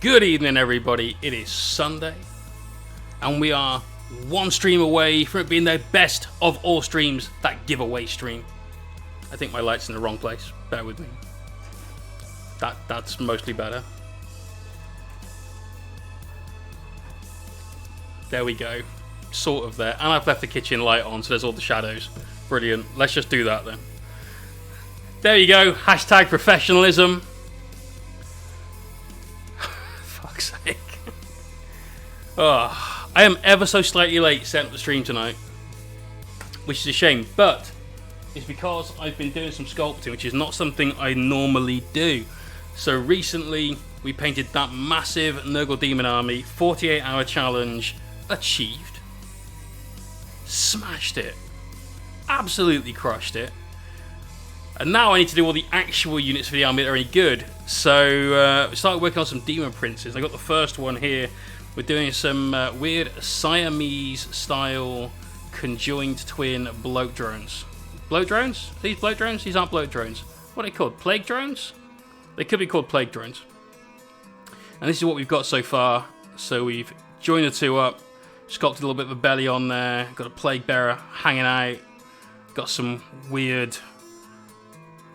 Good evening, everybody. It is Sunday, and we are one stream away from it being the best of all streams, that giveaway stream. I think my light's in the wrong place. Bear with me. That's mostly better. There we go. Sort of there. And I've left the kitchen light on, so there's all the shadows. Brilliant. Let's just do that then. There you go. Hashtag professionalism. Fuck's sake. Oh, I am ever so slightly late setting up the stream tonight, which is a shame, but it's because I've been doing some sculpting, which is not something I normally do. So recently we painted that massive Nurgle Demon Army 48-hour challenge. Achieved. Smashed it. Absolutely crushed it. And now I need to do all the actual units for the army that are any good. So we started working on some demon princes. I got the first one here. We're doing some weird Siamese style conjoined twin bloat drones. Bloat drones? These bloat drones? These aren't bloat drones. What are they called? Plague drones? They could be called plague drones. And this is what we've got so far. So we've joined the two up, sculpted a little bit of a belly on there, got a plague bearer hanging out, got some weird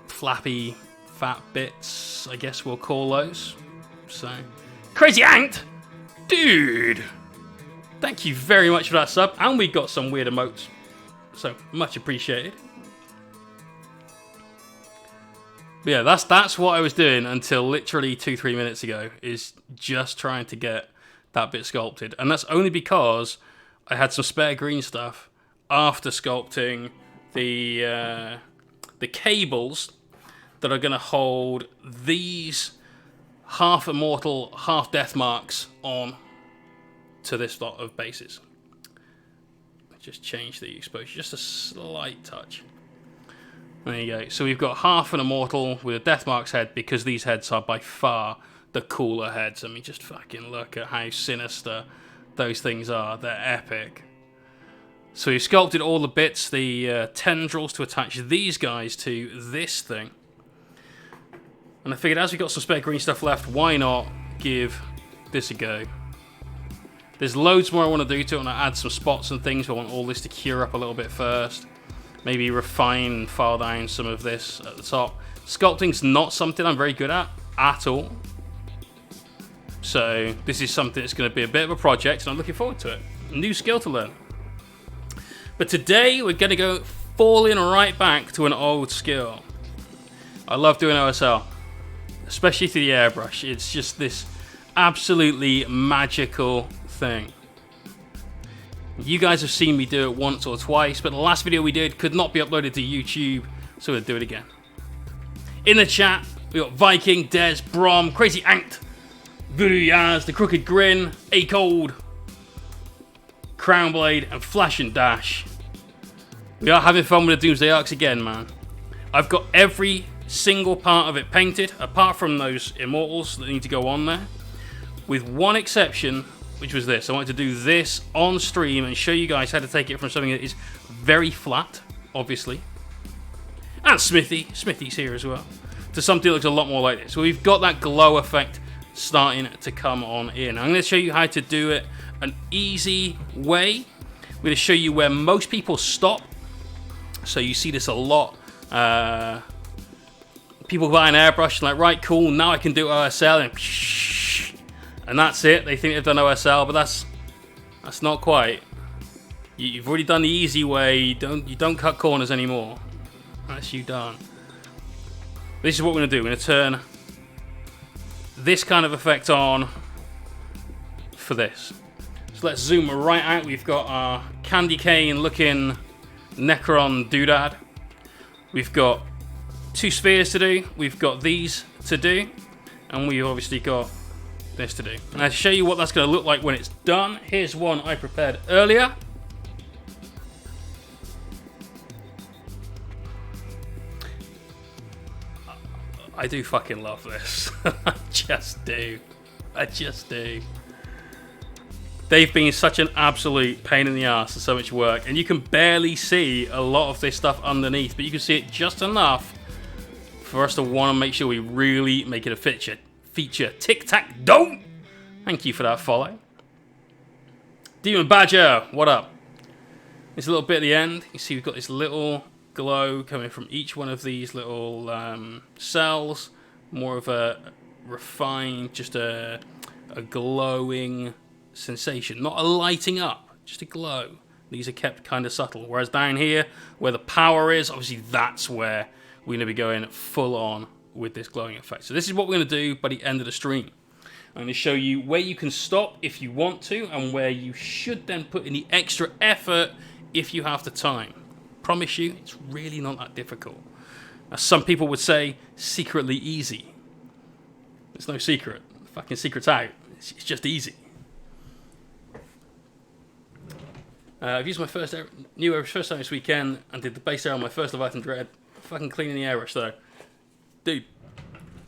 flappy fat bits, I guess we'll call those. So, Crazy Ant! Dude! Thank you very much for that sub, and we got some weird emotes. So, much appreciated. But yeah, that's what I was doing until literally 2-3 minutes ago, is just trying to get that bit sculpted. And that's only because I had some spare green stuff after sculpting the cables that are going to hold these half immortal, half death marks on to this lot of bases. Just change the exposure just a slight touch. There you go. So we've got half an immortal with a death marks head, because these heads are by far the cooler heads. I mean, just fucking look at how sinister those things are. They're epic. So we sculpted all the bits, the tendrils to attach these guys to this thing. And I figured, as we got some spare green stuff left, why not give this a go? There's loads more I want to do to it. I want to add some spots and things. I want all this to cure up a little bit first. Maybe refine and file down some of this at the top. Sculpting's not something I'm very good at all. So this is something that's going to be a bit of a project, and I'm looking forward to it. A new skill to learn. But today we're going to go falling right back to an old skill. I love doing OSL, especially through the airbrush. It's just this absolutely magical thing. You guys have seen me do it once or twice, but the last video we did could not be uploaded to YouTube, so we'll do it again. In the chat, we got Viking, Des, Brom, Crazy Ant, Voodoo Yaz, The Crooked Grin, A Cold, Crownblade, and Flash and Dash. We are having fun with the Doomsday Arcs again, man. I've got every single part of it painted, apart from those immortals that need to go on there, with one exception, which was this. I wanted to do this on stream and show you guys how to take it from something that is very flat, obviously, and Smithy's here as well, to something that looks a lot more like this. So we've got that glow effect starting to come on in. I'm going to show you how to do it an easy way. I'm going to show you where most people stop. So you see this a lot. People buy an airbrush and like, right, cool, now I can do OSL, and that's it. They think they've done OSL, but that's not quite. You've already done the easy way. You don't cut corners anymore. That's you done. This is what we're going to do. We're going to turn this kind of effect on for this. So let's zoom right out. We've got our candy cane looking Necron doodad. We've got two spheres to do. We've got these to do. And we've obviously got this to do. And I'll show you what that's going to look like when it's done. Here's one I prepared earlier. I do fucking love this. I just do. They've been such an absolute pain in the ass and so much work, and you can barely see a lot of this stuff underneath, but you can see it just enough for us to want to make sure we really make it a feature. Tic-tac-don't! Thank you for that follow. Demon Badger, what up? There's a little bit at the end. You see we've got this little glow coming from each one of these little cells. More of a refined, just a glowing sensation. Not a lighting up, just a glow. These are kept kind of subtle. Whereas down here, where the power is, obviously that's where we're going to be going full on with this glowing effect. So this is what we're going to do by the end of the stream. I'm going to show you where you can stop if you want to, and where you should then put in the extra effort if you have the time. Promise you, it's really not that difficult. As some people would say, secretly easy. There's no secret. The fucking secret's out. It's just easy. I've used my first time this weekend and did the base air on my first Leviathan Dread. Fucking cleaning the airbrush though. Dude,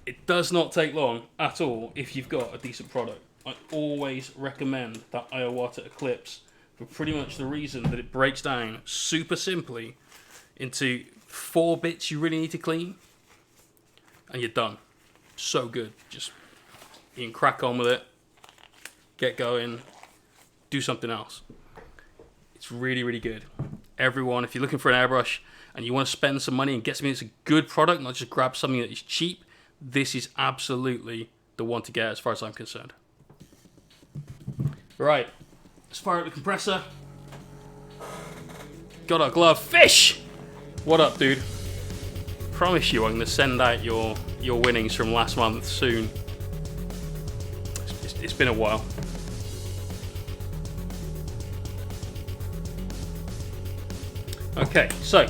it does not take long at all if you've got a decent product. I always recommend that Iowata Eclipse for pretty much the reason that it breaks down super simply into 4 bits you really need to clean, and you're done. So good. Just, you can crack on with it, get going, do something else. It's really, really good. Everyone, if you're looking for an airbrush and you want to spend some money and get something that's a good product, not just grab something that is cheap, this is absolutely the one to get as far as I'm concerned. Right, let's fire up the compressor. Got our glove. Fish! What up, dude? Promise you I'm going to send out your winnings from last month soon. It's been a while. Okay, so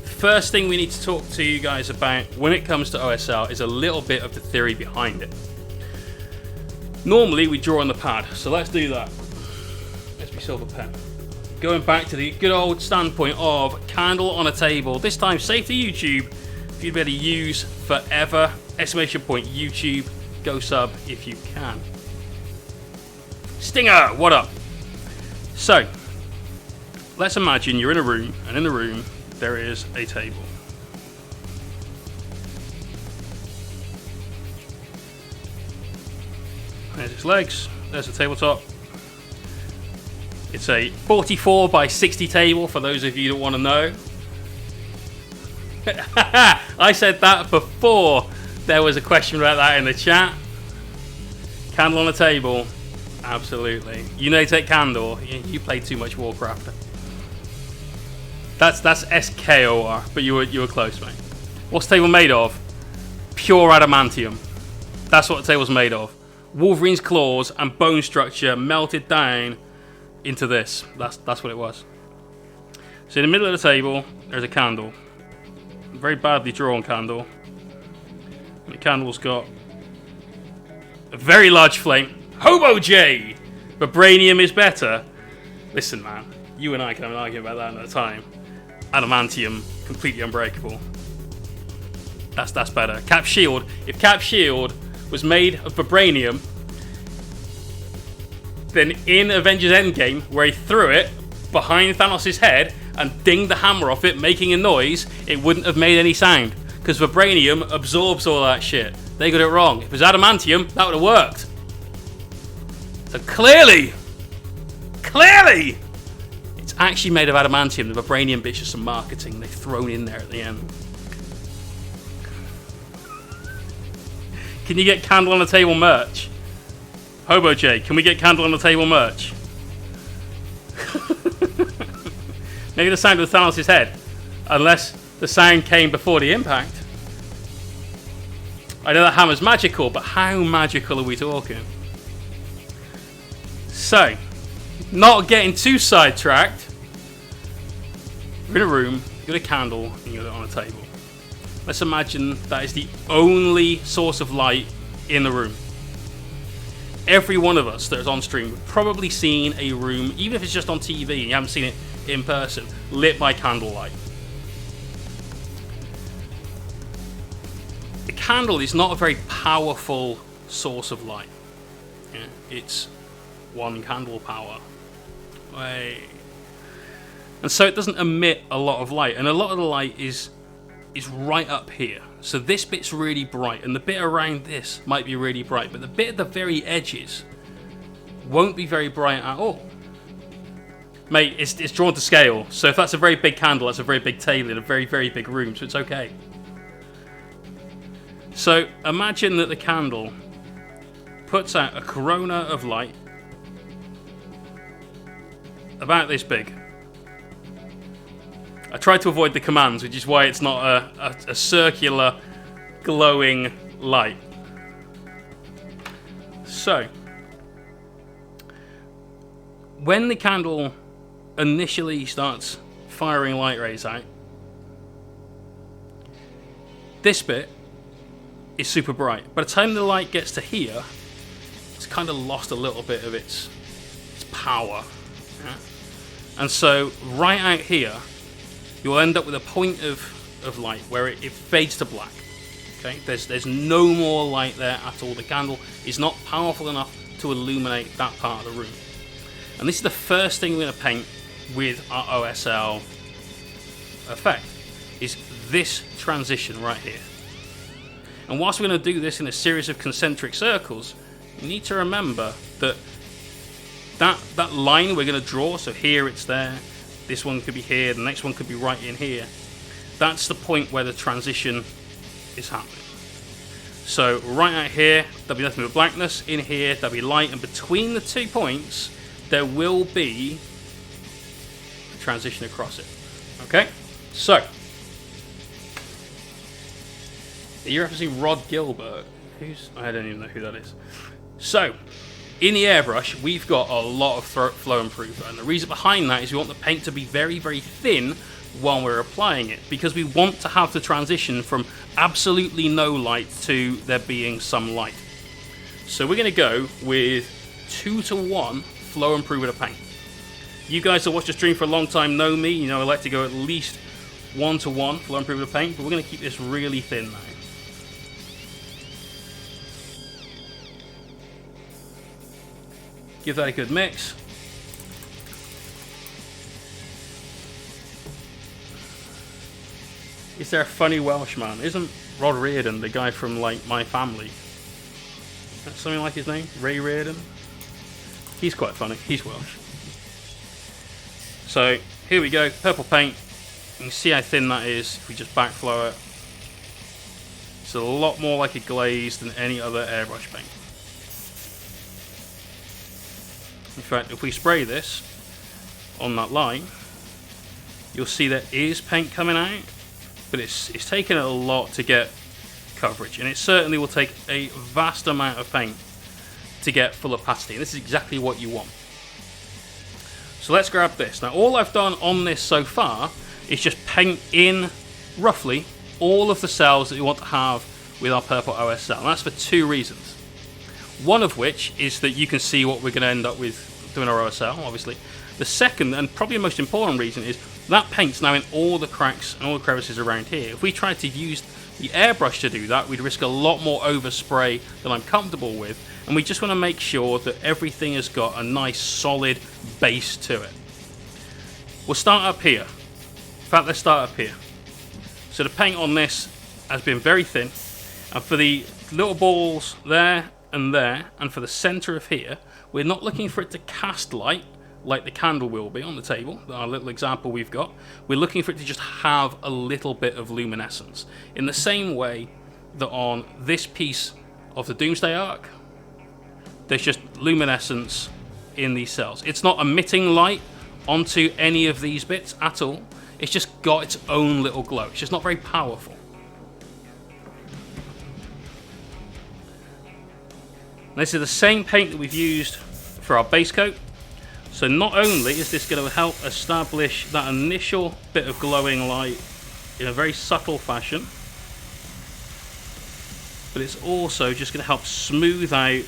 first thing we need to talk to you guys about when it comes to OSL is a little bit of the theory behind it. Normally we draw on the pad, so let's do that. Let's be silver pen. Going back to the good old standpoint of candle on a table, this time safe to YouTube, if you'd better use forever, exclamation point YouTube, go sub if you can. Stinger, what up? So, let's imagine you're in a room, and in the room there is a table. There's its legs, there's the tabletop. It's a 44 by 60 table for those of you that want to know. I said that before there was a question about that in the chat. Candle on the table, absolutely. You know, take candle. You play too much Warcraft. That's SKOR, but you were close, mate. What's the table made of? Pure adamantium. That's what the table's made of. Wolverine's claws and bone structure melted down into this. That's what it was. So in the middle of the table, there's a candle. A very badly drawn candle. And the candle's got a very large flame. Hobo J! Vibranium is better. Listen, man. You and I can have an argument about that another time. Adamantium, completely unbreakable. That's better. Cap Shield. If Cap Shield was made of vibranium, then in Avengers Endgame, where he threw it behind Thanos' head and dinged the hammer off it, making a noise, it wouldn't have made any sound. Because vibranium absorbs all that shit. They got it wrong. If it was adamantium, that would have worked. So clearly, it's actually made of adamantium. The vibranium bit's just some marketing they've thrown in there at the end. Can you get Candle on the Table merch? Hobo J, can we get Candle on the Table merch? Maybe the sound of Thanos' head. Unless the sound came before the impact. I know that hammer's magical, but how magical are we talking? So, not getting too sidetracked. We're in a room, you got a candle, and you got it on a table. Let's imagine that is the only source of light in the room. Every one of us that is on stream have probably seen a room, even if it's just on TV and you haven't seen it in person, lit by candlelight. The candle is not a very powerful source of light. Yeah, it's one candle power. And so it doesn't emit a lot of light, and a lot of the light is right up here. So this bit's really bright, and the bit around this might be really bright, but the bit at the very edges won't be very bright at all. Mate, it's drawn to scale, so if that's a very big candle, that's a very big table in a very, very big room, so it's okay. So imagine that the candle puts out a corona of light about this big. I tried to avoid the commands, which is why it's not a circular glowing light. So when the candle initially starts firing light rays out, this bit is super bright. By the time the light gets to here, it's kind of lost a little bit of its power. Yeah? And so right out here, you'll end up with a point of light where it fades to black. Okay, there's no more light there at all. The candle is not powerful enough to illuminate that part of the room. And this is the first thing we're going to paint with our OSL effect, is this transition right here. And whilst we're going to do this in a series of concentric circles, you need to remember that that line we're going to draw, so here it's there, this one could be here, the next one could be right in here. That's the point where the transition is happening. So right out here, there'll be nothing but blackness. In here, there'll be light, and between the 2 points, there will be a transition across it. Okay? So, you're referencing Rod Gilbert. I don't even know who that is. So, in the airbrush, we've got a lot of flow improver, and the reason behind that is we want the paint to be very, very thin while we're applying it, because we want to have the transition from absolutely no light to there being some light. So we're going to go with 2:1 flow improver to paint. You guys that watched the stream for a long time know me. You know I like to go at least 1:1 flow improver to paint, but we're going to keep this really thin now. Give that a good mix. Is there a funny Welshman? Isn't Rod Reardon the guy from, like, My Family? That's something like his name? Ray Reardon? He's quite funny. He's Welsh. So, here we go. Purple paint. You can see how thin that is if we just backflow it. It's a lot more like a glaze than any other airbrush paint. In fact, if we spray this on that line, you'll see there is paint coming out, but it's taken a lot to get coverage, and it certainly will take a vast amount of paint to get full opacity, and this is exactly what you want. So let's grab this. Now, all I've done on this so far is just paint in roughly all of the cells that we want to have with our purple OSL, and that's for 2 reasons. One of which is that you can see what we're going to end up with doing our OSL, obviously. The second, and probably the most important reason, is that paint's now in all the cracks and all the crevices around here. If we tried to use the airbrush to do that, we'd risk a lot more overspray than I'm comfortable with, and we just want to make sure that everything has got a nice solid base to it. We'll start up here. In fact, let's start up here. So the paint on this has been very thin, and for the little balls there, and for the center of here, we're not looking for it to cast light like the candle will be on the table, our little example we've got. We're looking for it to just have a little bit of luminescence, in the same way that on this piece of the Doomsday Arc, there's just luminescence in these cells. It's not emitting light onto any of these bits at all. It's just got its own little glow. It's just not very powerful. This is the same paint that we've used for our base coat. So not only is this going to help establish that initial bit of glowing light in a very subtle fashion, but it's also just going to help smooth out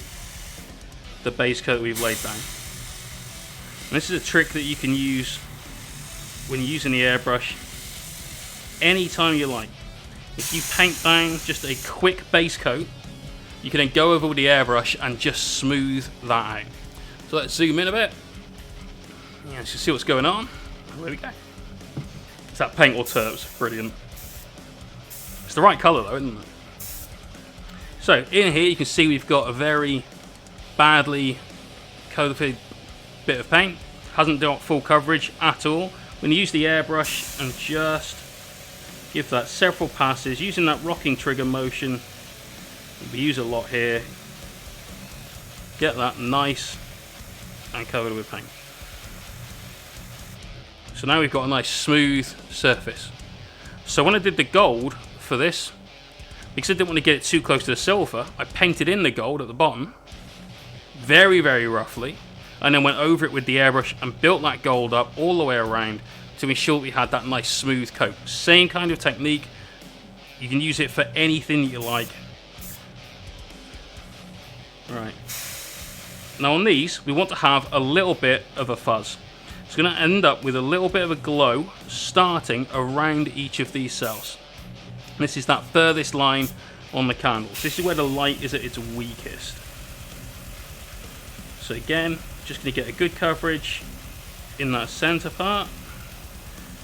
the base coat we've laid down. And this is a trick that you can use when you're using the airbrush anytime you like. If you paint down just a quick base coat, you can then go over with the airbrush and just smooth that out. So let's zoom in a bit. Yeah, let's just see what's going on. There we go. It's that paint or terps. Brilliant. It's the right colour though, isn't it? So in here you can see we've got a very badly COVID bit of paint. Hasn't got full coverage at all. We're going to use the airbrush and just give that several passes using that rocking trigger motion. We use a lot here. Get that nice and covered with paint. So now we've got a nice smooth surface. So when I did the gold for this, because I didn't want to get it too close to the silver, I painted in the gold at the bottom, very, very roughly, and then went over it with the airbrush and built that gold up all the way around to ensure we had that nice smooth coat. Same kind of technique. You can use it for anything you like. Right. Now on these, we want to have a little bit of a fuzz. It's going to end up with a little bit of a glow starting around each of these cells. This is that furthest line on the candles. This is where the light is at its weakest. So again, just going to get a good coverage in that center part,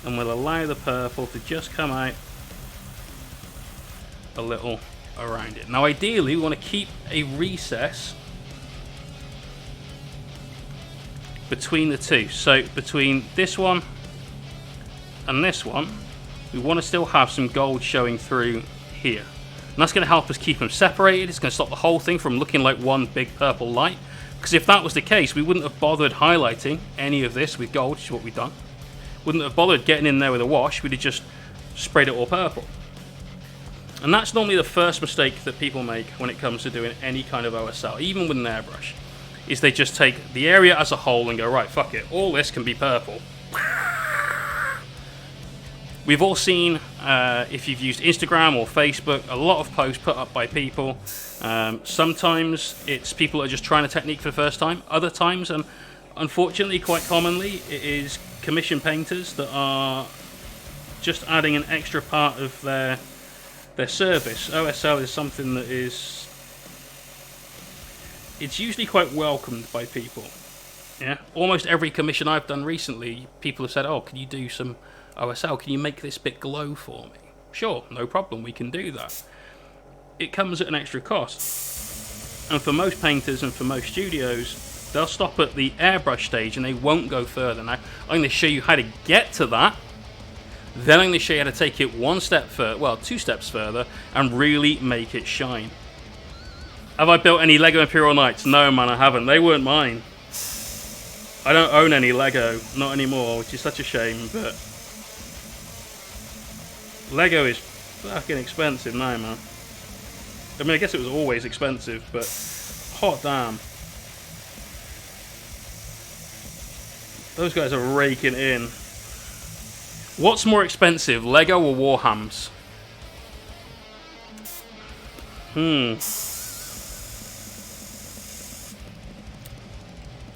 and we'll allow the purple to just come out a little around it. Now ideally we want to keep a recess between the two. So between this one and this one, we want to still have some gold showing through here. And that's going to help us keep them separated. It's going to stop the whole thing from looking like one big purple light. Because if that was the case, we wouldn't have bothered highlighting any of this with gold, which is what we've done. Wouldn't have bothered getting in there with a wash. We'd have just sprayed it all purple. And that's normally the first mistake that people make when it comes to doing any kind of OSL, even with an airbrush, is they just take the area as a whole and go, right, fuck it, all this can be purple. We've all seen, if you've used Instagram or Facebook, a lot of posts put up by people. Sometimes it's people that are just trying a technique for the first time. Other times, and unfortunately quite commonly, it is commission painters that are just adding an extra part of their service. OSL is something that it's usually quite welcomed by people. Yeah, almost every commission I've done recently, people have said, oh, can you do some OSL? Can you make this bit glow for me? Sure, no problem, we can do that. It comes at an extra cost. And for most painters and for most studios, they'll stop at the airbrush stage and they won't go further. Now, I'm going to show you how to get to that. Then I'm going to show you how to take it one step further, well, 2 steps further, and really make it shine. Have I built any Lego Imperial Knights? No, man, I haven't. They weren't mine. I don't own any Lego, not anymore, which is such a shame, but Lego is fucking expensive now, man. I mean, I guess it was always expensive, but hot damn. Those guys are raking in. What's more expensive, Lego or Warhams?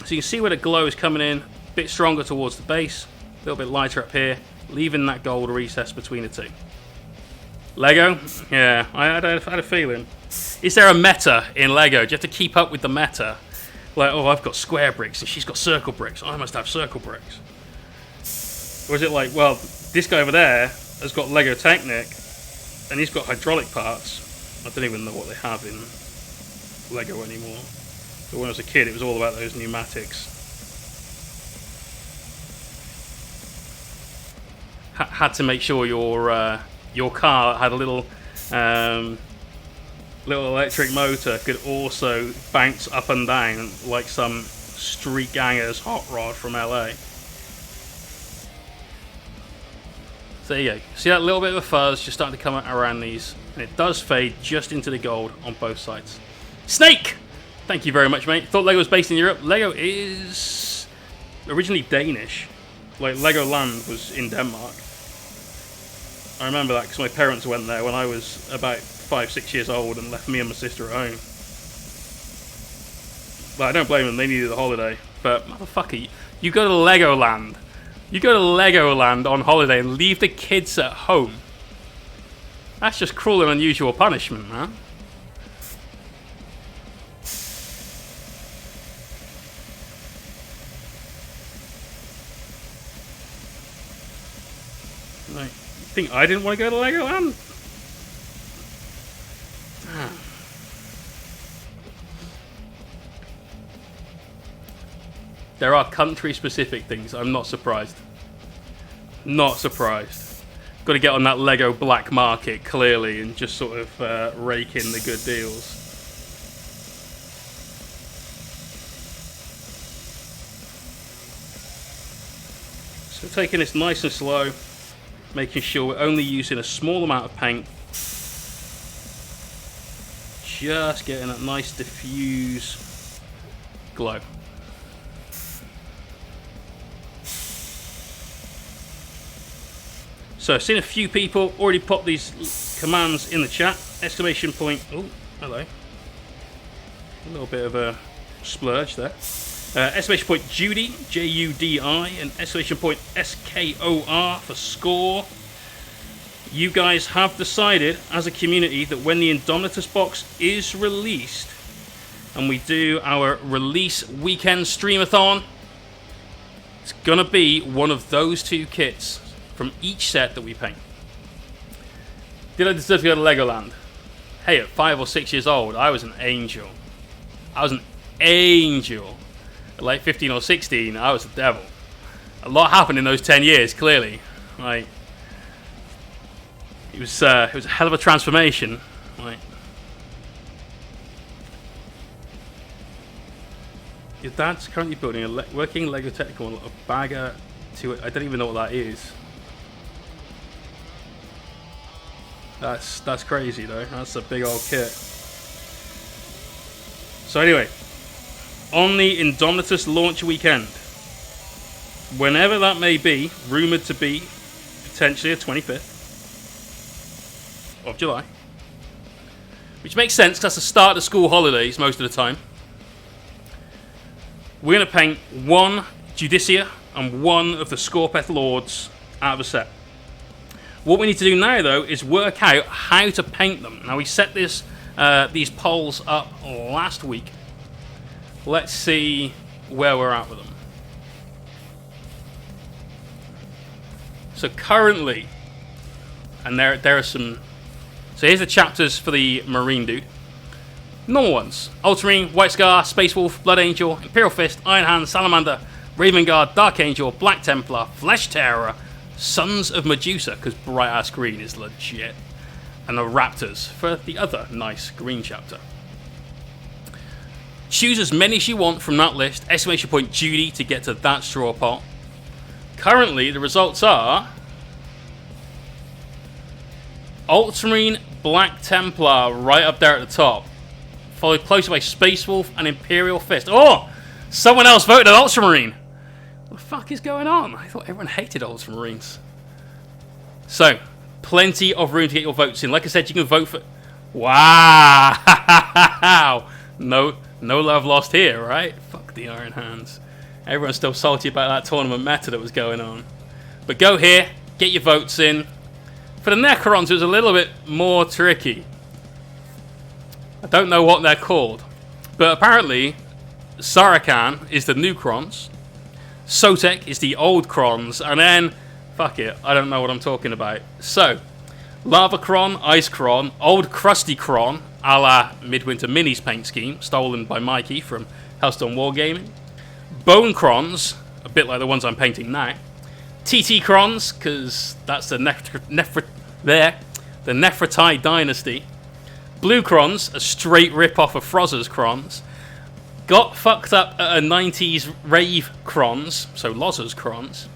So you can see where the glow is coming in, a bit stronger towards the base, a little bit lighter up here, leaving that gold recess between the two. Lego? Yeah, I had a feeling. Is there a meta in Lego? Do you have to keep up with the meta? Like, oh, I've got square bricks and she's got circle bricks. I must have circle bricks. Or is it like, well, this guy over there has got Lego Technic and he's got hydraulic parts. I don't even know what they have in Lego anymore. But when I was a kid, it was all about those pneumatics. Had to make sure your car had a little electric motor, could also bounce up and down like some street ganger's hot rod from LA. So there you go. See that little bit of a fuzz just starting to come out around these, and it does fade just into the gold on both sides. Snake! Thank you very much, mate. Thought Lego was based in Europe. Lego is originally Danish. Like, Legoland was in Denmark. I remember that because my parents went there when I was about 5-6 years old and left me and my sister at home. But I don't blame them, they needed a holiday. But, motherfucker, you go to Legoland. You go to Legoland on holiday and leave the kids at home. That's just cruel and unusual punishment, man. Like, you think I didn't want to go to Legoland? There are country-specific things. I'm not surprised. Not surprised. Got to get on that Lego black market, clearly, and just sort of rake in the good deals. So taking this nice and slow, making sure we're only using a small amount of paint. Just getting that nice diffuse glow. So I've seen a few people already pop these commands in the chat. Exclamation point, oh, hello. A little bit of a splurge there. Exclamation point Judy, J-U-D-I, and exclamation point S-K-O-R for score. You guys have decided as a community that when the Indomitus box is released and we do our release weekend streamathon, it's gonna be one of those two kits from each set that we paint. Did I deserve to go to Legoland? Hey, at 5 or 6 years old, I was an angel. I was an angel. At like 15 or 16, I was the devil. A lot happened in those 10 years, clearly. Like, it was a hell of a transformation. Like, your dad's currently building a working Lego technical model, a bagger to it. I don't even know what that is. That's crazy though. That's a big old kit. So anyway, on the Indomitus launch weekend, whenever that may be, rumored to be potentially the 25th of July, which makes sense because that's the start of school holidays most of the time. We're going to paint one Judicia and one of the Scorpeth Lords out of a set. What we need to do now, though, is work out how to paint them. Now, we set these polls up last week. Let's see where we're at with them. So currently, and there are some. So here's the chapters for the Marine dude. Normal ones: Ultramarine, White Scar, Space Wolf, Blood Angel, Imperial Fist, Iron Hand, Salamander, Raven Guard, Dark Angel, Black Templar, Flesh Terror, Sons of Medusa, because bright ass green is legit, and the Raptors for the other nice green chapter. Choose as many as you want from that list. Exclamation point Judy to get to that straw pot. Currently, the results are Ultramarine, Black Templar right up there at the top, followed closely by Space Wolf and Imperial Fist. Oh! Someone else voted Ultramarine! What the fuck is going on? I thought everyone hated Ultramarines. So, plenty of room to get your votes in. Like I said, you can vote for... Wow! No love lost here, right? Fuck the Iron Hands. Everyone's still salty about that tournament meta that was going on. But go here, get your votes in. For the Necrons, it was a little bit more tricky. I don't know what they're called. But apparently, Sarakan is the new Crons. Sotek is the old Crons, and then, fuck it, I don't know what I'm talking about. So, Lava Cron, Ice Cron, Old Crusty Cron, a la Midwinter Minis paint scheme, stolen by Mikey from Hellstone Wargaming. Bone Crons, a bit like the ones I'm painting now. TT Crons, because that's the Nefertiti dynasty. Blue Crons, a straight rip-off of Frozer's Crons. Got fucked up at a 90s rave Crons, so Lozer's Crons.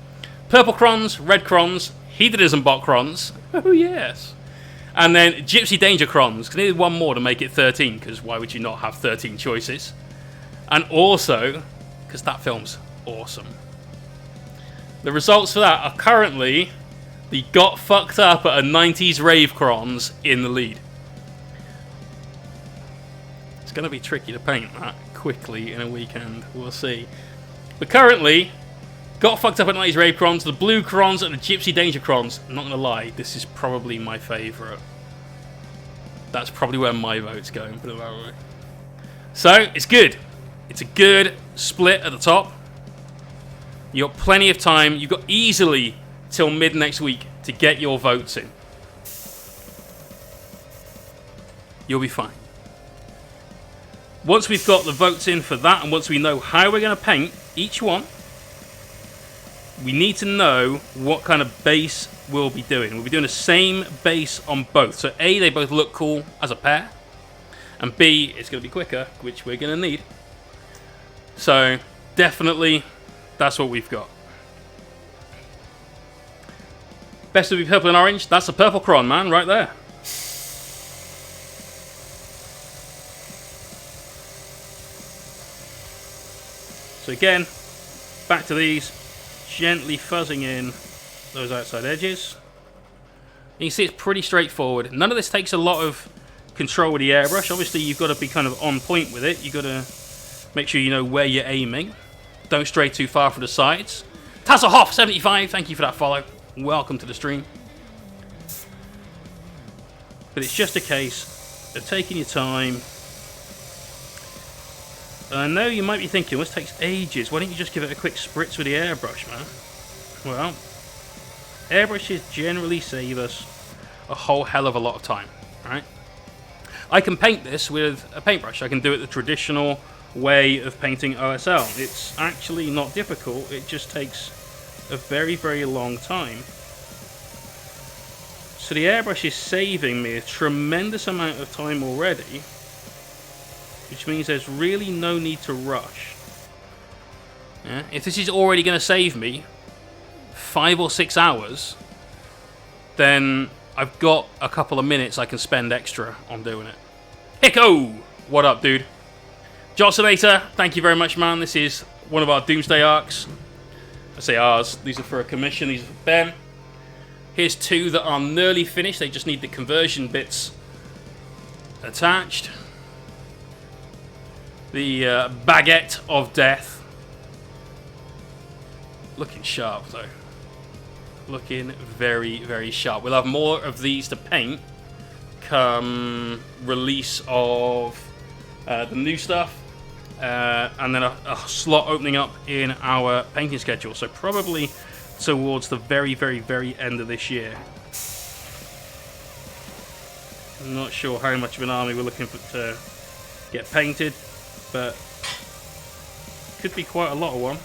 Purple Crons, Red Crons, Hedonism Bot Crons, oh yes. And then Gypsy Danger Crons, because I needed one more to make it 13, because why would you not have 13 choices? And also, because that film's awesome. The results for that are currently the Got Fucked Up at a 90s rave Crons in the lead. It's going to be tricky to paint that quickly in a weekend, we'll see. But currently, Got Fucked Up at 90s rave Crons, the Blue Crons, and the Gypsy Danger Crons. I'm not going to lie, this is probably my favourite. That's probably where my vote's going, put it that way. So, it's good. It's a good split at the top. You've got plenty of time. You've got easily till mid next week to get your votes in. You'll be fine. Once we've got the votes in for that, and once we know how we're going to paint, each one, we need to know what kind of base we'll be doing. We'll be doing the same base on both. So A, they both look cool as a pair. And B, it's going to be quicker, which we're going to need. So definitely, that's what we've got. Best would be purple and orange. That's a purple cron, man, right there. So again, back to these, gently fuzzing in those outside edges. You can see it's pretty straightforward. None of this takes a lot of control with the airbrush. Obviously, you've got to be kind of on point with it. You've got to make sure you know where you're aiming. Don't stray too far from the sides. Tasselhoff75, thank you for that follow. Welcome to the stream. But it's just a case of taking your time. And I know you might be thinking, well, this takes ages. Why don't you just give it a quick spritz with the airbrush, man? Well, airbrushes generally save us a whole hell of a lot of time, right? I can paint this with a paintbrush. I can do it the traditional way of painting OSL. It's actually not difficult. It just takes a very, very long time. So the airbrush is saving me a tremendous amount of time already, which means there's really no need to rush. Yeah? If this is already going to save me 5 or 6 hours, then I've got a couple of minutes I can spend extra on doing it. Hicko! What up, dude? Josinator, thank you very much, man. This is one of our Doomsday arcs. I say ours. These are for a commission. These are for Ben. Here's 2 that are nearly finished. They just need the conversion bits attached. The Baguette of Death. Looking sharp, though. Looking very, very sharp. We'll have more of these to paint come release of the new stuff. And then a slot opening up in our painting schedule. So probably towards the very, very, very end of this year. I'm not sure how much of an army we're looking for to get painted, but could be quite a lot of one.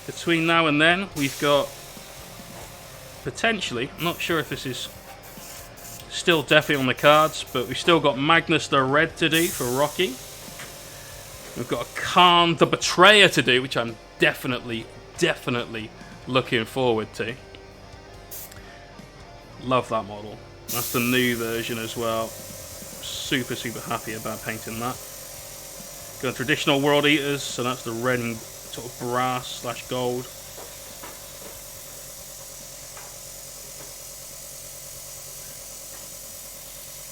Between now and then, we've got potentially, I'm not sure if this is still definitely on the cards, but we've still got Magnus the Red to do for Rocky. We've got Khan the Betrayer to do, which I'm definitely looking forward to. Love that model. That's the new version as well. Super happy about painting that. Got traditional World Eaters, so that's the red and sort of brass / gold.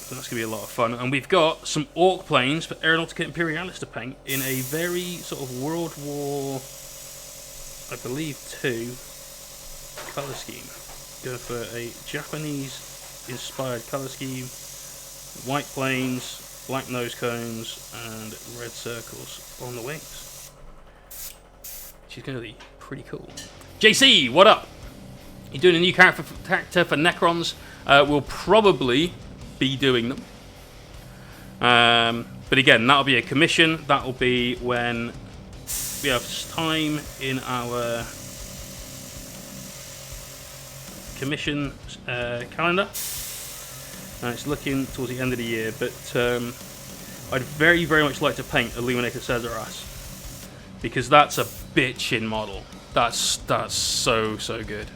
So that's going to be a lot of fun. And we've got some Orc planes for Aeronautica Imperialis to paint in a very sort of World War, I believe, 2 colour scheme. Go for a Japanese-inspired colour scheme. White planes, black nose cones, and red circles on the wings. Which is going to be pretty cool. JC, what up? You're doing a new character for Necrons. We'll probably be doing them. But again, that'll be a commission. That'll be when we have time in our commission calendar. And it's looking towards the end of the year, but I'd very much like to paint Illuminated Cesaras, because that's a bitchin' model. That's so good.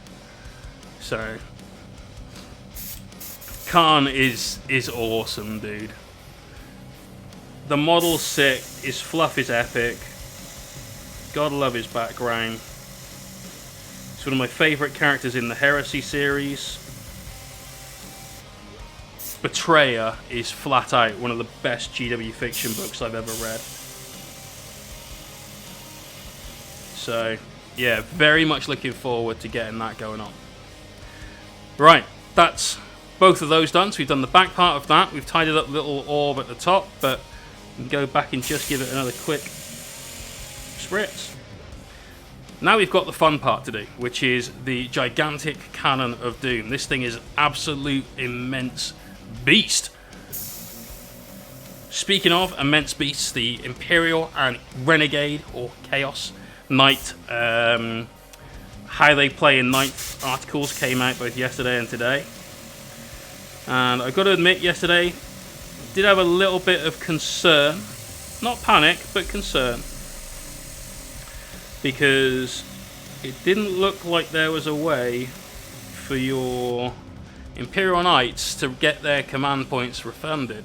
So Khan is awesome, dude. The model's sick, his fluff is epic. Gotta love his background. It's one of my favourite characters in the Heresy series. Betrayer is flat out one of the best GW fiction books I've ever read. So, yeah, very much looking forward to getting that going on. Right, that's both of those done. So we've done the back part of that. We've tidied up the little orb at the top, but we can go back and just give it another quick spritz. Now we've got the fun part to do, which is the gigantic cannon of doom. This thing is an absolute immense beast. Speaking of immense beasts, the Imperial and Renegade, or Chaos Knight, how they play in Ninth articles came out both yesterday and today. And I've got to admit, yesterday did have a little bit of concern. Not panic, but concern. Because it didn't look like there was a way for your Imperial Knights to get their command points refunded.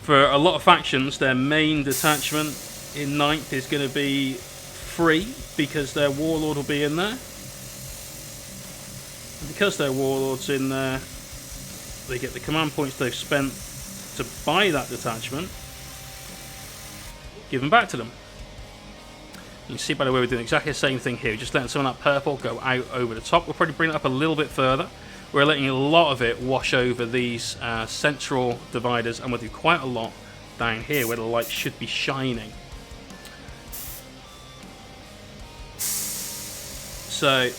For a lot of factions, their main detachment in 9th is going to be free because their Warlord will be in there. And because their Warlord's in there, they get the command points they've spent to buy that detachment given back to them. You can see by the way we're doing exactly the same thing here, just letting some of that purple go out over the top. We'll probably bring it up a little bit further. We're letting a lot of it wash over these central dividers, and we'll do quite a lot down here where the light should be shining. So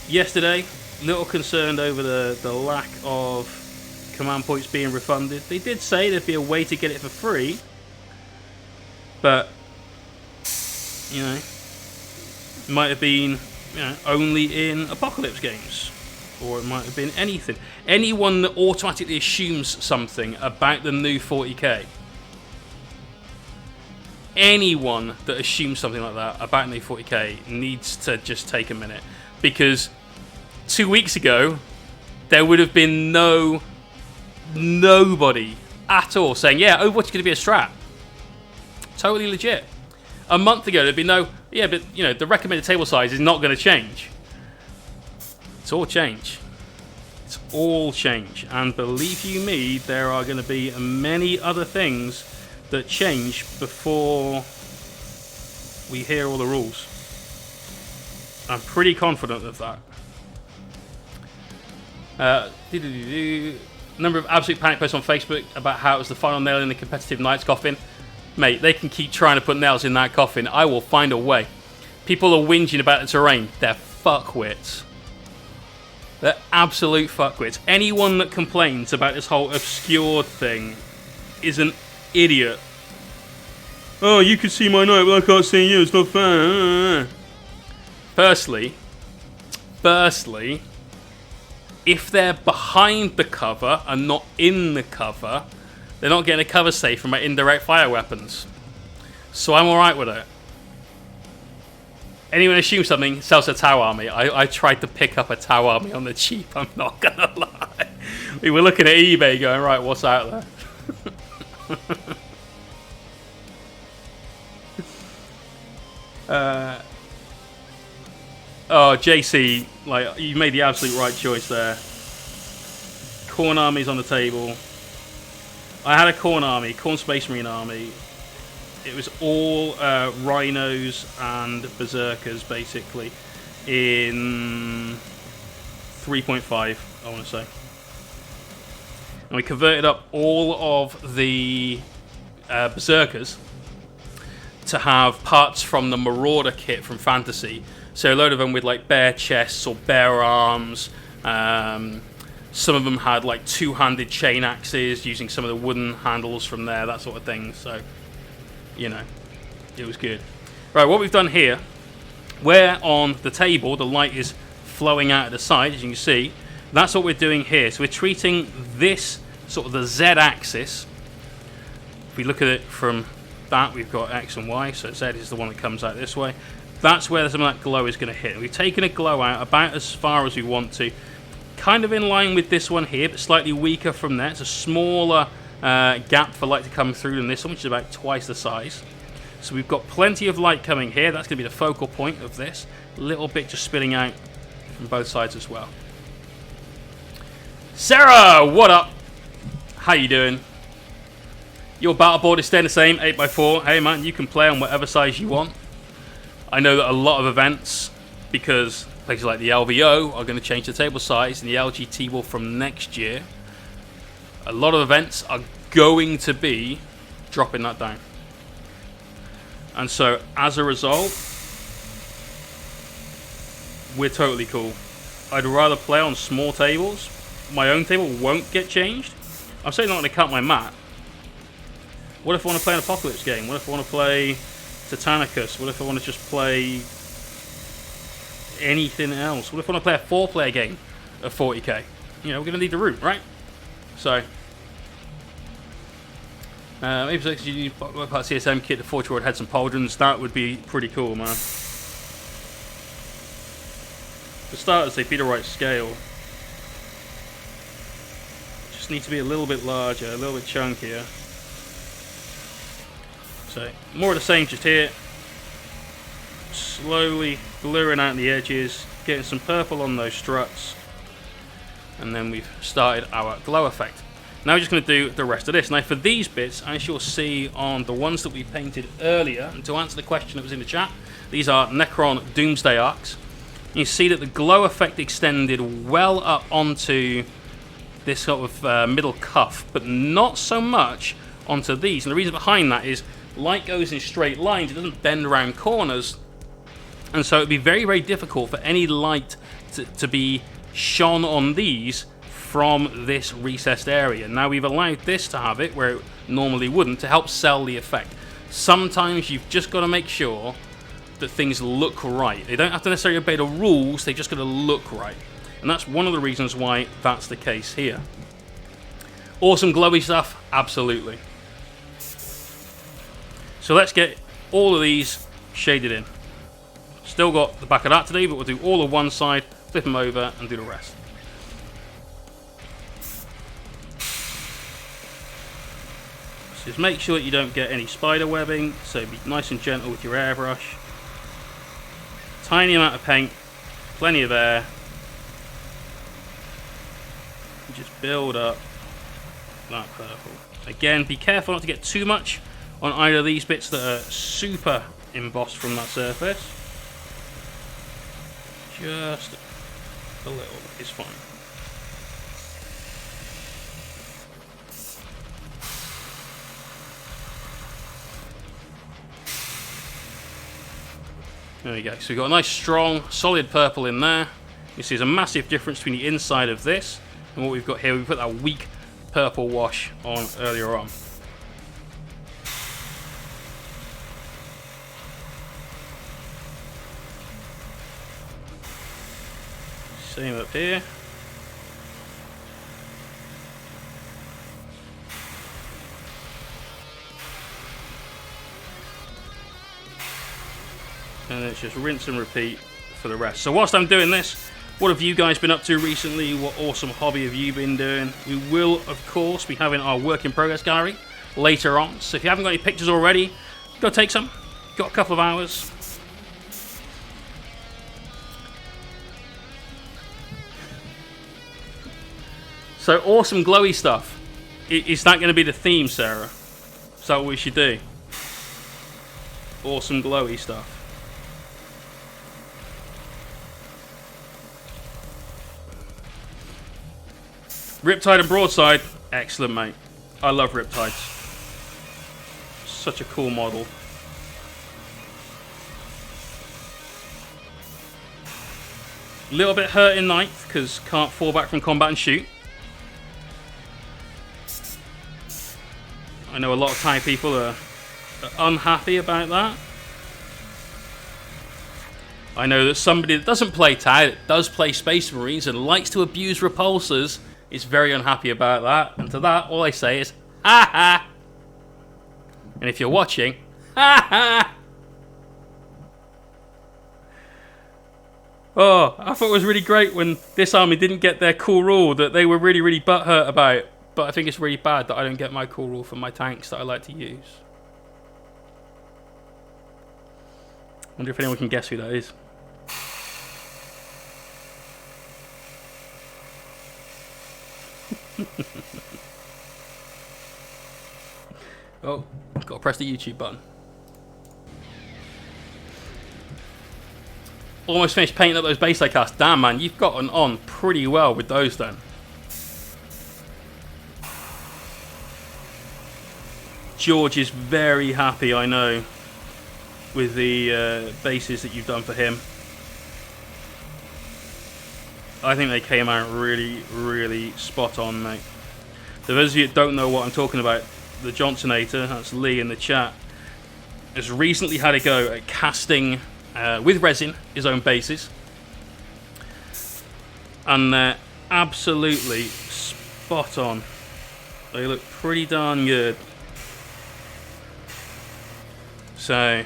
yesterday, little concerned over the lack of command points being refunded. They did say there'd be a way to get it for free, but you know, it might have been only in Apocalypse games, or it might have been anything. Anyone that automatically assumes something about the new 40k, anyone that assumes something like that about the new 40k needs to just take a minute, because 2 weeks ago there would have been nobody at all saying, yeah, Overwatch is going to be a strat. Totally legit. A month ago there'd be no, yeah, but you know, the recommended table size is not going to change. It's all change. It's all change. And believe you me, there are going to be many other things that change before we hear all the rules. I'm pretty confident of that. Number of absolute panic posts on Facebook about how it was the final nail in the competitive Knight's coffin. Mate, they can keep trying to put nails in that coffin. I will find a way. People are whinging about the terrain. They're fuckwits. They're absolute fuckwits. Anyone that complains about this whole obscured thing is an idiot. Oh, you can see my knight, but I can't see you. It's not fair. Firstly, if they're behind the cover and not in the cover, they're not getting a cover save from my indirect fire weapons. So I'm alright with it. Anyone assumes something, sells a Tau army. I tried to pick up a Tau army on the cheap, I'm not gonna lie. We were looking at eBay going, right, what's out there? Oh, JC, like, you made the absolute right choice there. Khorne army's on the table. I had a Khorne army, Khorne Space Marine army. It was all rhinos and berserkers, basically, in 3.5, I want to say. And we converted up all of the berserkers to have parts from the Marauder kit from Fantasy. So a load of them with like bare chests or bare arms. Some of them had like two-handed chain axes using some of the wooden handles from there, that sort of thing. So, you know, it was good. Right, what we've done here, where on the table the light is flowing out of the side, as you can see, that's what we're doing here. So we're treating this sort of the Z-axis. If we look at it from that, we've got X and Y, so Z is the one that comes out this way. That's where some of that glow is going to hit. We've taken a glow out about as far as we want to. Kind of in line with this one here, but slightly weaker from there. It's a smaller gap for light to come through than this one, which is about twice the size. So we've got plenty of light coming here. That's going to be the focal point of this. A little bit just spitting out from both sides as well. Sarah, what up? How you doing? Your battle board is staying the same, 8x4. Hey man, you can play on whatever size you want. I know that a lot of events, because places like the LVO are going to change the table size, and the LGT will from next year, a lot of events are going to be dropping that down. And so, as a result, we're totally cool. I'd rather play on small tables. My own table won't get changed. I'm certainly not going to cut my mat. What if I want to play an Apocalypse game? What if I want to play Titanicus? What if I want to just play anything else? What if I want to play a 4-player game of 40k? You know, we're going to need the room, right? So, maybe so you use part CSM kit, the 40-year-old had some pauldrons. That would be pretty cool, man. For starters, they'd be the right scale. Just need to be a little bit larger, a little bit chunkier. So, more of the same just here. Slowly blurring out the edges, getting some purple on those struts. And then we've started our glow effect. Now we're just going to do the rest of this. Now for these bits, as you'll see on the ones that we painted earlier, and to answer the question that was in the chat, these are Necron Doomsday Arcs. You see that the glow effect extended well up onto this sort of middle cuff, but not so much onto these. And the reason behind that is light goes in straight lines, it doesn't bend around corners, and so it'd be very, very difficult for any light to be shone on these from this recessed area. Now we've allowed this to have it where it normally wouldn't to help sell the effect. Sometimes you've just got to make sure that things look right. They don't have to necessarily obey the rules, they just got to look right. And that's one of the reasons why that's the case here. Awesome glowy stuff, absolutely. So let's get all of these shaded in. Still got the back of that to do, but we'll do all of one side, flip them over, and do the rest. So just make sure that you don't get any spider webbing, so be nice and gentle with your airbrush. Tiny amount of paint, plenty of air. And just build up that purple. Again, be careful not to get too much on either of these bits that are super embossed from that surface. Just a little bit is fine. There we go. So we've got a nice strong solid purple in there. You see there's a massive difference between the inside of this and what we've got here. We put that weak purple wash on earlier on. Same up here. And it's just rinse and repeat for the rest. So whilst I'm doing this, what have you guys been up to recently? What awesome hobby have you been doing? We will, of course, be having our work in progress gallery later on. So if you haven't got any pictures already, go take some. Got a couple of hours. So awesome glowy stuff. Is that going to be the theme, Sarah? Is that what we should do? Awesome glowy stuff. Riptide and Broadside, excellent, mate. I love Riptides. Such a cool model. Little bit hurt in ninth because can't fall back from combat and shoot. I know a lot of Thai people are unhappy about that. I know that somebody that doesn't play Thai, that does play Space Marines and likes to abuse repulsors, is very unhappy about that. And to that, all I say is, ha ha! And if you're watching, ha ha! Oh, I thought it was really great when this army didn't get their cool rule that they were really, really butthurt about. But I think it's really bad that I don't get my cool rule for my tanks that I like to use. Wonder if anyone can guess who that is. Oh, got to press the YouTube button. Almost finished painting up those base I cast. Damn, man, you've gotten on pretty well with those then. George is very happy, I know. with the bases that you've done for him. I think they came out really, really spot on, mate. For those of you that don't know what I'm talking about, the Johnsonator, that's Lee in the chat, has recently had a go at casting with resin his own bases, and they're absolutely spot on. They look pretty darn good. So,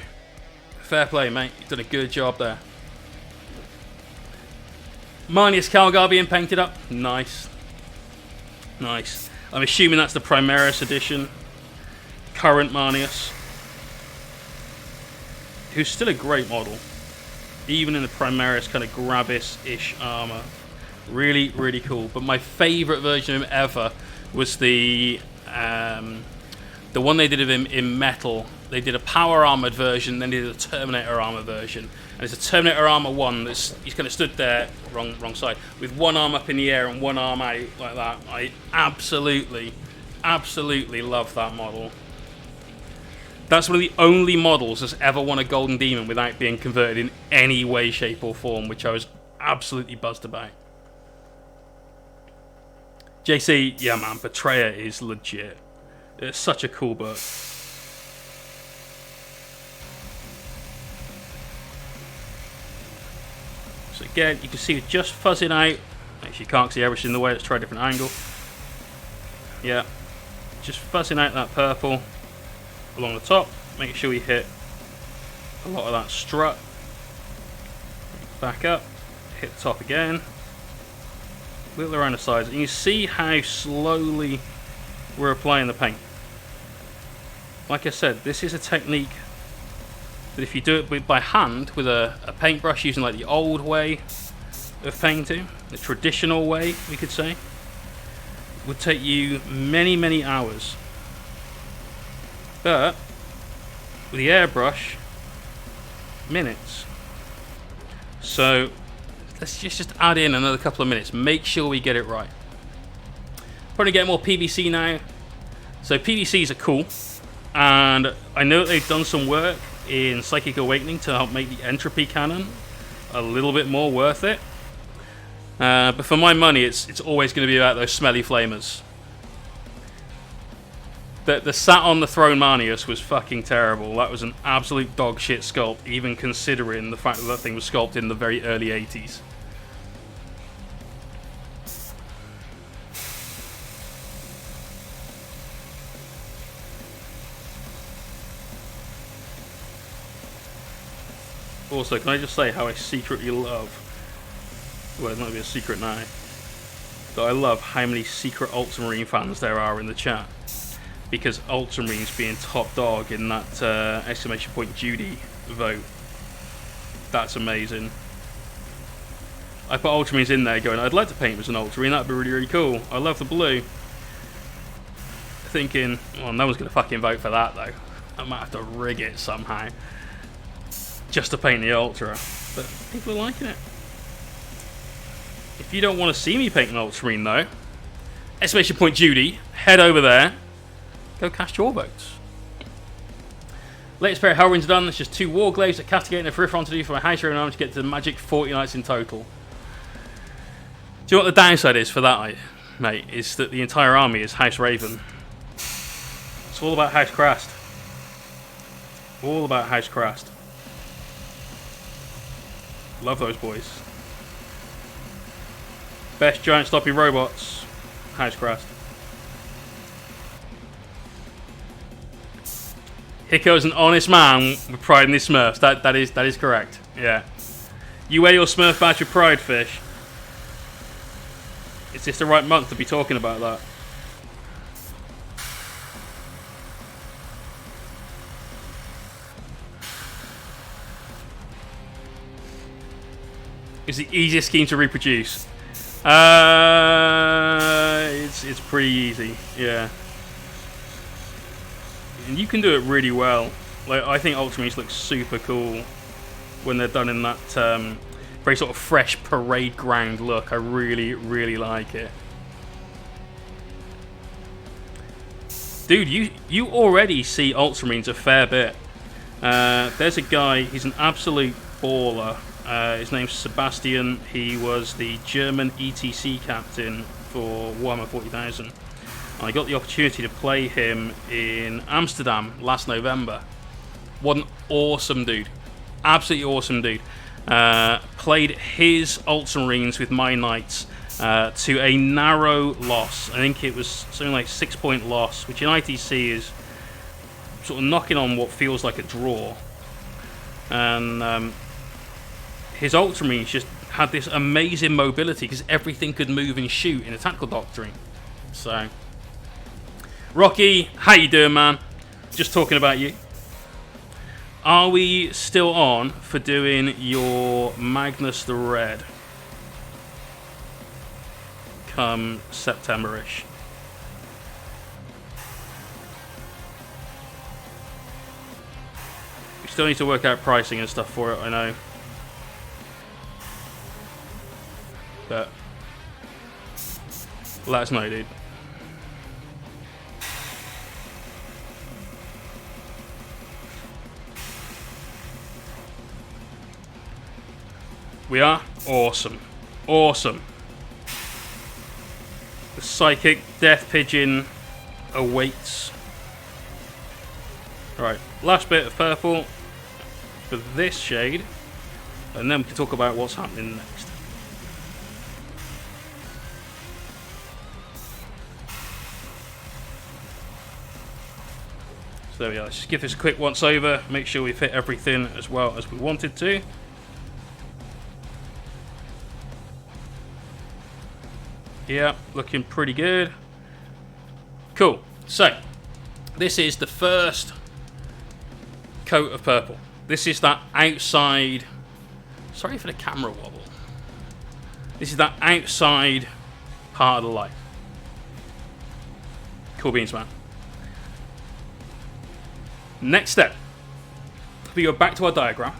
fair play, mate. You've done a good job there. Marnius Calgar being painted up. Nice. Nice. I'm assuming that's the Primaris edition. Current Marnius. Who's still a great model. Even in the Primaris kind of Gravis-ish armor. Really, really cool. But my favorite version of him ever was the one they did of him in metal. They did a power armored version, then they did a Terminator armor version. And it's a Terminator armor 1 that's he's kind of stood there, wrong side, with one arm up in the air and one arm out like that. I absolutely love that model. That's one of the only models that's ever won a Golden Demon without being converted in any way, shape or form, which I was absolutely buzzed about. JC, yeah man, Betrayer is legit. It's such a cool book. So again, you can see it just fuzzing out. Actually, you can't see everything in the way. Let's try a different angle. Yeah, just fuzzing out that purple along the top. Make sure we hit a lot of that strut. Back up, hit the top again. Wiggle around the sides, and you see how slowly we're applying the paint. Like I said, this is a technique that if you do it by hand with a paintbrush using like the old way of painting, the traditional way we could say, would take you many hours. But with the airbrush, minutes. So let's just add in another couple of minutes. Make sure we get it right. Probably get more PVC now. So PVCs are cool, and I know that they've done some work in Psychic Awakening to help make the entropy cannon a little bit more worth it. But for my money, it's always going to be about those smelly flamers. The Sat on the Throne Marnius was fucking terrible. That was an absolute dog shit sculpt, even considering the fact that that thing was sculpted in the very early 80s. Also, can I just say how I secretly love, well, it might be a secret now, that I love how many secret Ultramarine fans there are in the chat. Because Ultramarines being top dog in that exclamation point Judy vote. That's amazing. I put Ultramarines in there going, I'd like to paint him as an Ultramarine, that'd be really, really cool. I love the blue. Thinking, well, no one's going to fucking vote for that though. I might have to rig it somehow. Just to paint the Ultra. But people are liking it. If you don't want to see me paint an Ultramarine though, exclamation point Judy, head over there. Go cast your votes. Latest pair of Hellrings done. There's just 2 Warglaives that Castigate and a Frithron to do for my House Raven army to get to the magic 40 nights in total. Do you know what the downside is for that, mate? Is that the entire army is House Raven. It's all about House Crast. All about House Crast. Love those boys. Best giant sloppy robots. House Crast. Hiko's an honest man with pride in his Smurfs. That is correct. Yeah. You wear your Smurf badge with pride, Fish. Is this the right month to be talking about that? It's the easiest scheme to reproduce. It's pretty easy. Yeah. And you can do it really well. Like, I think Ultramarines look super cool when they're done in that very sort of fresh parade ground look. I really like it. Dude, you already see Ultramarines a fair bit. There's a guy, he's an absolute baller. His name's Sebastian. He was the German ETC captain for Warhammer 40,000. I got the opportunity to play him in Amsterdam last November. What an awesome dude. Absolutely awesome dude. Played his Ultramarines with my Knights to a narrow loss. I think it was something like 6-point loss, which in ITC is sort of knocking on what feels like a draw. And his Ultramarines just had this amazing mobility because everything could move and shoot in a tactical doctrine. So, Rocky, how you doing, man? Just talking about you. Are we still on for doing your Magnus the Red come September-ish? We still need to work out pricing and stuff for it, I know. But let us know, dude. We are? Awesome. Awesome. The Psychic Death Pigeon awaits. Alright, last bit of purple for this shade, and then we can talk about what's happening next. So there we are. Let's just give this a quick once over, make sure we fit everything as well as we wanted to. Yeah, looking pretty good. Cool. So, this is the first coat of purple. This is that outside... Sorry for the camera wobble. This is that outside part of the light. Cool beans, man. Next step, if we go back to our diagram,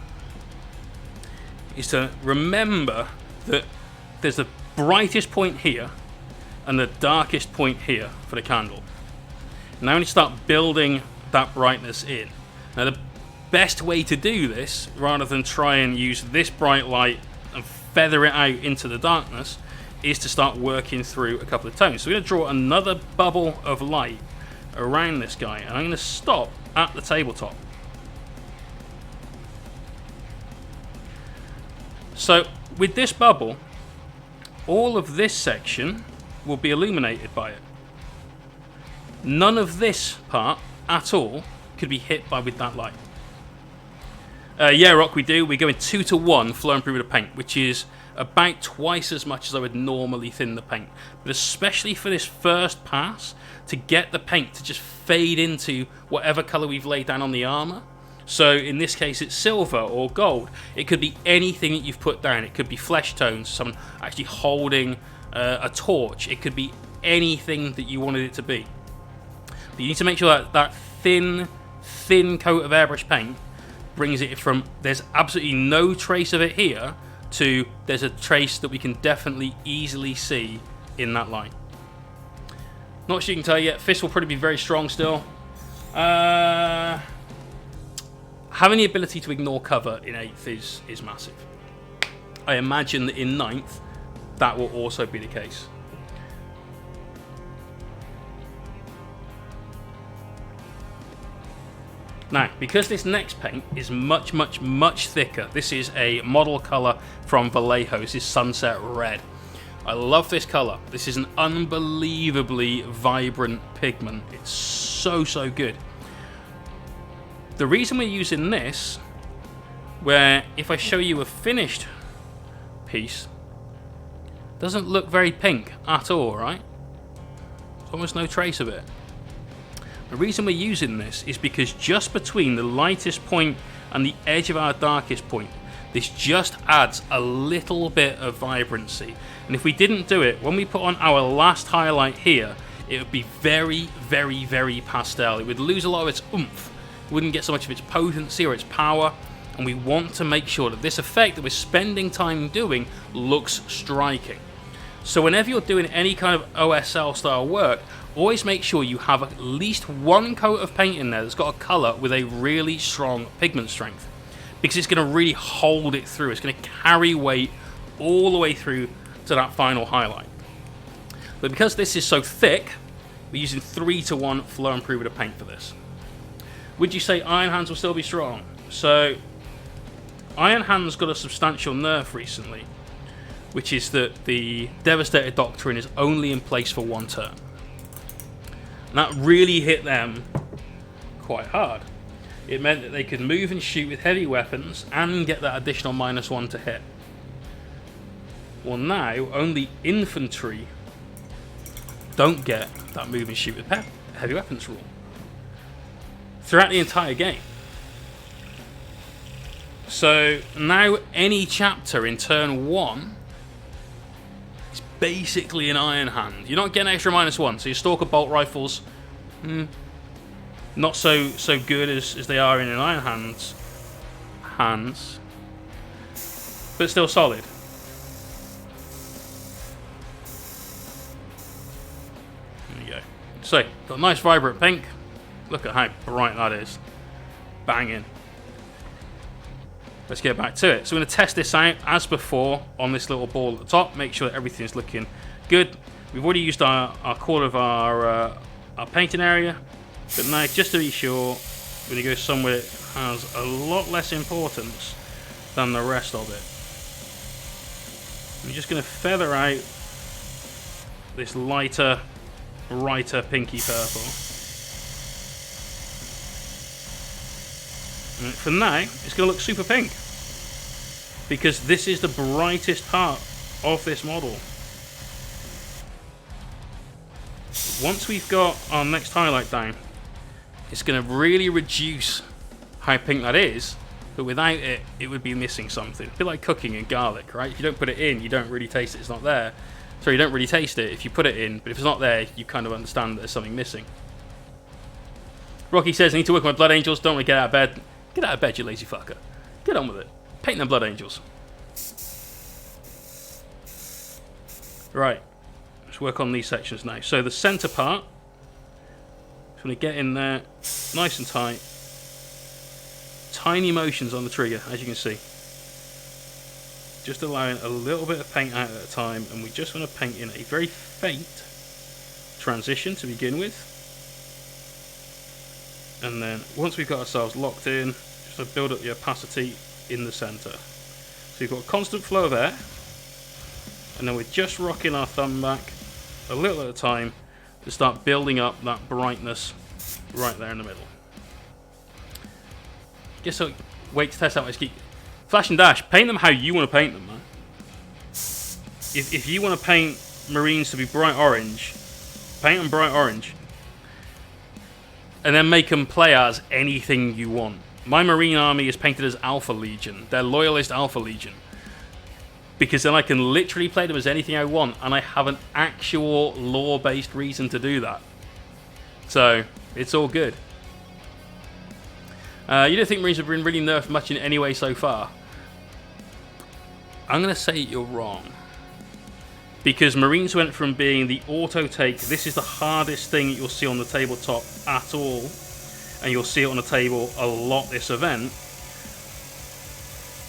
is to remember that there's the brightest point here and the darkest point here for the candle. Now we need to start building that brightness in. Now the best way to do this, rather than try and use this bright light and feather it out into the darkness, is to start working through a couple of tones. So we're going to draw another bubble of light around this guy, and I'm going to stop at the tabletop. So with this bubble, all of this section will be illuminated by it. None of this part at all could be hit with that light. Yeah, Rock, we do. We're going 2-to-1 flow improvement of paint, which is about twice as much as I would normally thin the paint. But especially for this first pass, to get the paint to just fade into whatever colour we've laid down on the armour. So in this case it's silver or gold. It could be anything that you've put down. It could be flesh tones, someone actually holding a torch. It could be anything that you wanted it to be. But you need to make sure that that thin coat of airbrush paint brings it from there's absolutely no trace of it here to there's a trace that we can definitely easily see in that line. Not sure you can tell yet. Fist will probably be very strong still. Having the ability to ignore cover in 8th is massive. I imagine that in 9th that will also be the case. Now, because this next paint is much thicker, this is a model colour from Vallejo. This is Sunset Red. I love this colour. This is an unbelievably vibrant pigment. It's so good. The reason we're using this, where if I show you a finished piece, doesn't look very pink at all, right? There's almost no trace of it. The reason we're using this is because just between the lightest point and the edge of our darkest point, this just adds a little bit of vibrancy. And if we didn't do it, when we put on our last highlight here, it would be very pastel. It would lose a lot of its oomph. It wouldn't get so much of its potency or its power. And we want to make sure that this effect that we're spending time doing looks striking. So whenever you're doing any kind of OSL style work, always make sure you have at least one coat of paint in there that's got a colour with a really strong pigment strength, because it's going to really hold it through. It's going to carry weight all the way through to that final highlight. But because this is so thick, we're using 3:1 flow improver to paint for this. Would you say Iron Hands will still be strong? So Iron Hands got a substantial nerf recently, which is that the Devastated Doctrine is only in place for 1 turn. And that really hit them quite hard. It meant that they could move and shoot with heavy weapons and get that additional -1 to hit. Well, now only infantry don't get that move and shoot with heavy weapons rule throughout the entire game. So now any chapter in turn 1 is basically an Iron Hand. You're not getting extra -1, so your Stalker Bolt Rifles, not so good as they are in an Iron Hands, but still solid. There you go. So, got a nice vibrant pink. Look at how bright that is. Banging. Let's get back to it. So we're going to test this out as before on this little ball at the top. Make sure that everything's looking good. We've already used our corner of our painting area. But now, just to be sure, we're going to go somewhere that has a lot less importance than the rest of it. We're just going to feather out this lighter pinky purple. And for now, it's going to look super pink, because this is the brightest part of this model. Once we've got our next highlight down, it's going to really reduce how pink that is, but without it, it would be missing something. A bit like cooking in garlic, right? If you don't put it in, you don't really taste it, it's not there. So you don't really taste it if you put it in, but if it's not there, you kind of understand that there's something missing. Rocky says, I need to work on my Blood Angels, don't want to get out of bed. Get out of bed, you lazy fucker. Get on with it. Paint them Blood Angels. Right. Let's work on these sections now. So the centre part, just going to get in there, nice and tight. Tiny motions on the trigger, as you can see. Just allowing a little bit of paint out at a time, and we just want to paint in a very faint transition to begin with. And then once we've got ourselves locked in, just to build up the opacity in the centre. So you've got a constant flow of air, and then we're just rocking our thumb back a little at a time to start building up that brightness right there in the middle. Guess I'll wait to test out my ski. Flash and Dash, paint them how you want to paint them, man. If you want to paint Marines to be bright orange, paint them bright orange. And then make them play as anything you want. My Marine army is painted as Alpha Legion. They're Loyalist Alpha Legion. Because then I can literally play them as anything I want, and I have an actual lore-based reason to do that. So, it's all good. You don't think Marines have been really nerfed much in any way so far? I'm going to say you're wrong. Because Marines went from being the auto take, this is the hardest thing you'll see on the tabletop at all, and you'll see it on the table a lot this event,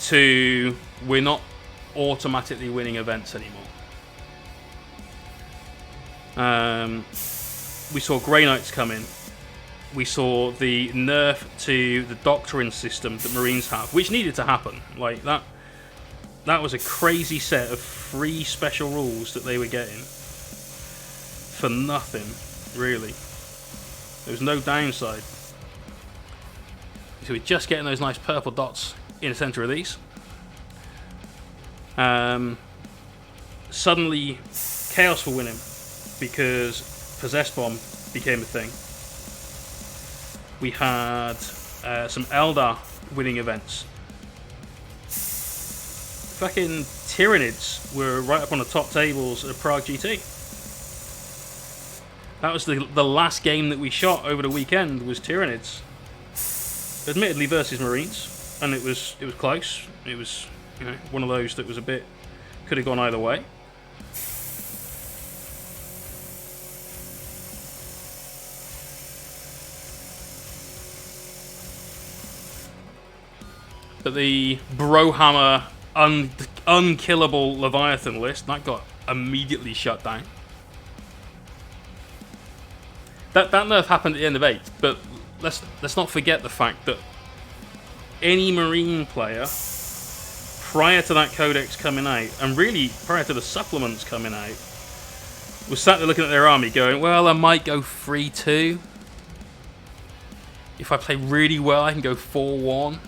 to we're not automatically winning events anymore. We saw Grey Knights come in. We saw the nerf to the Doctrine system that Marines have, which needed to happen. Like that was a crazy set of free special rules that they were getting for nothing, really. There was no downside. So we're just getting those nice purple dots in the center of these. Suddenly, Chaos will win him because Possess Bomb became a thing. We had some Eldar winning events. Fucking Tyranids were right up on the top tables at Prague GT. That was the last game that we shot over the weekend, was Tyranids. Admittedly versus Marines, and it was close. It was, you know, one of those that was a bit, could have gone either way. But the Brohammer unkillable Leviathan list, that got immediately shut down. That nerf happened at the end of 8, but let's not forget the fact that any Marine player, prior to that codex coming out, and really prior to the supplements coming out, was sat there looking at their army going, well, I might go 3-2. If I play really well, I can go 4-1.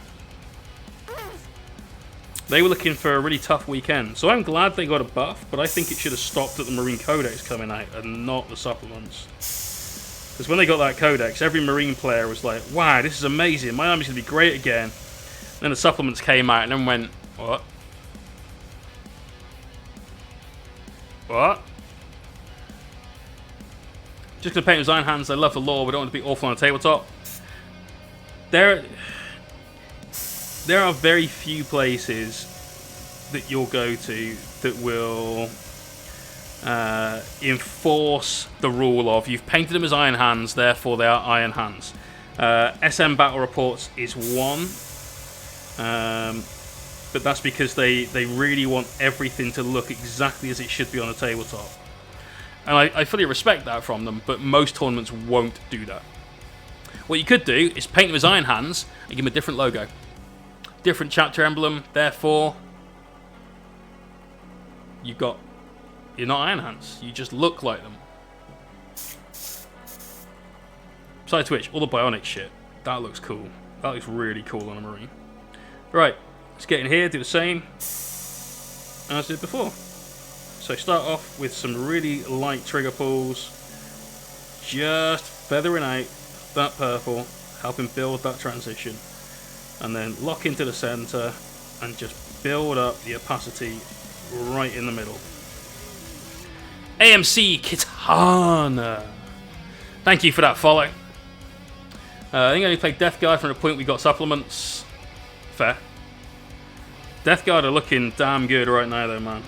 They were looking for a really tough weekend. So I'm glad they got a buff, but I think it should have stopped at the Marine Codex coming out and not the supplements. Because when they got that Codex, every Marine player was like, wow, this is amazing. My army's going to be great again. And then the supplements came out and then went, what? What? Just going to paint with Iron Hands. I love the lore. We don't want to be awful on the tabletop. There are very few places that you'll go to that will enforce the rule of you've painted them as Iron Hands, therefore they are Iron Hands. SM Battle Reports is one, but that's because they really want everything to look exactly as it should be on a tabletop. And I fully respect that from them, but most tournaments won't do that. What you could do is paint them as Iron Hands and give them a different logo. Different chapter emblem, therefore you're not Iron Hands, you just look like them. Besides which, all the bionic shit, that looks cool. That looks really cool on a Marine. Right, let's get in here, do the same as I did before. So start off with some really light trigger pulls, just feathering out that purple, helping build that transition, and then lock into the center and just build up the opacity right in the middle. AMC Kitana, thank you for that follow. I think I only played Death Guard from the point we got supplements. Fair. Death Guard are looking damn good right now though, man.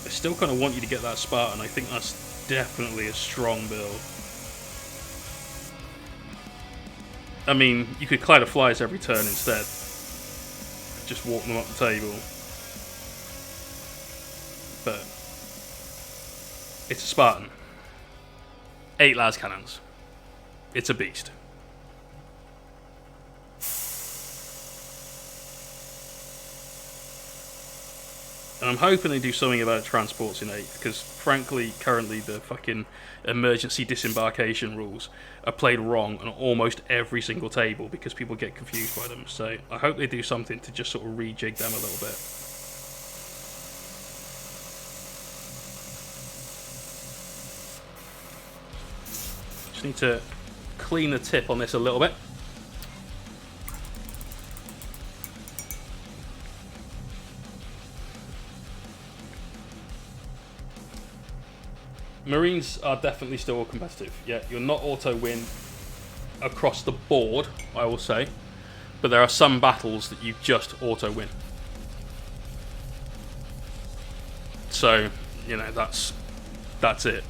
I still kind of want you to get that Spartan. I think that's definitely a strong build. I mean, you could Cloud of Flies every turn instead. Just walk them up the table. But it's a Spartan. 8 las cannons. It's a beast. And I'm hoping they do something about transports in 8th, because frankly, currently the fucking emergency disembarkation rules are played wrong on almost every single table because people get confused by them. So I hope they do something to just sort of rejig them a little bit. Just need to clean the tip on this a little bit. Marines are definitely still competitive. Yeah, you're not auto-win across the board, I will say. But there are some battles that you just auto-win. So, you know, that's it.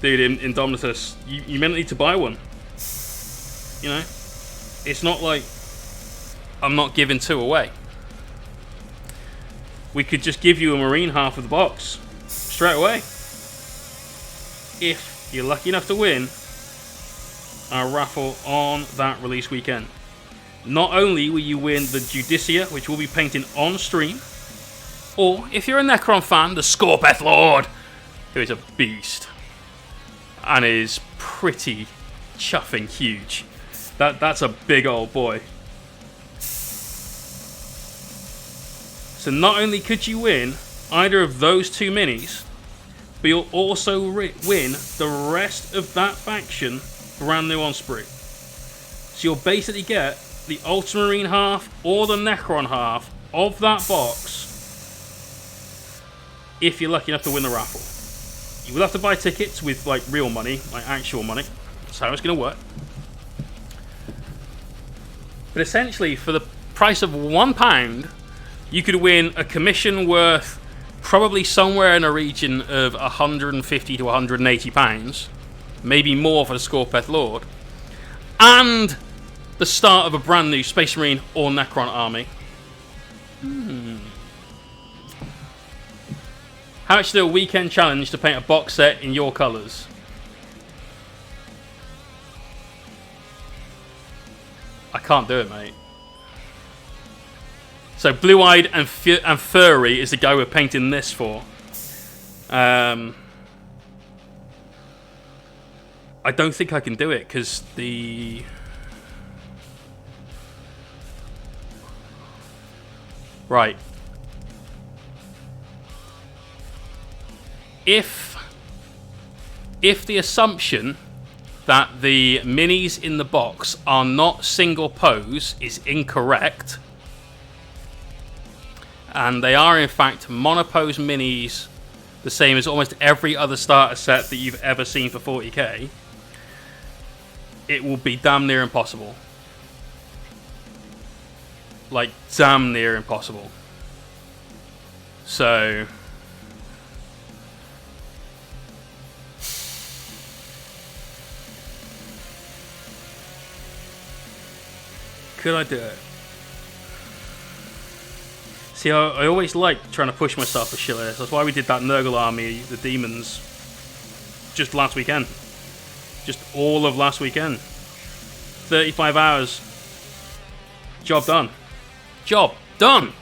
Dude, in Dominatus, you may not need to buy one. You know? It's not like I'm not giving 2 away. We could just give you a Marine half of the box straight away. If you're lucky enough to win our raffle on that release weekend. Not only will you win the Judicia, which we'll be painting on stream, or if you're a Necron fan, the Scorpeth Lord, who is a beast and is pretty chuffing huge. That's a big old boy. So not only could you win either of those 2 minis, but you'll also win the rest of that faction brand new on Spree. So you'll basically get the Ultramarine half or the Necron half of that box if you're lucky enough to win the raffle. You will have to buy tickets with like real money, like actual money. That's how it's going to work. But essentially, for the price of £1, you could win a commission worth probably somewhere in a region of £150 to £180, maybe more for the Scorpeth Lord, and the start of a brand new Space Marine or Necron army. How much do a weekend challenge to paint a box set in your colours? I can't do it, mate. So Blue-Eyed and Furry is the guy we're painting this for. I don't think I can do it because the... Right. If the assumption that the minis in the box are not single pose is incorrect, and they are in fact monopose minis, the same as almost every other starter set that you've ever seen for 40k, it will be damn near impossible. Like, damn near impossible. So... could I do it? See, I always like trying to push myself for shit like this. That's why we did that Nurgle army, the demons, just last weekend. Just all of last weekend. 35 hours. Job done. Job done!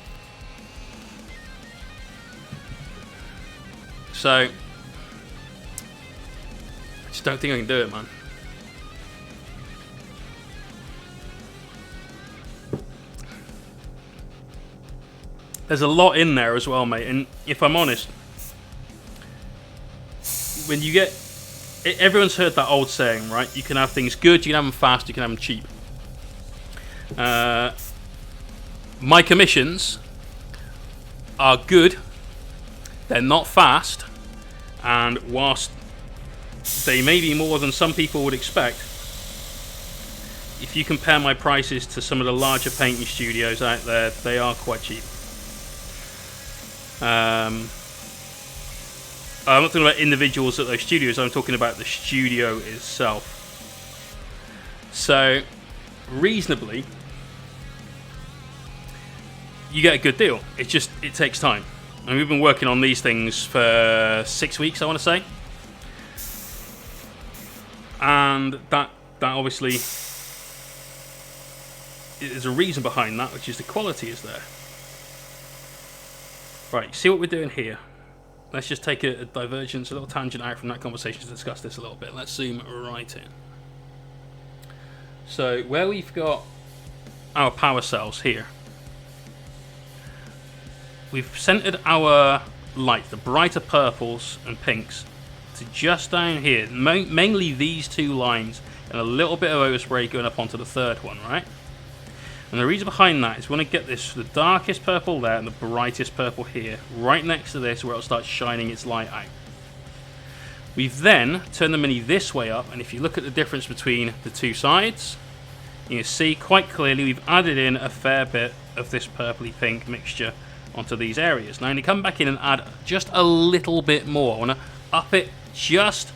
So, I just don't think I can do it, man. There's a lot in there as well, mate. And if I'm honest, when you get... everyone's heard that old saying, right? You can have things good, you can have them fast, you can have them cheap. My commissions are good, they're not fast, and whilst they may be more than some people would expect, if you compare my prices to some of the larger painting studios out there, they are quite cheap. I'm not talking about individuals at those studios, I'm talking about the studio itself. So, reasonably, you get a good deal. It takes time. And we've been working on these things for 6 weeks, I want to say. And that obviously is a reason behind that, which is the quality is there. Right, see what we're doing here. Let's just take a divergence, a little tangent out from that conversation to discuss this a little bit. Let's zoom right in. So, where we've got our power cells here, we've centered our light, the brighter purples and pinks, to just down here. Mainly these two lines, and a little bit of overspray going up onto the third one, right? And the reason behind that is we want to get this, the darkest purple there and the brightest purple here, right next to this where it'll start shining its light out. We've then turned the mini this way up, and if you look at the difference between the two sides, you can see quite clearly we've added in a fair bit of this purpley pink mixture onto these areas. Now I'm going to come back in and add just a little bit more. I want to up it just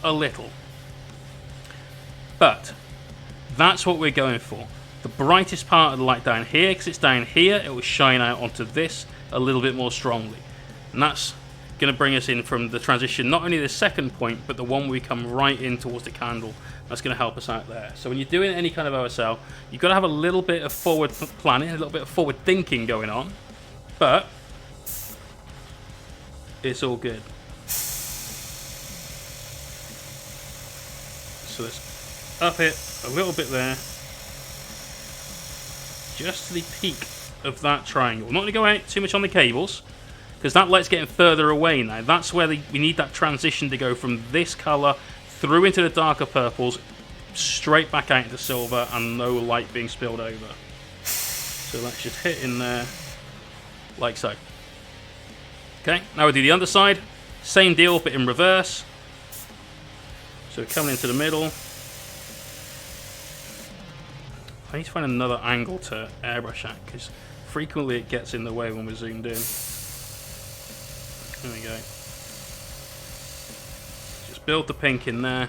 a little. But that's what we're going for. The brightest part of the light down here, because it's down here, it will shine out onto this a little bit more strongly. And that's going to bring us in from the transition, not only the second point, but the one where we come right in towards the candle. That's going to help us out there. So when you're doing any kind of OSL, you've got to have a little bit of forward planning, a little bit of forward thinking going on. But it's all good. So let's up it a little bit there. Just to the peak of that triangle. Not going to go out too much on the cables, because that light's getting further away now. That's where we need that transition to go from this colour through into the darker purples, straight back out into silver, and no light being spilled over. So let's just hit in there, like so. Okay, now we do the underside. Same deal, but in reverse. So we're coming into the middle. I need to find another angle to airbrush at, because frequently it gets in the way when we're zoomed in. There we go. Just build the pink in there.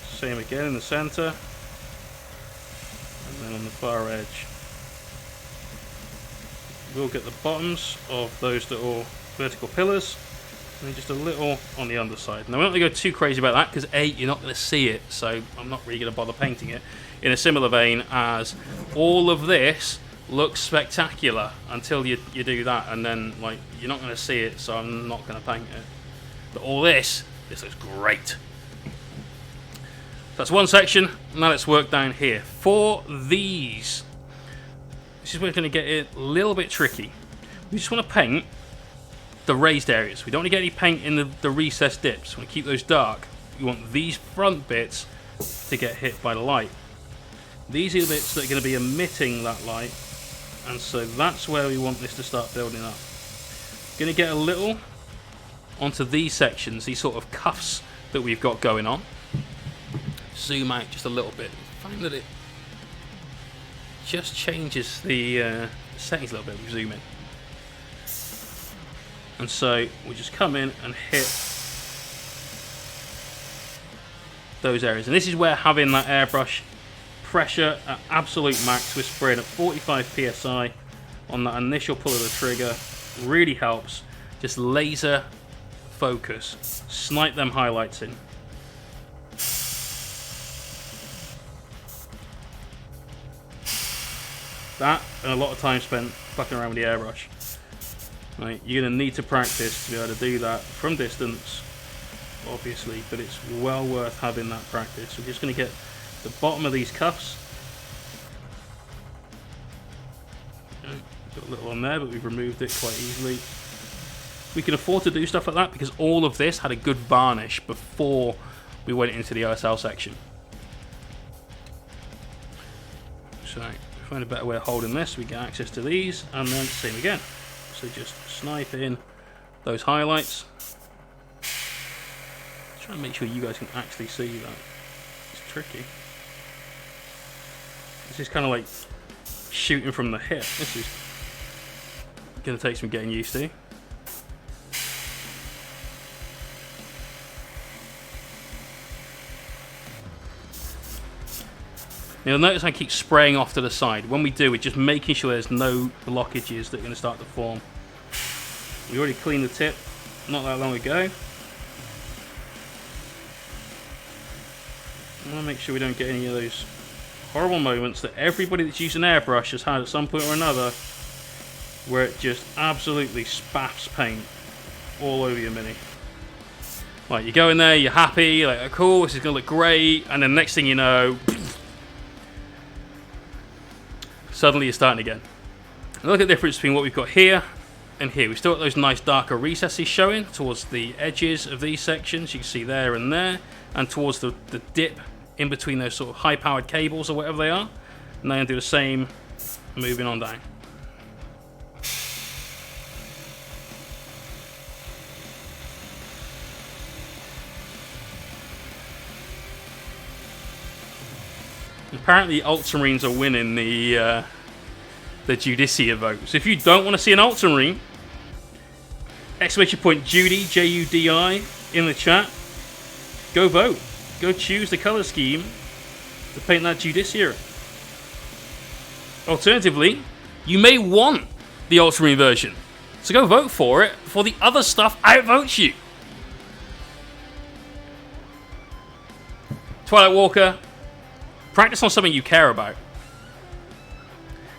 Same again in the center. And then on the far edge. We'll get the bottoms of those little vertical pillars. And then just a little on the underside. Now, we're not going to go too crazy about that because A, you're not going to see it, so I'm not really going to bother painting it. In a similar vein as all of this looks spectacular until you do that, and then like you're not going to see it, so I'm not going to paint it. But all this looks great. That's one section. Now let's work down here. For these, this is where we're going to get it a little bit tricky. We just want to paint the raised areas. We don't want to get any paint in the recessed dips. We want to keep those dark. We want these front bits to get hit by the light. These are the bits that are going to be emitting that light, and so that's where we want this to start building up. Going to get a little onto these sections, these sort of cuffs that we've got going on. Zoom out just a little bit. Find that it just changes the settings a little bit. We zoom in. And so we just come in and hit those areas. And this is where having that airbrush pressure at absolute max, we're spraying at 45 psi on that initial pull of the trigger, really helps. Just laser focus, snipe them highlights in. That and a lot of time spent fucking around with the airbrush. Right, you're going to need to practice to be able to do that from distance, obviously, but it's well worth having that practice. We're just going to get the bottom of these cuffs. Okay, got a little on there, but we've removed it quite easily. We can afford to do stuff like that because all of this had a good varnish before we went into the OSL section. So, if we find a better way of holding this, we get access to these, and then same again. So just snipe in those highlights. Try and make sure you guys can actually see that. It's tricky. This is kind of like shooting from the hip. This is going to take some getting used to. You'll notice I keep spraying off to the side. When we do, we're just making sure there's no blockages that are going to start to form. We already cleaned the tip not that long ago. I want to make sure we don't get any of those horrible moments that everybody that's used an airbrush has had at some point or another, where it just absolutely spaffs paint all over your mini. Like, you go in there, you're happy, you're like, oh, cool, this is going to look great, and then next thing you know, suddenly you're starting again. And look at the difference between what we've got here and here. We've still got those nice darker recesses showing towards the edges of these sections. You can see there and there, and towards the dip in between those sort of high-powered cables or whatever they are. And then do the same moving on down. Apparently Ultramarines are winning the Judicia vote. So if you don't want to see an Ultramarine, exclamation point Judy, J-U-D-I, in the chat, go vote. Go choose the colour scheme to paint that Judicia. Alternatively, you may want the Ultramarine version. So go vote for it before the other stuff outvotes you. Twilight Walker, practice on something you care about.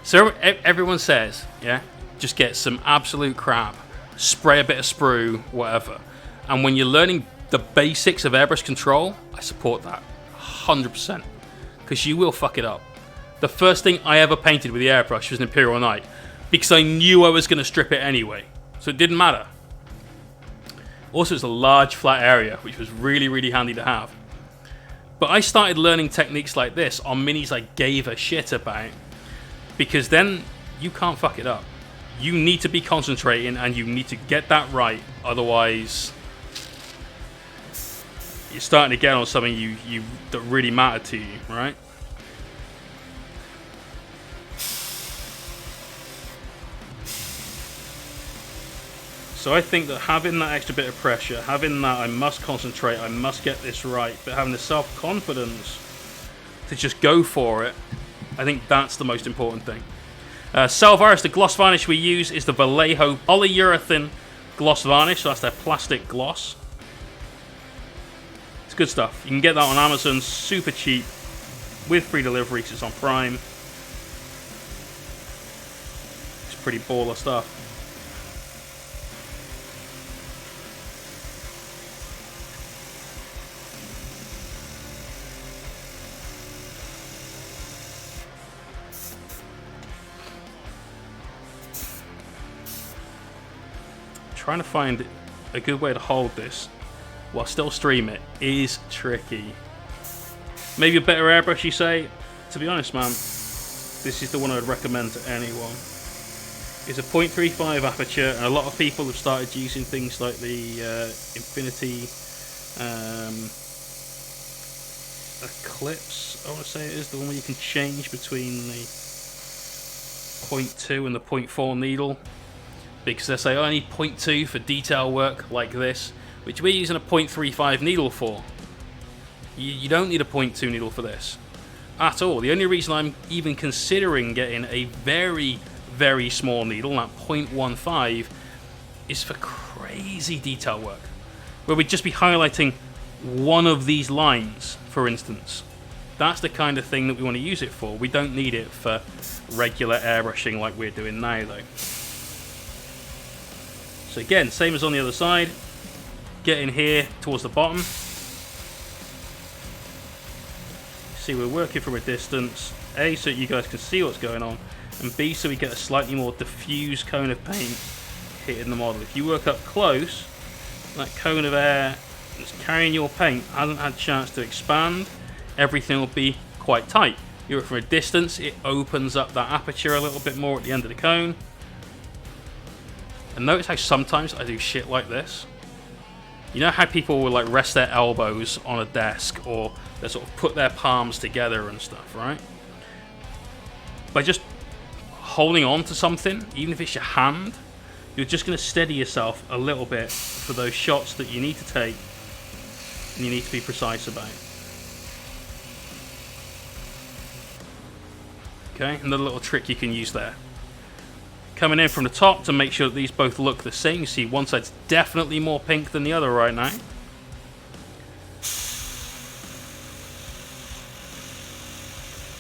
So everyone says, yeah, just get some absolute crap, spray a bit of sprue, whatever. And when you're learning the basics of airbrush control, I support that 100%, because you will fuck it up. The first thing I ever painted with the airbrush was an Imperial Knight, because I knew I was going to strip it anyway, so it didn't matter. Also, it's a large flat area, which was really, really handy to have. But I started learning techniques like this on minis I gave a shit about, because then you can't fuck it up. You need to be concentrating and you need to get that right, otherwise you're starting to get on something that really mattered to you, right? So I think that having that extra bit of pressure, having that I must concentrate, I must get this right, but having the self-confidence to just go for it, I think that's the most important thing. Selvarnis, the gloss varnish we use is the Vallejo polyurethane gloss varnish, so that's their plastic gloss. It's good stuff. You can get that on Amazon, super cheap, with free delivery because it's on Prime. It's pretty baller stuff. Trying to find a good way to hold this while still stream it is tricky. Maybe a better airbrush, you say? To be honest, man, this is the one I'd recommend to anyone. It's a 0.35 aperture, and a lot of people have started using things like the Infinity Eclipse, I want to say it is, the one where you can change between the 0.2 and the 0.4 needle. Because they say, oh, I need 0.2 for detail work like this, which we're using a 0.35 needle for. You don't need a 0.2 needle for this at all. The only reason I'm even considering getting a very, very small needle, that 0.15, is for crazy detail work, where we'd just be highlighting one of these lines, for instance. That's the kind of thing that we want to use it for. We don't need it for regular airbrushing like we're doing now, though. So again, same as on the other side, get in here towards the bottom. See, we're working from a distance, A, so you guys can see what's going on, and B, so we get a slightly more diffuse cone of paint hitting the model. If you work up close, that cone of air that's carrying your paint hasn't had a chance to expand, everything will be quite tight. You work from a distance, it opens up that aperture a little bit more at the end of the cone. And notice how sometimes I do shit like this. You know how people will like rest their elbows on a desk, or they sort of put their palms together and stuff, right? By just holding on to something, even if it's your hand, you're just going to steady yourself a little bit for those shots that you need to take and you need to be precise about. Okay, another little trick you can use there. Coming in from the top to make sure that these both look the same. You see one side's definitely more pink than the other right now.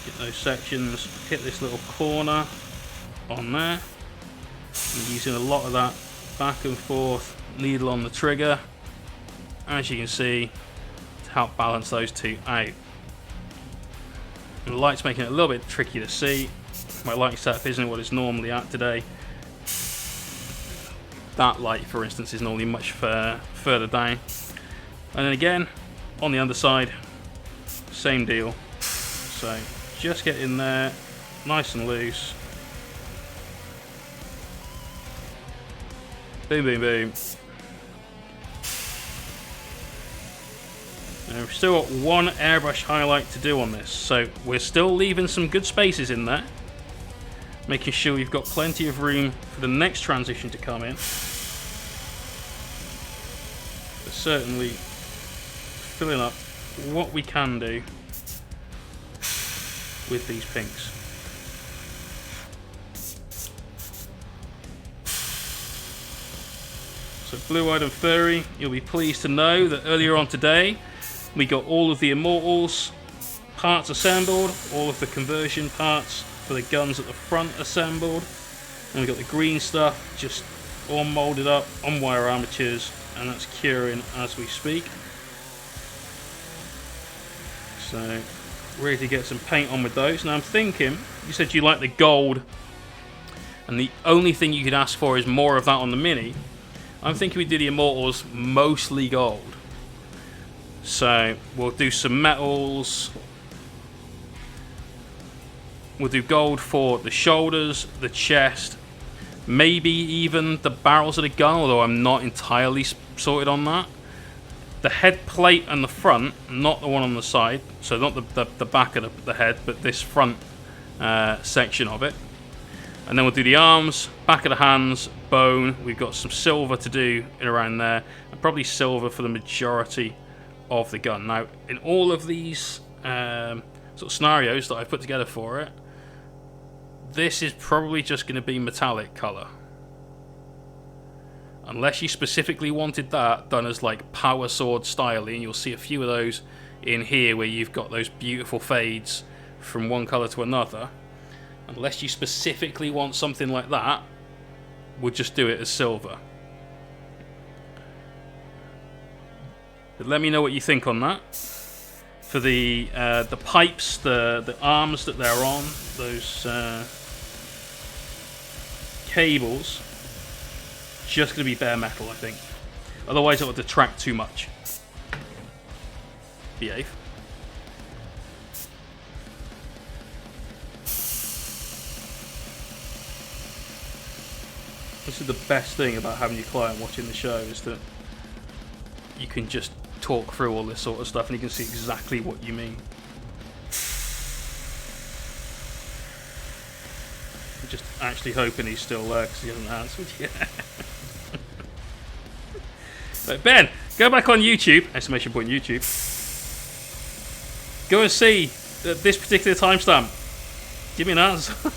Get those sections, hit this little corner on there. I'm using a lot of that back and forth needle on the trigger, as you can see, to help balance those two out. And the light's making it a little bit tricky to see. My lighting setup isn't what it's normally at today. That light, for instance, is normally much further down. And then again, on the underside, same deal. So just get in there, nice and loose. Boom, boom, boom. And we've still got one airbrush highlight to do on this, so we're still leaving some good spaces in there, making sure we've got plenty of room for the next transition to come in. But certainly filling up what we can do with these pinks. So blue-eyed and furry, you'll be pleased to know that earlier on today we got all of the Immortals parts assembled, all of the conversion parts for the guns at the front assembled, and we got the green stuff just all molded up on wire armatures, and that's curing as we speak. So ready to get some paint on with those. Now I'm thinking, you said you like the gold and the only thing you could ask for is more of that on the Mini. I'm thinking we do the Immortals mostly gold. So we'll do some metals. We'll do gold for the shoulders, the chest, maybe even the barrels of the gun, although I'm not entirely sorted on that. The head plate and the front, not the one on the side, so not the back of the head, but this front section of it. And then we'll do the arms, back of the hands, bone. We've got some silver to do in around there, and probably silver for the majority of the gun. Now, in all of these sort of scenarios that I've put together for it, this is probably just going to be metallic color. Unless you specifically wanted that done as like power sword style, and you'll see a few of those in here where you've got those beautiful fades from one color to another. Unless you specifically want something like that, we'll just do it as silver. But let me know what you think on that. For the pipes, the arms that they're on, those cables, just going to be bare metal, I think. Otherwise it will detract too much. Behave. This is the best thing about having your client watching the show, is that you can just talk through all this sort of stuff and you can see exactly what you mean. I'm just actually hoping he's still there because he hasn't answered yet. Right, Ben, go back on YouTube, exclamation point YouTube. Go and see this particular timestamp. Give me an answer.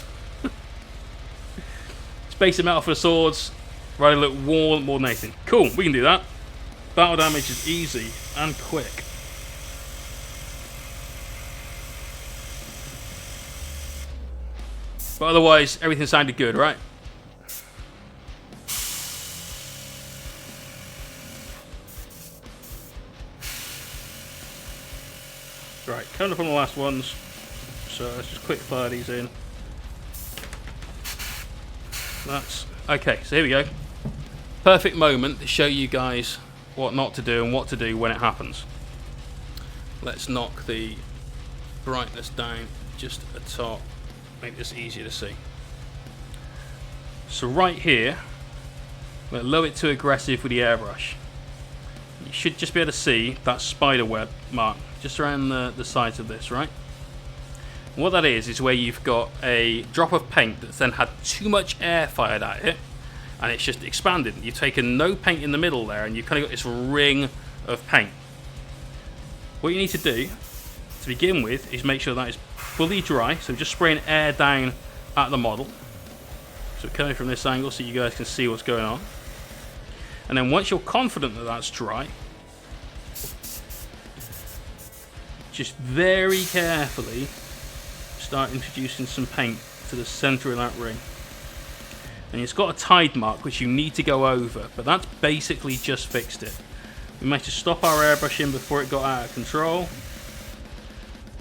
Basic metal for the swords. Riding look wall more than anything. Cool, we can do that. Battle damage is easy and quick. But otherwise, everything sounded good, right? Right, coming up on the last ones. So let's just quick fire these in. That's okay, so here we go. Perfect moment to show you guys what not to do and what to do when it happens. Let's knock the brightness down just a top, make this easier to see. So right here, I'm going to lower it to aggressive with the airbrush. You should just be able to see that spider web mark just around the sides of this, right? And what that is where you've got a drop of paint that's then had too much air fired at it, and it's just expanded. You've taken no paint in the middle there, and you've kind of got this ring of paint. What you need to do to begin with is make sure that is fully dry, so just spraying air down at the model. So coming from this angle so you guys can see what's going on. And then once you're confident that that's dry, just very carefully start introducing some paint to the center of that ring. And it's got a tide mark which you need to go over, but that's basically just fixed it. We managed to stop our airbrushing before it got out of control.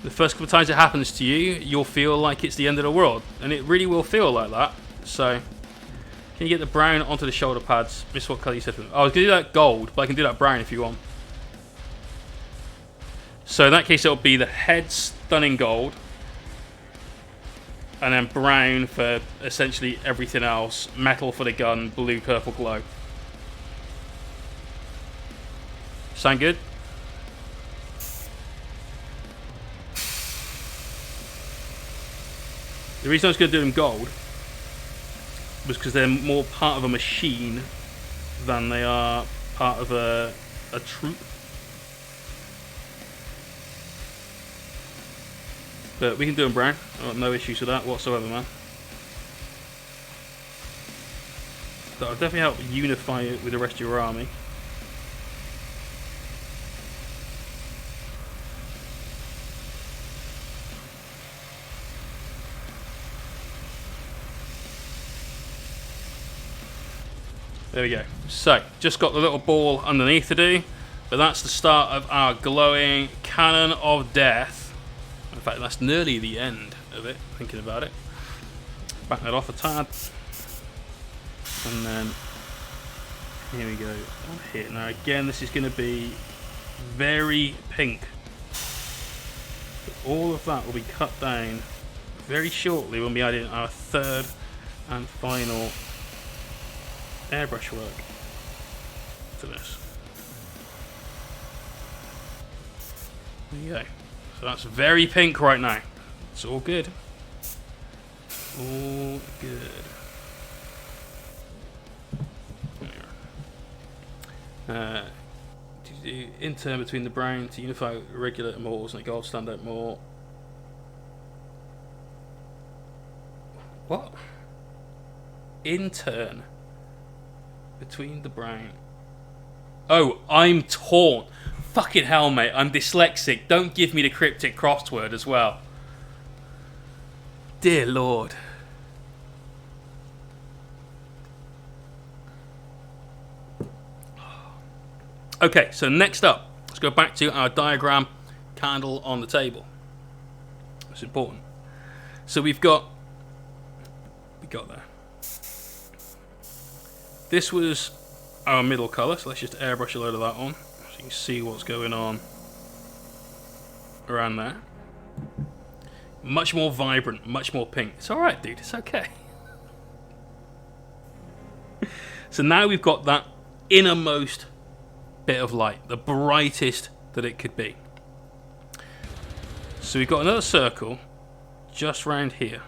The first couple of times it happens to you, you'll feel like it's the end of the world, and it really will feel like that. So can you get the brown onto the shoulder pads? Miss what colour you said for them. Oh, I was going to do that gold, but I can do that brown if you want. So in that case it'll be the heads done in gold, and then brown for essentially everything else, metal for the gun, blue, purple glow. Sound good? The reason I was going to do them gold was because they're more part of a machine than they are part of a troop. But we can do them brown. I've got no issues with that whatsoever, man. That'll definitely help unify it with the rest of your army. There we go. So, just got the little ball underneath to do, but that's the start of our glowing cannon of death. In fact, that's nearly the end of it, thinking about it. Back that off a tad. And then, here we go, on here. Now again, this is going to be very pink. But all of that will be cut down very shortly when we add in our third and final airbrush work to this. There you go. So that's very pink right now. It's all good. All good. To intern between the brown to unify regular immortals and the gold stand out more. What? Intern between the brown. Oh, I'm torn. Fucking hell, mate. I'm dyslexic. Don't give me the cryptic crossword as well. Dear Lord. Okay, so next up, let's go back to our diagram candle on the table. It's important. So we got there. This was our middle colour, so let's just airbrush a load of that on so you can see what's going on around there. Much more vibrant, much more pink. It's alright, dude, it's okay. So now we've got that innermost bit of light, the brightest that it could be. So we've got another circle just around here.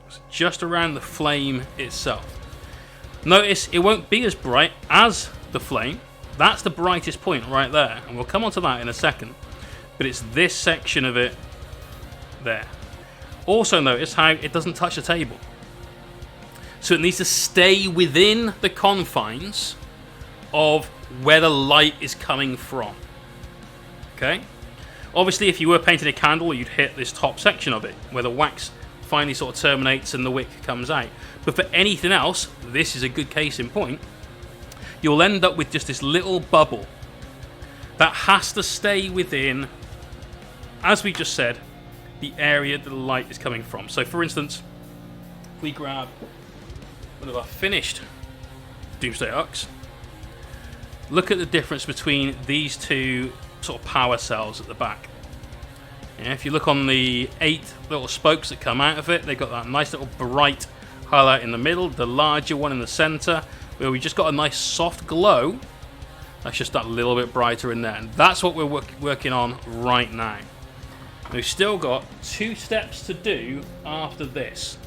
So just around the flame itself. Notice it won't be as bright as the flame. That's the brightest point right there, and we'll come on to that in a second. But it's this section of it there. Also notice how it doesn't touch the table. So it needs to stay within the confines of where the light is coming from. Okay? Obviously, if you were painting a candle, you'd hit this top section of it, where the wax finally sort of terminates and the wick comes out. But for anything else, this is a good case in point, you'll end up with just this little bubble that has to stay within, as we just said, the area that the light is coming from. So for instance, if we grab one of our finished Doomsday Arcs, look at the difference between these two sort of power cells at the back. Yeah, if you look on the 8 little spokes that come out of it, they've got that nice little bright highlight in the middle, the larger one in the center, where we just got a nice soft glow. That's just that little bit brighter in there, and that's what we're working on right now. We've still got 2 steps to do after this.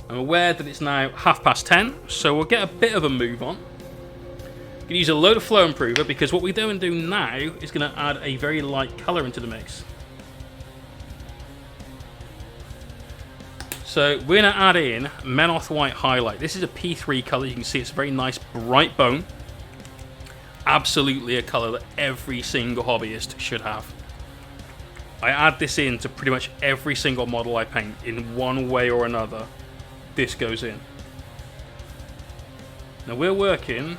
I'm aware that it's now 10:30, so we'll get a bit of a move on. I'm going to use a load of flow improver because what we're going to do now is going to add a very light colour into the mix. So we're going to add in Menoth White Highlight. This is a P3 colour. You can see it's a very nice bright bone. Absolutely a colour that every single hobbyist should have. I add this in to pretty much every single model I paint in one way or another. This goes in. Now we're working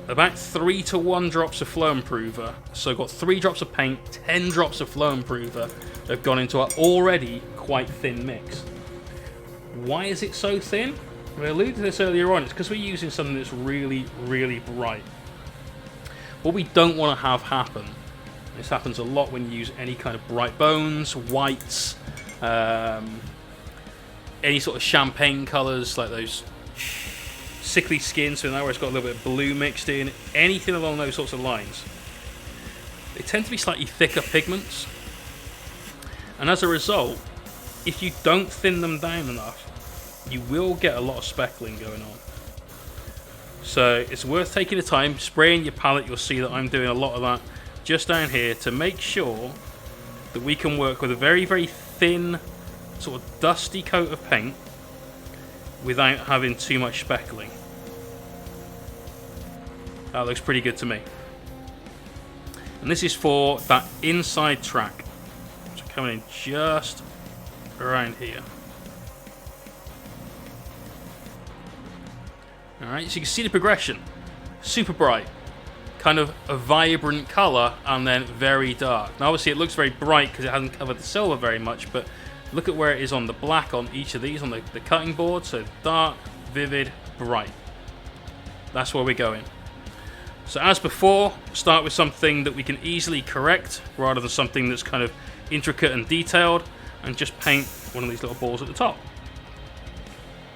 about 3 to 1 drops of flow improver. So I've got 3 drops of paint, 10 drops of flow improver that have gone into our already quite thin mix. Why is it so thin? We alluded to this earlier on. It's because we're using something that's really, really bright. What we don't want to have happen, this happens a lot when you use any kind of bright bones, whites, any sort of champagne colours like those sickly skin, so now where it's got a little bit of blue mixed in, anything along those sorts of lines. They tend to be slightly thicker pigments, and as a result, if you don't thin them down enough, you will get a lot of speckling going on. So it's worth taking the time, spraying your palette. You'll see that I'm doing a lot of that just down here to make sure that we can work with a very, very thin, sort of dusty coat of paint without having too much speckling. That looks pretty good to me. And this is for that inside track. So coming in just around here. Alright, so you can see the progression. Super bright. Kind of a vibrant colour and then very dark. Now obviously it looks very bright because it hasn't covered the silver very much, but look at where it is on the black on each of these on the cutting board. So dark, vivid, bright. That's where we're going. So as before, start with something that we can easily correct rather than something that's kind of intricate and detailed, and just paint one of these little balls at the top.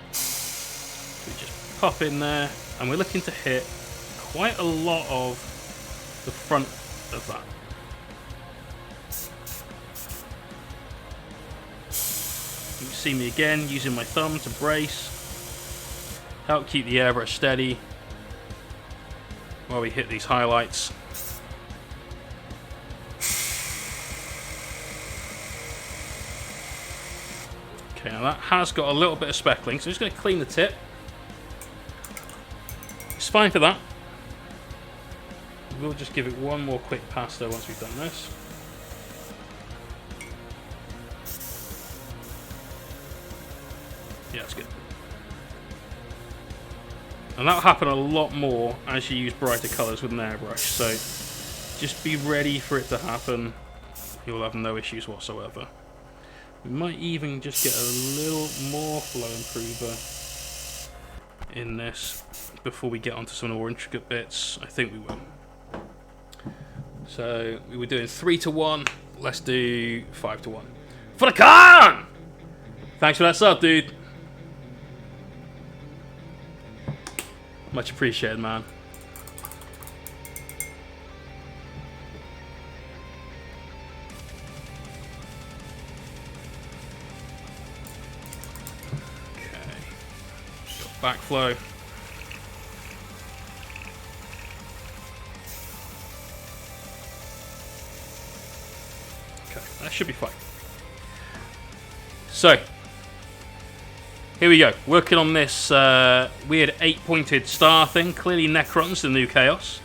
We just pop in there, and we're looking to hit quite a lot of the front of that. You can see me again using my thumb to brace, help keep the airbrush steady while we hit these highlights. Okay, now that has got a little bit of speckling, so I'm just going to clean the tip. It's fine for that. We'll just give it one more quick pass though once we've done this. Yeah, that's good. And that'll happen a lot more as you use brighter colours with an airbrush, so just be ready for it to happen. You'll have no issues whatsoever. We might even just get a little more flow improver in this before we get onto some more intricate bits. I think we will. So we were doing 3 to 1. Let's do 5 to 1. For the con! Thanks for that sub, dude. Much appreciated, man. Backflow. Okay, that should be fine. So, here we go. Working on this weird 8-pointed star thing. Clearly Necron's the new chaos.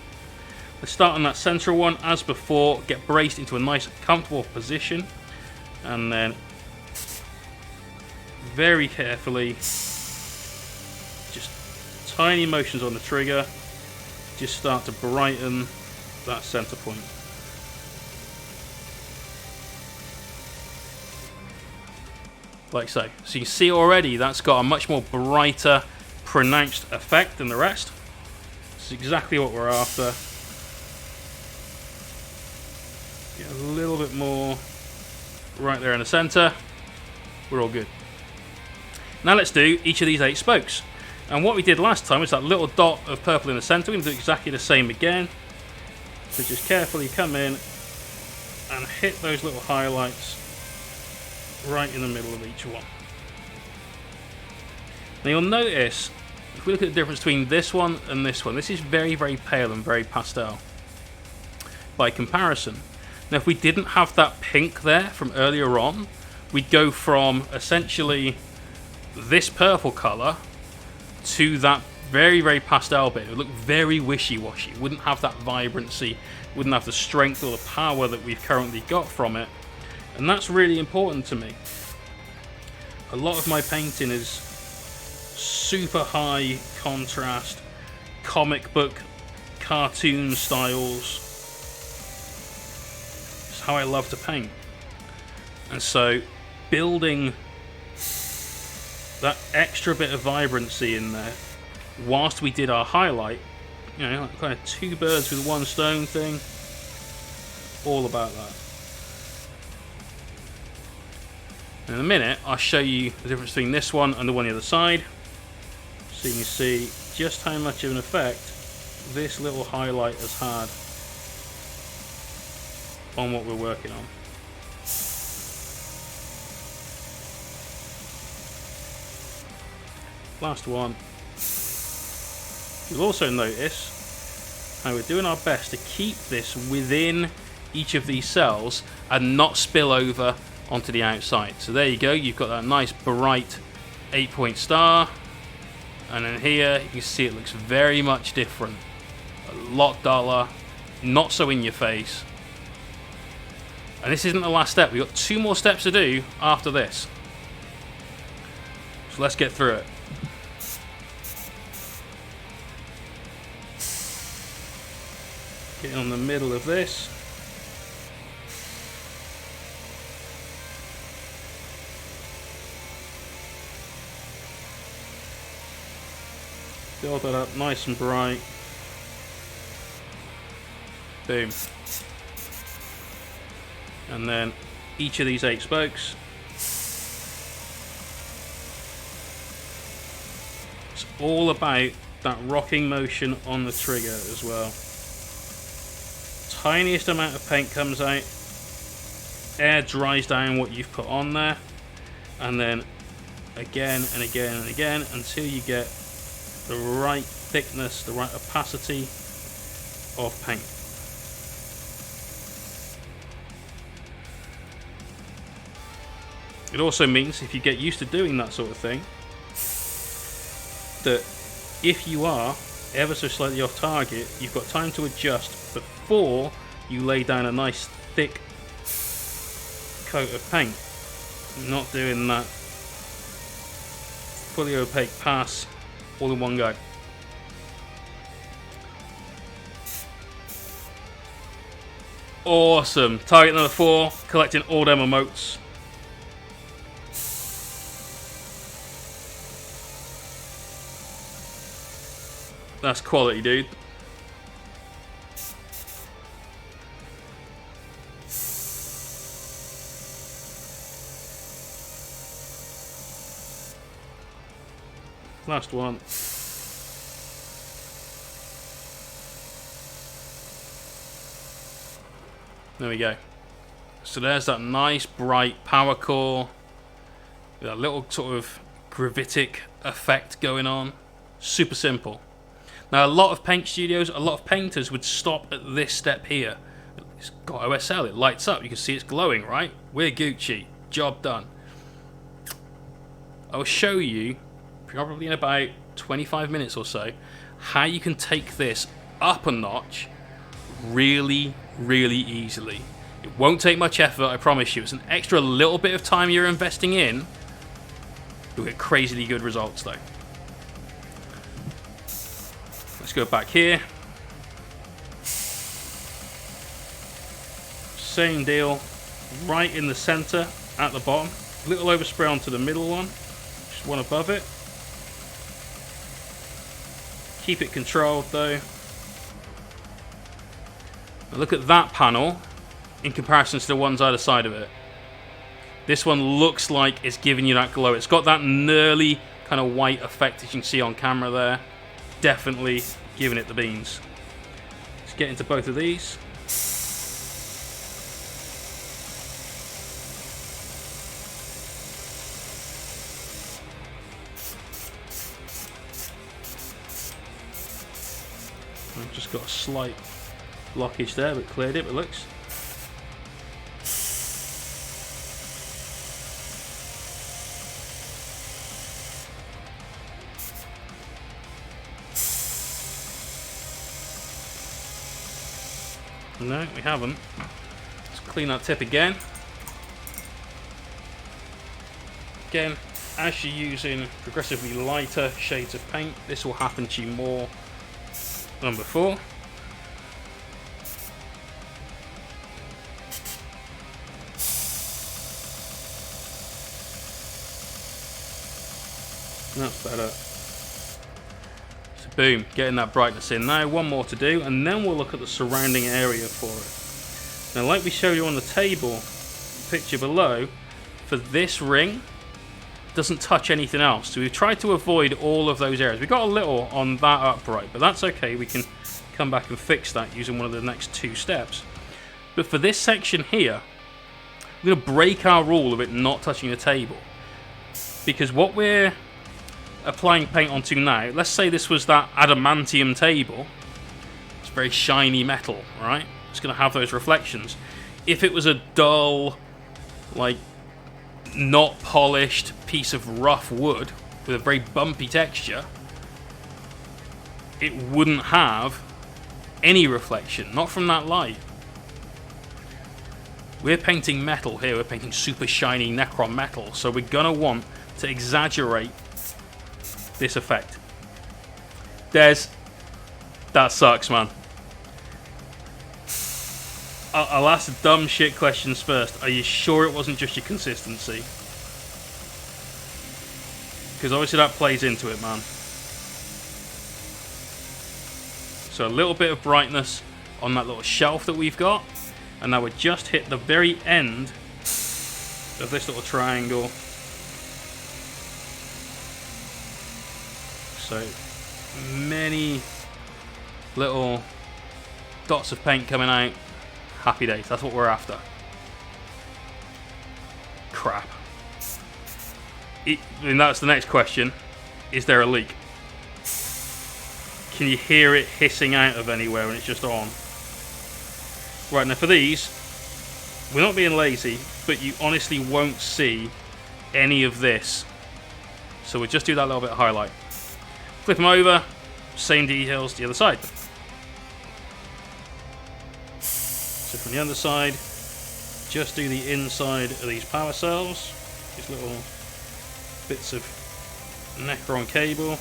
Let's start on that central one as before. Get braced into a nice comfortable position. And then very carefully, just tiny motions on the trigger, just start to brighten that center point. Like so. So you see already that's got a much more brighter, pronounced effect than the rest. This is exactly what we're after. Get a little bit more right there in the center. We're all good. Now let's do each of these 8 spokes. And what we did last time was that little dot of purple in the center. We're going to do exactly the same again. So just carefully come in and hit those little highlights right in the middle of each one. Now you'll notice, if we look at the difference between this one and this one, this is very, very pale and very pastel by comparison. Now if we didn't have that pink there from earlier on, we'd go from essentially this purple color to that very, very pastel bit. It would look very wishy-washy. It wouldn't have that vibrancy, wouldn't have the strength or the power that we've currently got from it. And that's really important to me. A lot of my painting is super high contrast, comic book, cartoon styles. It's how I love to paint. And so building that extra bit of vibrancy in there whilst we did our highlight, you know, like kind of 2 birds with 1 stone thing, all about that. In a minute I'll show you the difference between this one and the one on the other side, so you can see just how much of an effect this little highlight has had on what we're working on. Last one. You'll also notice how we're doing our best to keep this within each of these cells and not spill over onto the outside. So there you go, you've got that nice bright 8-point star, and then here you can see it looks very much different, a lot duller, not so in your face. And this isn't the last step, we've got 2 more steps to do after this, so let's get through it. Get on the middle of this. Build that up nice and bright. Boom. And then each of these 8 spokes. It's all about that rocking motion on the trigger as well. Tiniest amount of paint comes out. Air dries down what you've put on there. and then again and again and again until you get the right thickness, the right opacity of paint. It also means, if you get used to doing that sort of thing, that if you are ever so slightly off target, you've got time to adjust before you lay down a nice thick coat of paint. Not doing that fully opaque pass all in one go. Awesome. Target number 4, collecting all them emotes. That's quality, dude. Last one. There we go. So there's that nice bright power core with that little sort of gravitic effect going on. Super simple. Now a lot of paint studios, a lot of painters would stop at this step here. It's got OSL, it lights up, you can see it's glowing, right? We're Gucci, job done. I'll show you, probably in about 25 minutes or so, how you can take this up a notch really, really easily. It won't take much effort, I promise you. It's an extra little bit of time you're investing in. You'll get crazily good results though. Let's go back here. Same deal, right in the center at the bottom. Little overspray onto the middle one, just one above it. Keep it controlled though. Now look at that panel in comparison to the ones either side of it. This one looks like it's giving you that glow. It's got that gnarly kind of white effect as you can see on camera there. Definitely giving it the beans. Let's get into both of these. I've just got a slight blockage there, but cleared it, but looks. No, we haven't. Let's clean that tip again. Again, as you're using progressively lighter shades of paint, this will happen to you more than before. That's better. So boom, getting that brightness in. Now one more to do, and then we'll look at the surrounding area for it. Now like we showed you on the table picture below, for this ring, it doesn't touch anything else. So we've tried to avoid all of those areas. We got a little on that upright, but that's okay. We can come back and fix that using one of the next 2 steps. But for this section here, we're going to break our rule of it not touching the table. Because what we're applying paint onto now, let's say this was that adamantium table. It's very shiny metal, right? It's going to have those reflections. If it was a dull, like, not polished piece of rough wood with a very bumpy texture, it wouldn't have any reflection, not from that light. We're painting metal here, we're painting super shiny Necron metal, so we're going to want to exaggerate this effect. That sucks, man. I'll ask the dumb shit questions first. Are you sure it wasn't just your consistency? Because obviously that plays into it, man. So a little bit of brightness on that little shelf that we've got. And now we're just hit the very end of this little triangle. So many little dots of paint coming out. Happy days. That's what we're after. Crap. And that's the next question. Is there a leak? Can you hear it hissing out of anywhere when it's just on? Right, now for these, we're not being lazy, but you honestly won't see any of this. So we'll just do that little bit of highlight. Flip them over, same details the other side. So from the underside, just do the inside of these power cells. These little bits of Necron cable.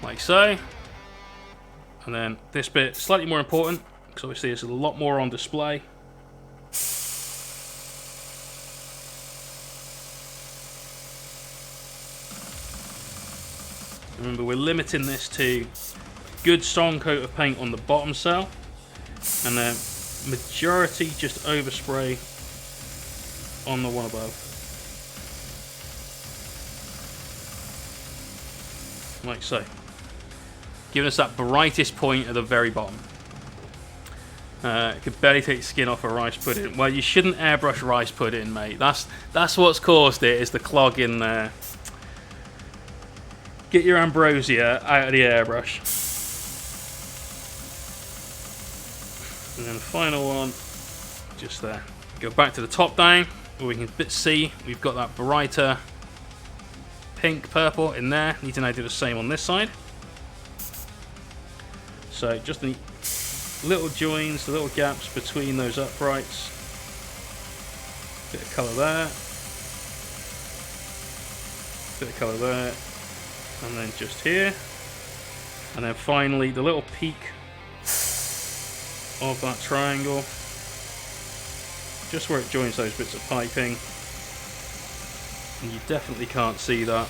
Like so. And then this bit, slightly more important, because obviously there's a lot more on display. Remember, we're limiting this to good strong coat of paint on the bottom cell, and then majority just overspray on the one above. Like so. Giving us that brightest point at the very bottom. It could barely take skin off a rice pudding. Well, you shouldn't airbrush rice pudding, mate. That's what's caused it, is the clog in there. Get your ambrosia out of the airbrush. And then the final one, just there. Go back to the top down, where we can see we've got that brighter pink purple in there. Need to now do the same on this side. So just the little joins, the little gaps between those uprights. Bit of colour there. Bit of colour there. And then just here. And then finally the little peak of that triangle. Just where it joins those bits of piping. And you definitely can't see that.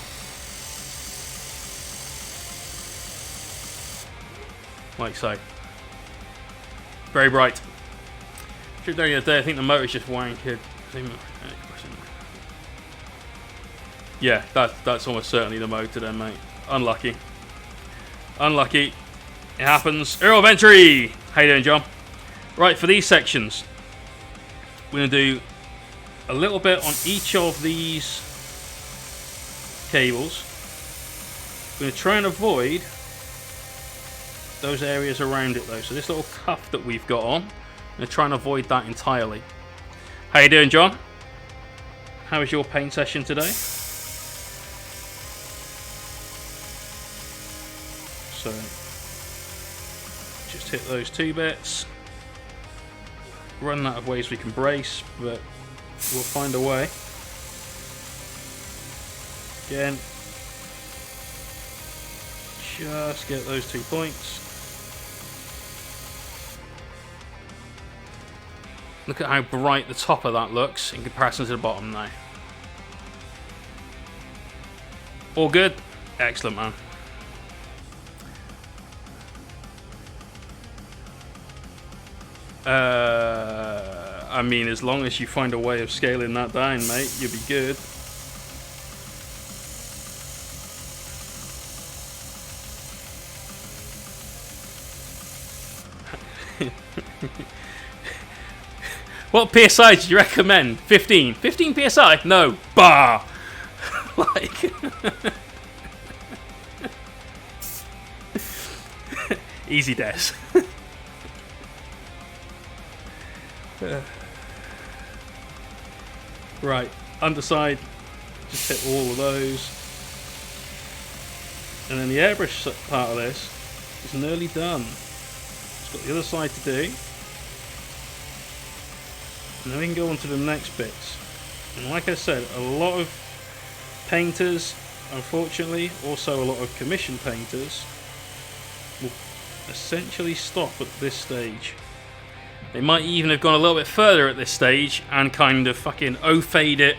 Like so. Very bright. Trip down the other day, I think the motor's just wankered. Yeah, that's almost certainly the motor then, mate. Unlucky. Unlucky. It happens. Earl Ventry! How you doing, John? Right, for these sections, we're going to do a little bit on each of these cables. We're going to try and avoid those areas around it though. So this little cuff that we've got on, I'm going to try and avoid that entirely. How you doing, John? How was your paint session today? So just hit those two bits. Run out of ways we can brace, but we'll find a way. Again, just get those 2 points. Look at how bright the top of that looks in comparison to the bottom now. All good? Excellent, man. I mean, as long as you find a way of scaling that down, mate, you'll be good. What PSI do you recommend? 15? 15 PSI? No. Bah! Like... Easy des. Right, underside, just hit all of those. And then the airbrush part of this is nearly done. It's got the other side to do. And then we can go on to the next bits. And like I said, a lot of painters, unfortunately, also a lot of commission painters, will essentially stop at this stage. They might even have gone a little bit further at this stage and kind of fucking O-fade it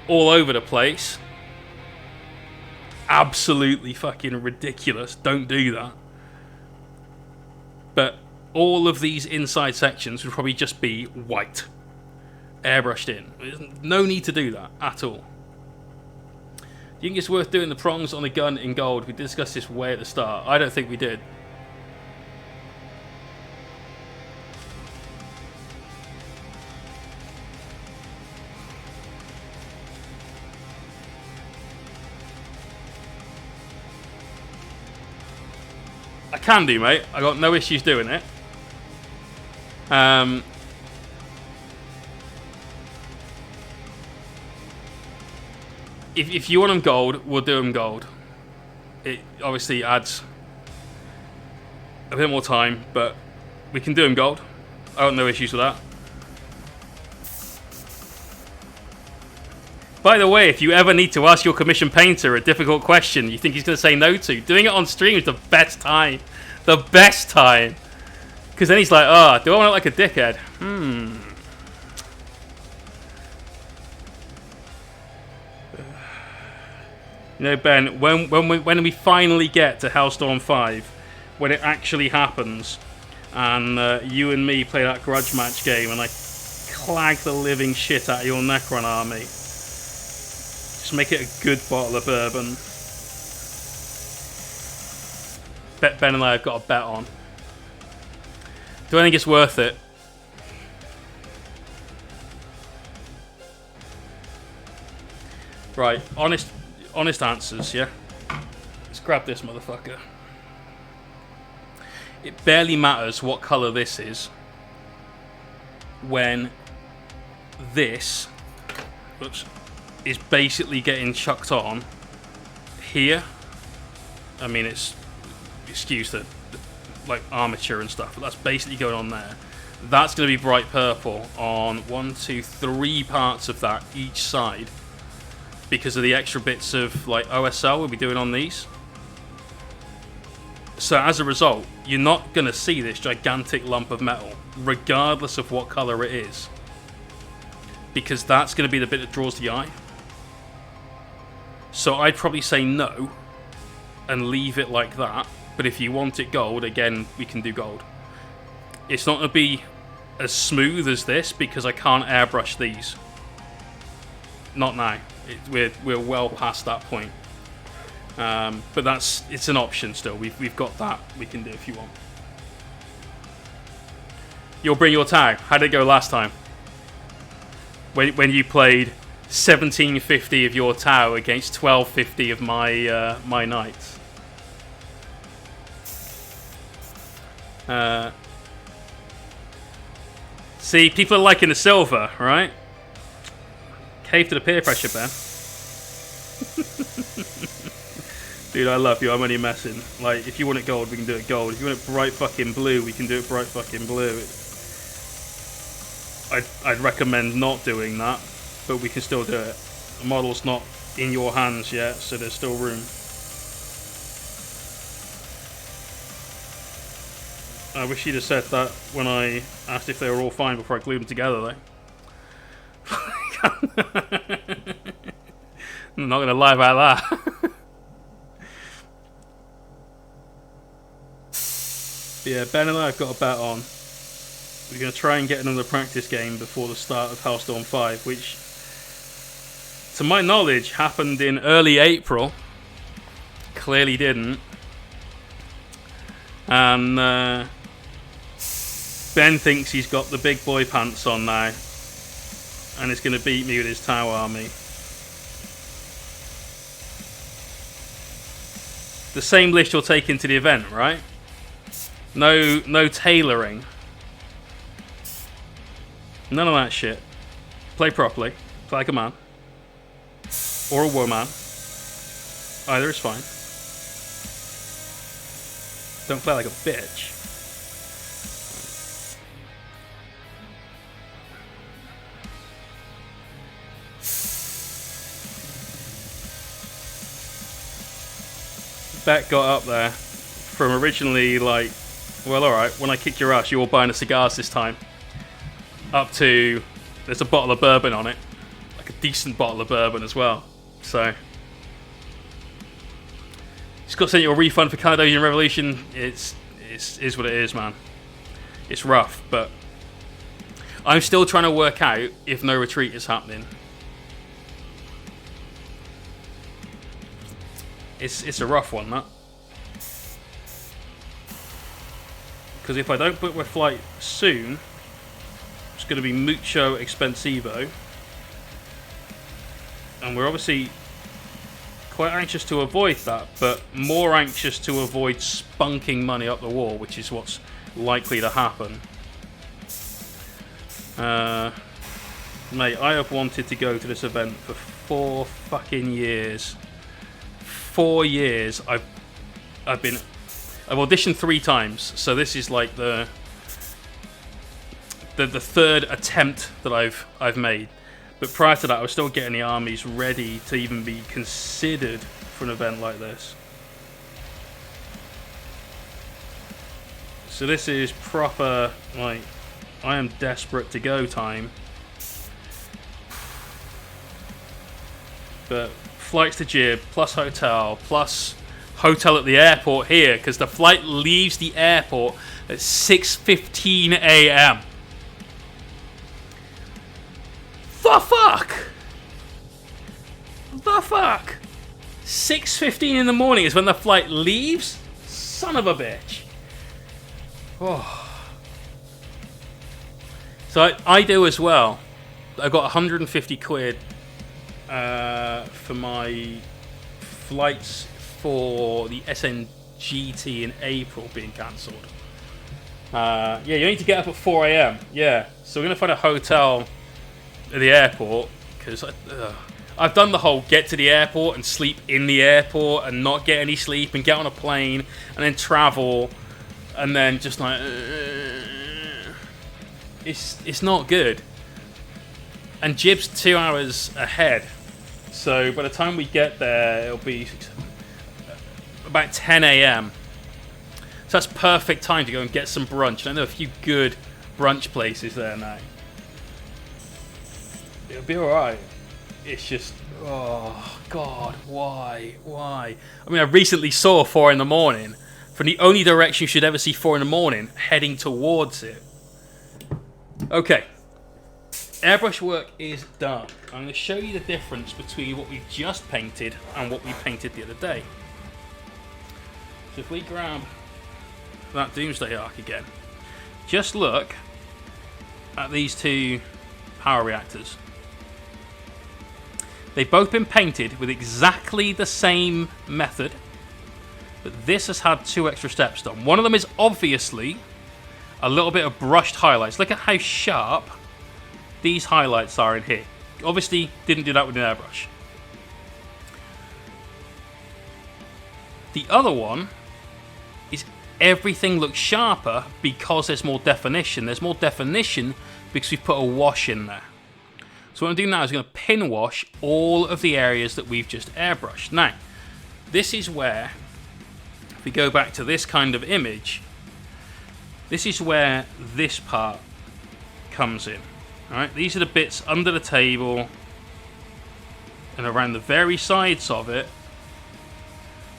all over the place. Absolutely fucking ridiculous. Don't do that. But all of these inside sections would probably just be white. Airbrushed in. There's no need to do that at all. Do you think it's worth doing the prongs on the gun in gold? We discussed this way at the start. I don't think we did. I can do, mate. I got no issues doing it. If you want them gold, we'll do them gold. It obviously adds a bit more time, but we can do them gold. I got no issues with that. By the way, if you ever need to ask your commission painter a difficult question you think he's going to say no to, doing it on stream is the best time. The best time. Because then he's like, oh, do I want to look like a dickhead? You know, Ben, when we finally get to Hellstorm 5, when it actually happens, and you and me play that grudge match game, and I clag the living shit out of your Necron army, just make it a good bottle of bourbon. Ben and I have got a bet on. Do I think it's worth it? Right, honest answers, yeah? Let's grab this motherfucker. It barely matters what colour this is when this is basically getting chucked on here. I mean, it's, excuse the like armature and stuff, but that's basically going on there. That's going to be bright purple on 1, 2, 3 parts of that each side, because of the extra bits of like OSL we'll be doing on these. So as a result, you're not going to see this gigantic lump of metal, regardless of what colour it is, because that's going to be the bit that draws the eye. So I'd probably say no and leave it like that. But if you want it gold, again, we can do gold. It's not going to be as smooth as this because I can't airbrush these. Not now. We're well past that point. But it's an option still. We've got that we can do if you want. You'll bring your tag. How did it go last time? When you played 1750 of your Tau against 1250 of my knights. See, people are liking the silver, right? Cave to the peer pressure, Ben. Dude, I love you. I'm only messing. Like, if you want it gold, we can do it gold. If you want it bright fucking blue, we can do it bright fucking blue. I'd recommend not doing that, but we can still do it. The model's not in your hands yet, so there's still room. I wish you'd have said that when I asked if they were all fine before I glued them together, though. I'm not going to lie about that. Yeah, Ben and I have got a bet on. We're going to try and get another practice game before the start of Hellstorm 5, which, to my knowledge, happened in early April. Clearly didn't. And Ben thinks he's got the big boy pants on now, and is going to beat me with his Tau army. The same list you'll take into the event, right? No tailoring. None of that shit. Play properly. Play like a man. Or a woman. Either is fine. Don't play like a bitch. Bet got up there from originally like, well, alright, when I kicked your ass, you were buying the cigars this time. Up to, there's a bottle of bourbon on it. Like a decent bottle of bourbon as well. So, just got to send you a refund for Caledonian Revolution. It's what it is, man. It's rough, but I'm still trying to work out if no retreat is happening. It's a rough one, that. Because if I don't book my flight soon, it's going to be mucho expensivo. And we're obviously Quite anxious to avoid that, but more anxious to avoid spunking money up the wall, which is what's likely to happen. Mate, I have wanted to go to this event for 4 fucking years. 4 years. I've auditioned 3 times, so this is like the third attempt that I've made. But prior to that, I was still getting the armies ready to even be considered for an event like this. So this is proper, like, I am desperate to go time. But flights to Jib, plus hotel at the airport here, because the flight leaves the airport at 6:15 a.m. The fuck? The fuck? 6:15 in the morning is when the flight leaves? Son of a bitch. Oh. So I do as well. I got 150 quid for my flights for the SNGT in April being cancelled. Yeah, you need to get up at 4 a.m. Yeah, so we're going to find a hotel at the airport, because I've done the whole get to the airport and sleep in the airport and not get any sleep and get on a plane and then travel and then just like it's not good. And Jib's 2 hours ahead, so by the time we get there it'll be about 10 a.m. So that's perfect time to go and get some brunch. I know a few good brunch places there now. It'll be alright. It's just, oh god, why? I mean, I recently saw 4 in the morning. From the only direction you should ever see 4 in the morning, heading towards it. Okay. Airbrush work is done. I'm going to show you the difference between what we've just painted and what we painted the other day. So if we grab that Doomsday Ark again, just look at these 2 power reactors. They've both been painted with exactly the same method, but this has had 2 extra steps done. One of them is obviously a little bit of brushed highlights. Look at how sharp these highlights are in here. Obviously didn't do that with an airbrush. The other one is everything looks sharper because there's more definition. There's more definition because we've put a wash in there. So what I'm doing now is going to pin wash all of the areas that we've just airbrushed. Now, this is where, if we go back to this kind of image, this is where this part comes in. Alright, these are the bits under the table and around the very sides of it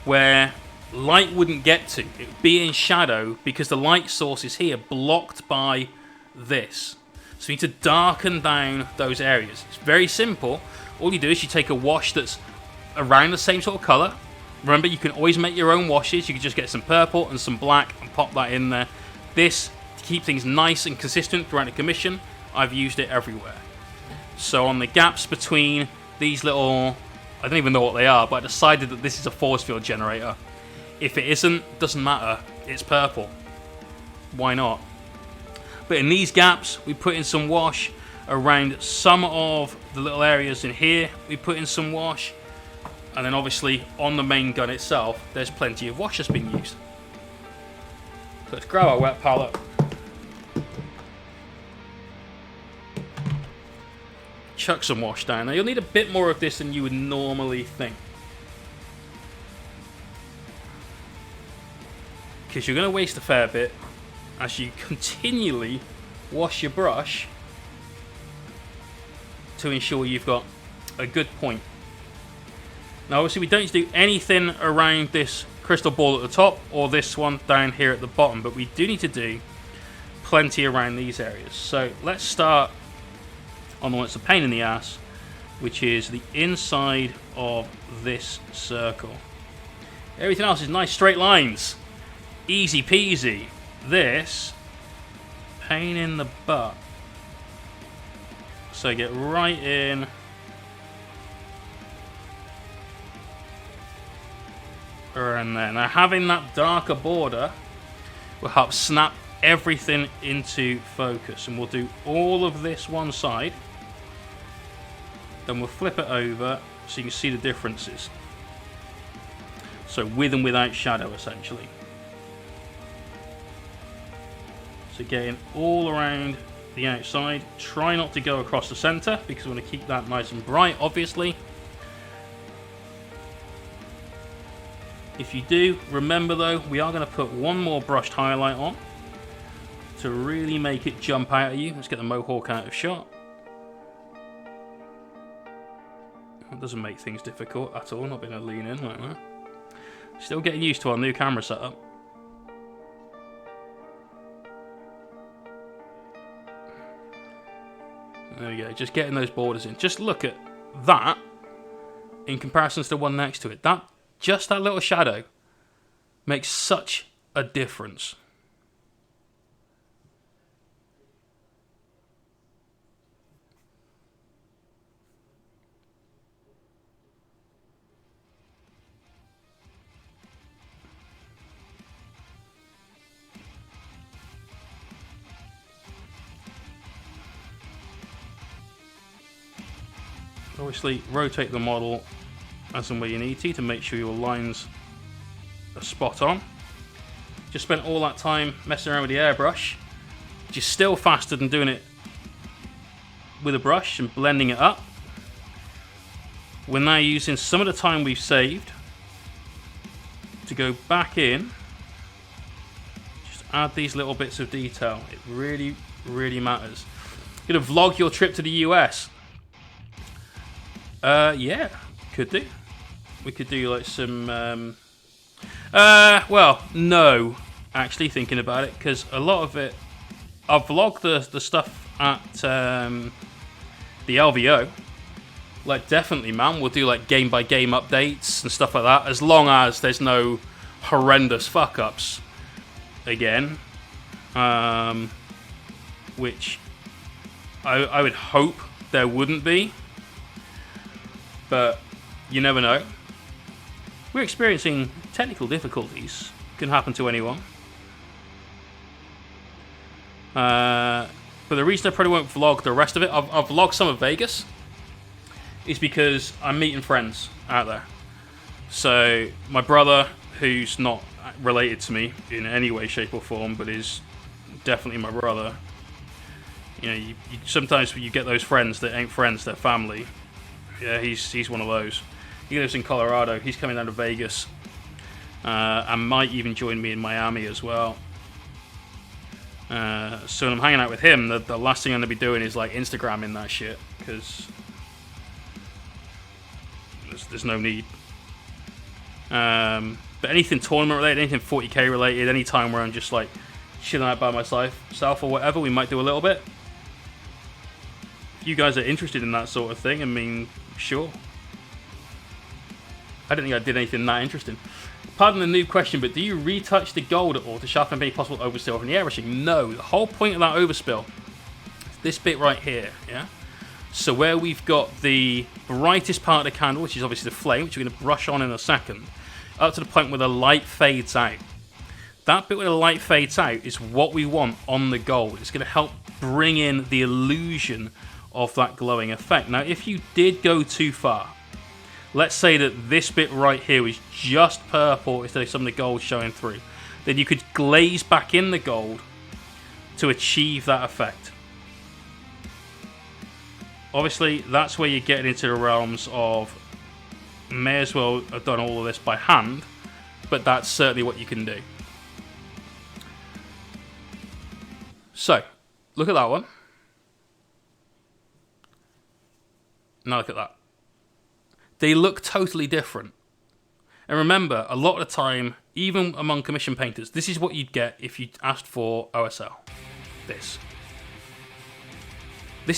where light wouldn't get to. It would be in shadow because the light source is here, blocked by this. So we need to darken down those areas. It's very simple. All you do is you take a wash that's around the same sort of colour. Remember, you can always make your own washes. You can just get some purple and some black and pop that in there. This, to keep things nice and consistent throughout the commission, I've used it everywhere. So on the gaps between these little, I don't even know what they are, but I decided that this is a force field generator. If it isn't, doesn't matter. It's purple. Why not? But in these gaps, we put in some wash. Around some of the little areas in here, we put in some wash. And then obviously on the main gun itself, there's plenty of wash that's being used. So let's grab our wet palette. Chuck some wash down. Now you'll need a bit more of this than you would normally think, because you're going to waste a fair bit as you continually wash your brush to ensure you've got a good point. Now obviously we don't need to do anything around this crystal ball at the top or this one down here at the bottom, but we do need to do plenty around these areas. So let's start on the one that's a pain in the ass, which is the inside of this circle. Everything else is nice straight lines. Easy peasy. This, pain in the butt. So get right in around there. Now having that darker border will help snap everything into focus, and we'll do all of this one side, then we'll flip it over so you can see the differences. So with and without shadow essentially. So getting all around the outside. Try not to go across the center because we want to keep that nice and bright, obviously. If you do, remember though, we are going to put one more brushed highlight on to really make it jump out at you. Let's get the Mohawk out of shot. That doesn't make things difficult at all, not being able to lean in like that. Still getting used to our new camera setup. There we go, just getting those borders in. Just look at that in comparison to the one next to it. Just that little shadow makes such a difference. Obviously, rotate the model as and where you need to make sure your lines are spot on. Just spent all that time messing around with the airbrush, which is still faster than doing it with a brush and blending it up. We're now using some of the time we've saved to go back in, just add these little bits of detail. It really, really matters. You're gonna vlog your trip to the US. Yeah, could do. We could do like some, well, no, actually thinking about it, because a lot of it, I've vlogged the stuff at the LVO. Like, definitely, man, we'll do like game by game updates and stuff like that, as long as there's no horrendous fuck ups again, which I would hope there wouldn't be. But you never know. We're experiencing technical difficulties. Can happen to anyone. But the reason I probably won't vlog the rest of it, I'll vlog some of Vegas, is because I'm meeting friends out there. So my brother, who's not related to me in any way, shape or form, but is definitely my brother. You know, sometimes you get those friends that ain't friends, they're family. Yeah, he's one of those. He lives in Colorado. He's coming down to Vegas, and might even join me in Miami as well. So when I'm hanging out with him, the last thing I'm gonna be doing is like Instagramming that shit, because there's no need. But anything tournament related, anything 40k related, any time where I'm just like chilling out by myself or whatever, we might do a little bit. If you guys are interested in that sort of thing, I mean, sure. I don't think I did anything that interesting. Pardon the noob question, but do you retouch the gold at all to sharpen any possible overspill from the airbrushing? No, the whole point of that overspill is this bit right here, yeah? So where we've got the brightest part of the candle, which is obviously the flame, which we're going to brush on in a second, up to the point where the light fades out. That bit where the light fades out is what we want on the gold. It's going to help bring in the illusion of that glowing effect. Now, if you did go too far, let's say that this bit right here was just purple instead of some of the gold showing through, then you could glaze back in the gold to achieve that effect. Obviously, that's where you're getting into the realms of may as well have done all of this by hand, but that's certainly what you can do. So, look at that one. Now look at that. They look totally different. And remember, a lot of the time, even among commission painters, this is what you'd get if you asked for OSL. This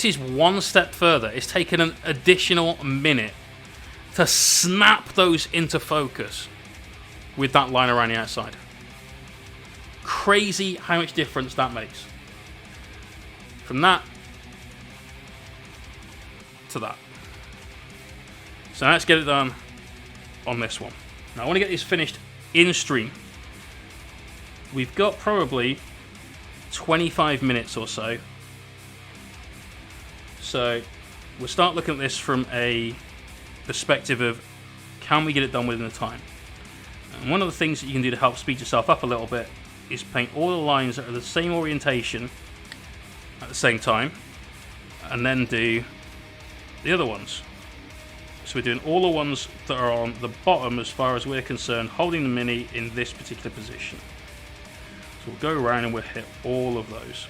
is one step further. It's taken an additional minute to snap those into focus with that line around the outside. Crazy how much difference that makes. From that to that. So let's get it done on this one. Now I want to get this finished in stream. We've got probably 25 minutes or so. So we'll start looking at this from a perspective of, can we get it done within the time? And one of the things that you can do to help speed yourself up a little bit is paint all the lines that are the same orientation at the same time, and then do the other ones. So we're doing all the ones that are on the bottom as far as we're concerned, holding the Mini in this particular position. So we'll go around and we'll hit all of those.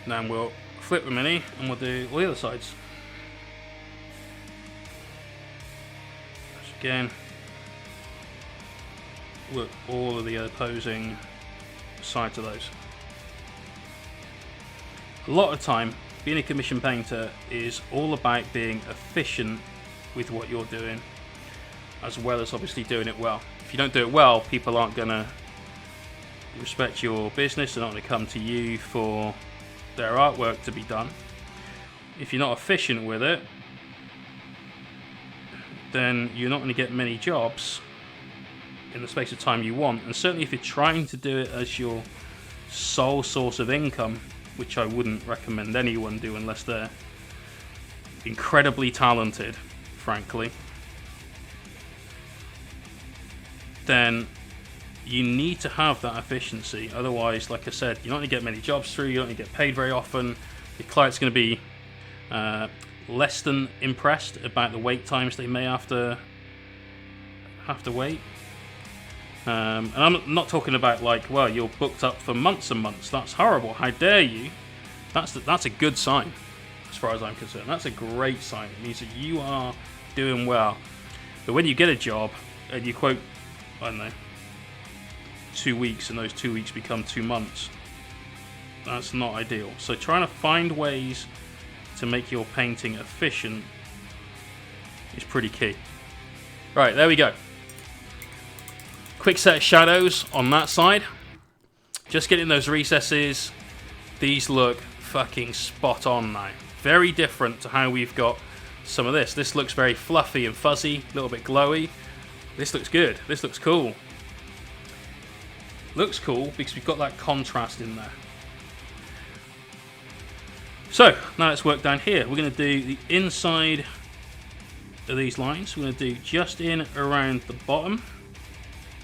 Then we'll flip the Mini and we'll do all the other sides. Again, work all of the opposing sides of those. A lot of time, being a commission painter is all about being efficient with what you're doing, as well as obviously doing it well. If you don't do it well, people aren't going to respect your business. They're not going to come to you for their artwork to be done. If you're not efficient with it, then you're not going to get many jobs in the space of time you want. And certainly if you're trying to do it as your sole source of income, which I wouldn't recommend anyone do unless they're incredibly talented, frankly, then you need to have that efficiency. Otherwise, like I said, you're not going to get many jobs through, you're not going to get paid very often, your client's going to be less than impressed about the wait times they may have to wait. And I'm not talking about like, well, you're booked up for months and months. That's horrible. How dare you? That's a good sign, as far as I'm concerned. That's a great sign. It means that you are doing well. But when you get a job and you quote, I don't know, 2 weeks, and those 2 weeks become 2 months, that's not ideal. So trying to find ways to make your painting efficient is pretty key. Right, there we go. Quick set of shadows on that side. Just getting those recesses. These look fucking spot on now. Very different to how we've got some of this. This looks very fluffy and fuzzy, a little bit glowy. This looks good. This looks cool. Looks cool because we've got that contrast in there. So, now let's work down here. We're going to do the inside of these lines. We're going to do just in around the bottom,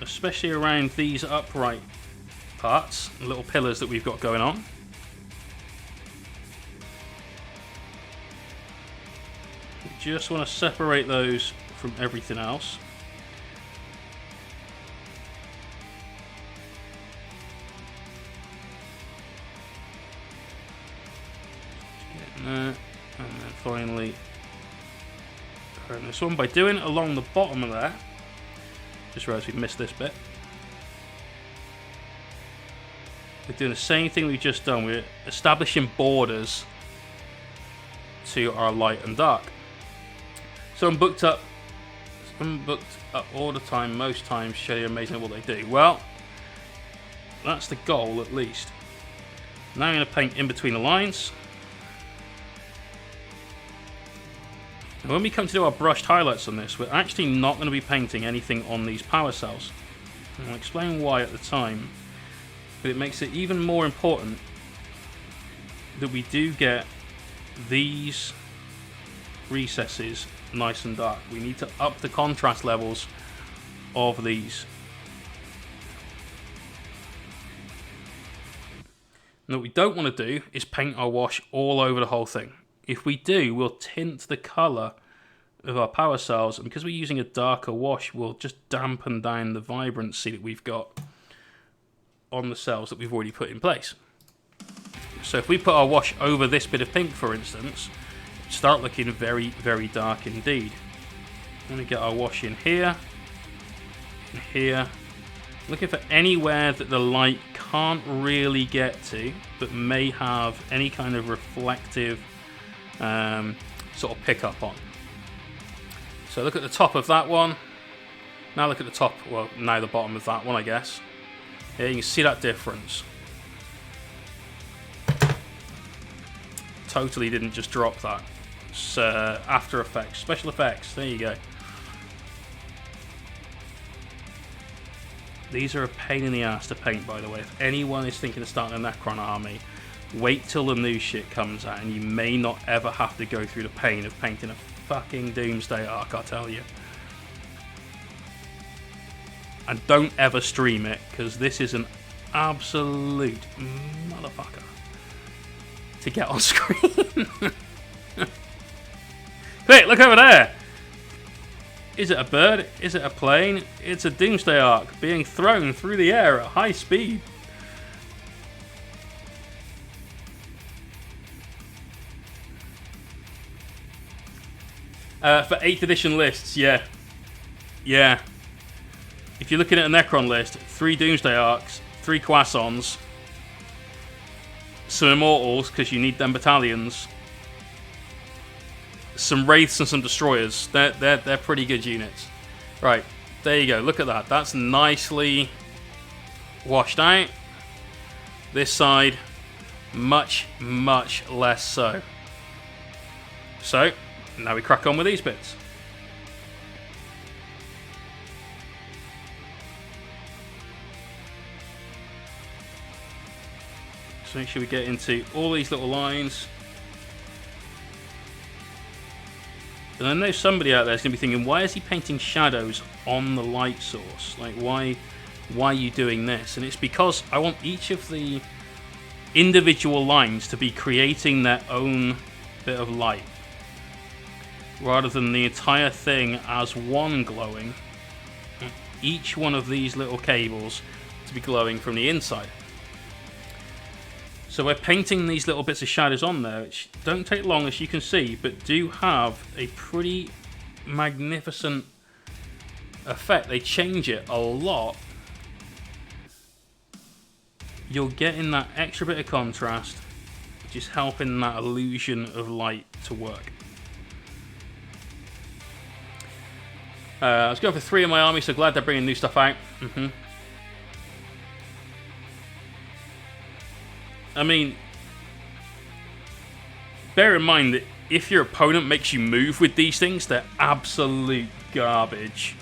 especially around these upright parts, the little pillars that we've got going on. We just want to separate those from everything else. And then finally turn this one by doing it along the bottom of there. Just realised we missed this bit. We're doing the same thing we've just done. We're establishing borders to our light and dark. So I'm booked up all the time, most times, show you amazing at what they do. Well, that's the goal at least. Now I'm going to paint in between the lines. And when we come to do our brushed highlights on this, we're actually not going to be painting anything on these power cells. And I'll explain why at the time, but it makes it even more important that we do get these recesses nice and dark. We need to up the contrast levels of these. And what we don't want to do is paint our wash all over the whole thing. If we do, we'll tint the colour of our power cells, and because we're using a darker wash, we'll just dampen down the vibrancy that we've got on the cells that we've already put in place. So if we put our wash over this bit of pink, for instance, start looking very, very dark indeed. I'm going to get our wash in here, and here. Looking for anywhere that the light can't really get to, but may have any kind of reflective sort of pick up on. So look at the top of that one. Now look at the top, well, now the bottom of that one, I guess. Yeah, you can see that difference. Totally didn't just drop that. It's After Effects, special effects, there you go. These are a pain in the ass to paint, by the way. If anyone is thinking of starting a Necron army, wait till the new shit comes out, and you may not ever have to go through the pain of painting a fucking Doomsday Ark, I'll tell you. And don't ever stream it, because this is an absolute motherfucker to get on screen. Quick, look over there! Is it a bird? Is it a plane? It's a Doomsday Ark being thrown through the air at high speed. For 8th edition lists, yeah. Yeah. If you're looking at a Necron list, 3 Doomsday Arks, 3 Quassons, some Immortals, because you need them battalions, some Wraiths and some Destroyers. They're pretty good units. Right, there you go. Look at that. That's nicely washed out. This side, much, much less so. So, now we crack on with these bits. So make sure we get into all these little lines. And I know somebody out there is going to be thinking, why is he painting shadows on the light source? Like, why are you doing this? And it's because I want each of the individual lines to be creating their own bit of light, rather than the entire thing as one glowing. Each one of these little cables to be glowing from the inside. So we're painting these little bits of shadows on there, which don't take long, as you can see, but do have a pretty magnificent effect. They change it a lot. You're getting that extra bit of contrast, which is helping that illusion of light to work. I was going for 3 in my army, so glad they're bringing new stuff out. I mean, bear in mind that if your opponent makes you move with these things, they're absolute garbage.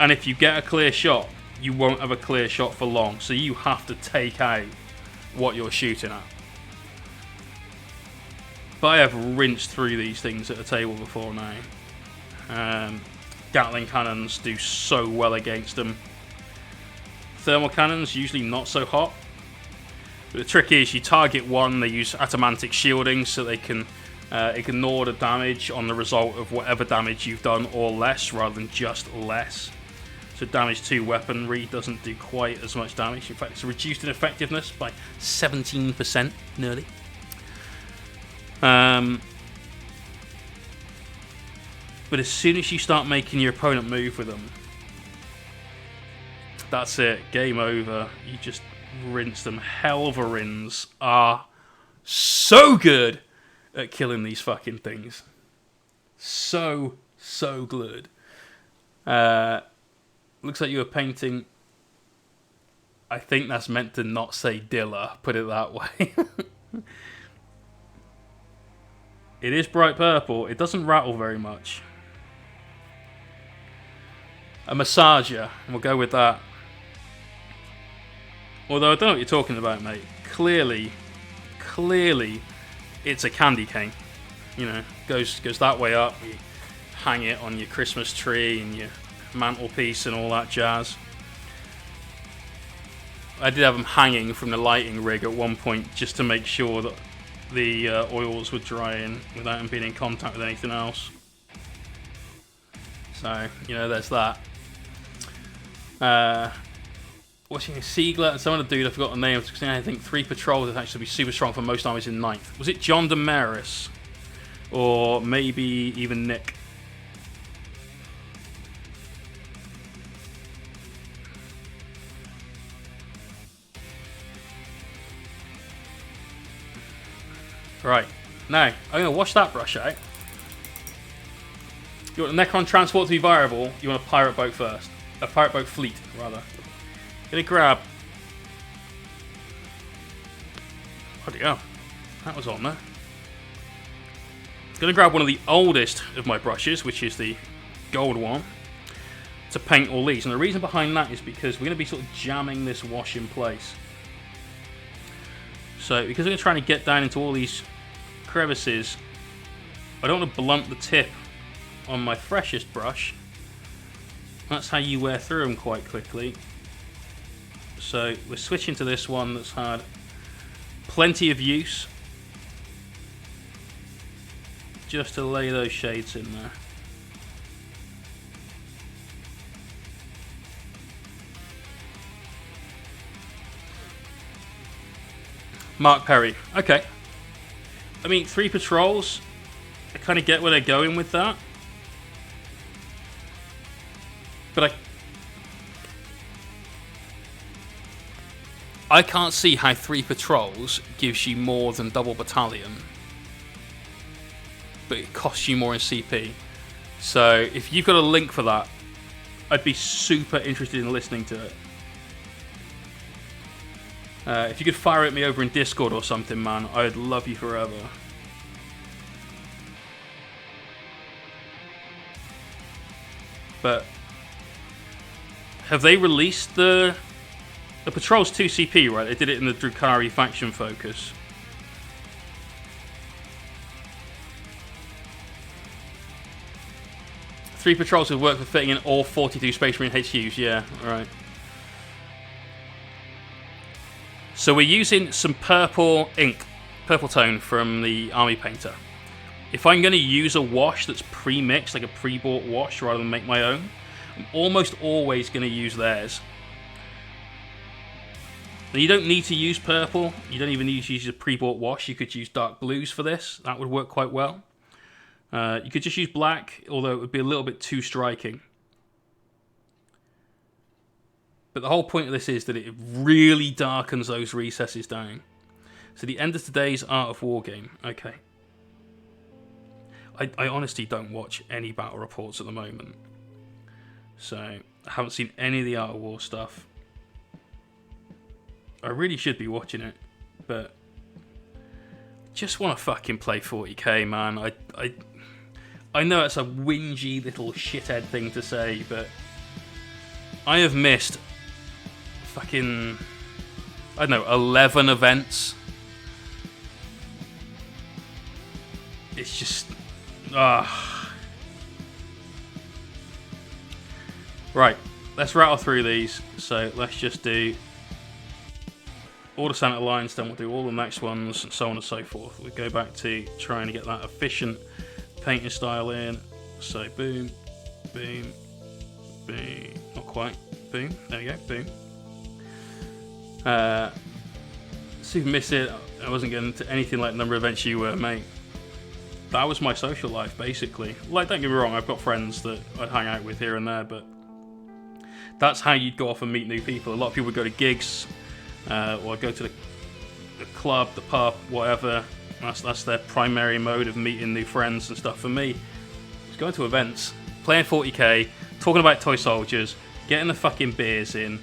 And if you get a clear shot, you won't have a clear shot for long, so you have to take out what you're shooting at. But I have rinsed through these things at a table before now. Gatling cannons do so well against them. Thermal cannons, usually not so hot. But the trick is, you target one, they use atomantic shielding so they can ignore the damage on the result of whatever damage you've done, or less, rather than just less. So damage to weaponry doesn't do quite as much damage. In fact, it's reduced in effectiveness by 17%, nearly. But as soon as you start making your opponent move with them, that's it, game over. You just rinse them. Helverins are so good at killing these fucking things. So good. Looks like you were painting... I think that's meant to not say Dilla, put it that way. It is bright purple. It doesn't rattle very much. A massager. We'll go with that. Although I don't know what you're talking about, mate. Clearly, it's a candy cane. You know, goes that way up. You hang it on your Christmas tree and your mantelpiece and all that jazz. I did have them hanging from the lighting rig at one point just to make sure that the oils were drying without them being in contact with anything else. So, you know, there's that. Watching a Siegler and some other dude, I forgot the name, I think 3 patrols would actually be super strong for most armies in 9th. Was it John Damaris? Or maybe even Nick? Right, now I'm going to wash that brush out. You want a Necron transport to be viable, you want a pirate boat first. A pirate boat fleet, rather. Gonna grab... Bloody hell. That was on there. Gonna grab one of the oldest of my brushes, which is the gold one, to paint all these. And the reason behind that is because we're gonna be sort of jamming this wash in place. So, because I'm trying to get down into all these crevices, I don't want to blunt the tip on my freshest brush. That's how you wear through them quite quickly. So we're switching to this one that's had plenty of use, just to lay those shades in there. Mark Perry. Okay. I mean, 3 patrols. I kind of get where they're going with that. But I can't see how 3 patrols gives you more than double battalion. But it costs you more in CP. So if you've got a link for that, I'd be super interested in listening to it. If you could fire at me over in Discord or something, man, I'd love you forever. But have they released the Patrol's 2 CP, right? They did it in the Drukhari faction focus. Three patrols would work for fitting in all 42 Space Marine HQs, yeah, alright. So we're using some purple ink, purple tone from the Army Painter. If I'm going to use a wash that's pre-mixed, like a pre-bought wash, rather than make my own, I'm almost always going to use theirs. Now you don't need to use purple, you don't even need to use a pre-bought wash, you could use dark blues for this, that would work quite well. You could just use black, although it would be a little bit too striking. But the whole point of this is that it really darkens those recesses down. So the end of today's Art of War game. Okay. I honestly don't watch any battle reports at the moment. So I haven't seen any of the Art of War stuff. I really should be watching it, but just want to fucking play 40k, man. I know it's a whingy little shithead thing to say, but I have missed fucking, I don't know, 11 events. It's just, Right, let's rattle through these. So let's just do all the Santa lines, then we'll do all the next ones, and so on and so forth. We'll go back to trying to get that efficient painting style in. So boom, boom, boom, not quite, boom, there we go, boom. So you missed it, I wasn't getting to anything like the number of events you were, mate. That was my social life, basically. Like, don't get me wrong, I've got friends that I'd hang out with here and there, but that's how you'd go off and meet new people. A lot of people would go to gigs, or go to the club, the pub, whatever. That's their primary mode of meeting new friends and stuff. For me, it's going to events, playing 40k, talking about toy soldiers, getting the fucking beers in.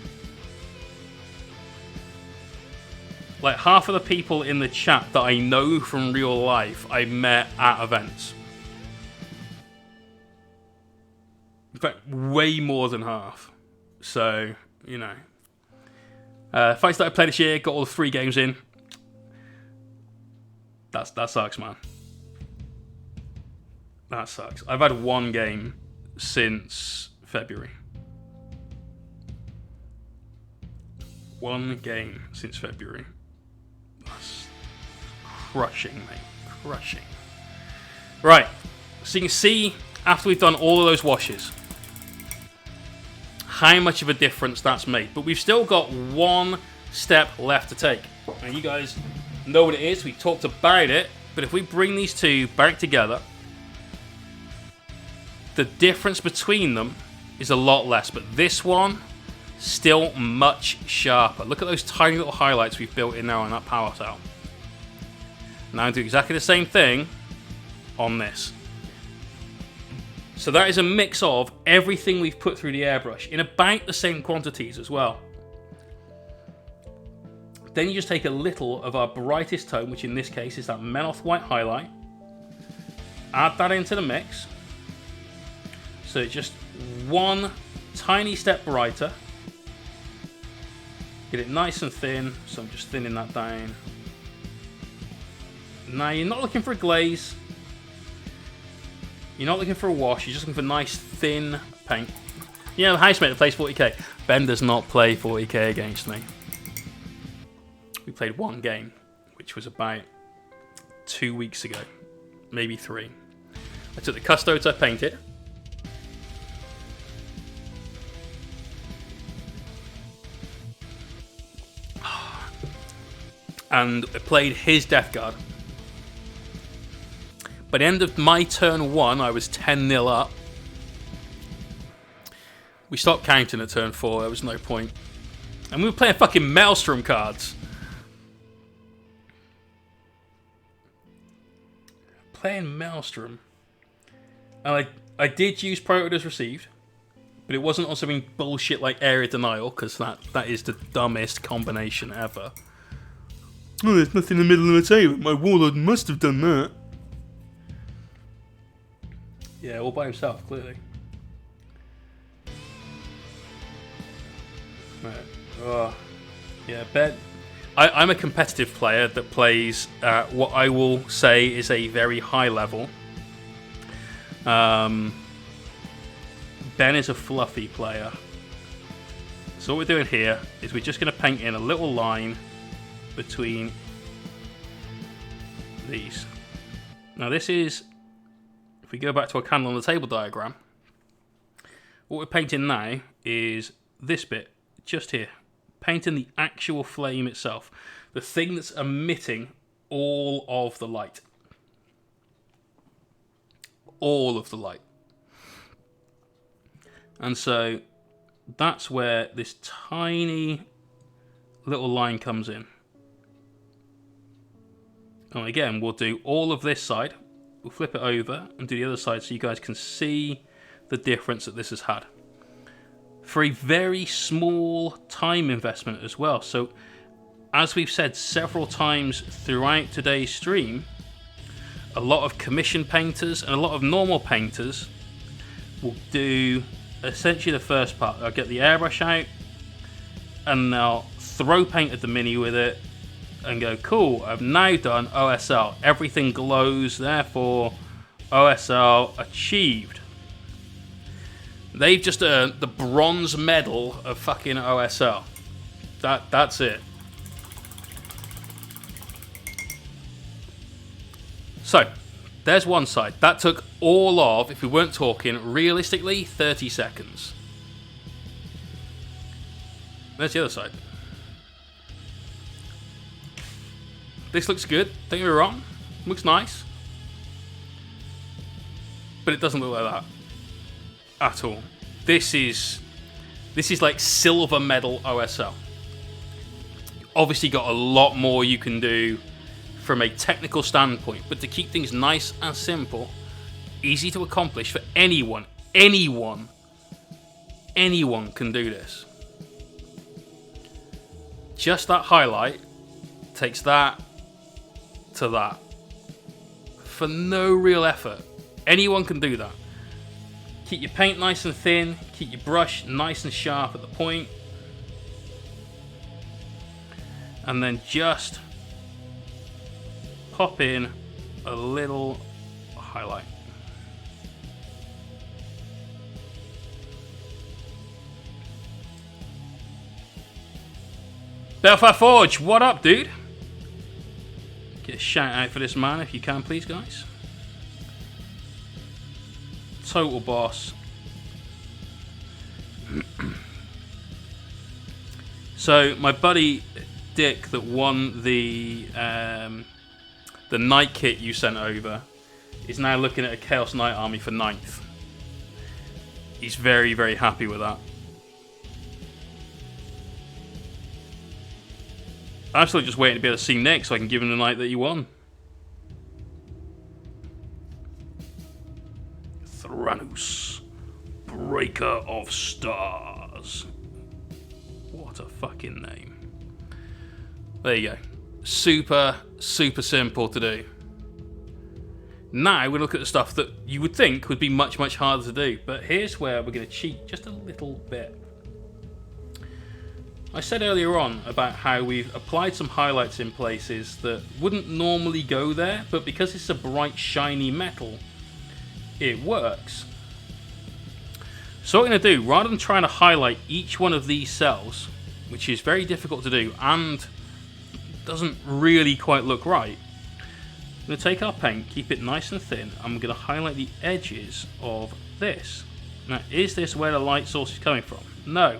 Like, half of the people in the chat that I know from real life, I met at events. In fact, way more than half. So, you know. Fights that I played this year, got all the 3 games in. That sucks, man. That sucks. I've had 1 game since February. 1 game since February. That's crushing, mate. Crushing. Right. So you can see, after we've done all of those washes, how much of a difference that's made. But we've still got 1 step left to take. And you guys know what it is. We talked about it. But if we bring these two back together, the difference between them is a lot less. But this one, still much sharper. Look at those tiny little highlights we've built in now on that power cell. Now I do exactly the same thing on this. So that is a mix of everything we've put through the airbrush in about the same quantities as well. Then you just take a little of our brightest tone, which in this case is that Menoth White highlight. Add that into the mix. So it's just one tiny step brighter. Get it nice and thin, so I'm just thinning that down. Now you're not looking for a glaze. You're not looking for a wash, you're just looking for nice thin paint. You know, the housemate that plays 40k. Ben does not play 40k against me. We played one game, which was about 2 weeks ago, maybe 3. I took the Custodes I painted. And I played his Death Guard. By the end of my turn 1, I was 10-0 up. We stopped counting at turn 4, there was no point. And we were playing fucking Maelstrom cards. Playing Maelstrom. And I did use Priority as Received. But it wasn't on something bullshit like Area Denial, because that is the dumbest combination ever. Oh, there's nothing in the middle of the table. My warlord must have done that. Yeah, all by himself, clearly. Right. Oh, yeah, Ben. I'm a competitive player that plays what I will say is a very high level. Ben is a fluffy player. So what we're doing here is we're just going to paint in a little line between these. Now this is, if we go back to our candle on the table diagram, what we're painting now is this bit, just here. Painting the actual flame itself. The thing that's emitting all of the light. All of the light. And so that's where this tiny little line comes in. And again, we'll do all of this side. We'll flip it over and do the other side so you guys can see the difference that this has had. For a very small time investment as well. So, as we've said several times throughout today's stream, a lot of commission painters and a lot of normal painters will do essentially the first part. They'll get the airbrush out and they'll throw paint at the mini with it and go, cool, I've now done OSL. Everything glows, therefore OSL achieved. They've just earned the bronze medal of fucking OSL. That's it. So, there's one side. That took all of, if we weren't talking, realistically, 30 seconds. There's the other side. This looks good, don't get me wrong. Looks nice. But it doesn't look like that. At all. This is like silver medal OSL. Obviously got a lot more you can do from a technical standpoint, but to keep things nice and simple, easy to accomplish for anyone can do this. Just that highlight takes that to that for no real effort. Anyone can do that. Keep your paint nice and thin, keep your brush nice and sharp at the point, and then just pop in a little highlight. Belfast Forge, what up, dude? Get a shout out for this man if you can, please, guys. Total boss. So my buddy Dick that won the night kit you sent over is now looking at a Chaos Knight army for 9th. He's very, very happy with that. I'm still just waiting to be able to see Nick so I can give him the night that he won. Thranus. Close. Breaker of Stars. What a fucking name. There you go. Super, super simple to do. Now we look at the stuff that you would think would be much, much harder to do. But here's where we're going to cheat just a little bit. I said earlier on about how we've applied some highlights in places that wouldn't normally go there, but because it's a bright, shiny metal, it works. So what we're going to do, rather than trying to highlight each one of these cells, which is very difficult to do and doesn't really quite look right, we're going to take our paint, keep it nice and thin, and we're going to highlight the edges of this. Now, is this where the light source is coming from? No.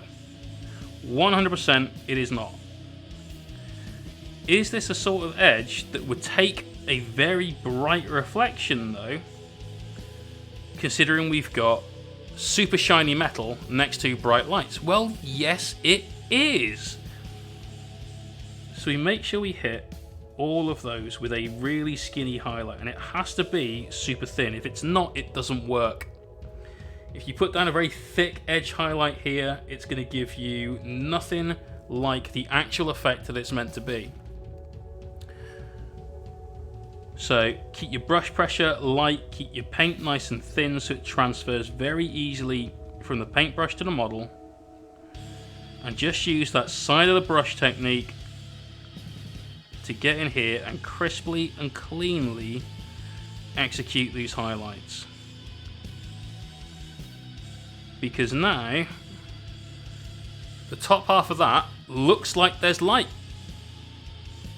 100% it is not. Is this a sort of edge that would take a very bright reflection though, considering we've got super shiny metal next to bright lights? Well, yes it is. So we make sure we hit all of those with a really skinny highlight, and it has to be super thin. If it's not, it doesn't work. If you put down a very thick edge highlight here, it's going to give you nothing like the actual effect that it's meant to be. So keep your brush pressure light, keep your paint nice and thin so it transfers very easily from the paintbrush to the model, and just use that side of the brush technique to get in here and crisply and cleanly execute these highlights. Because now the top half of that looks like there's light.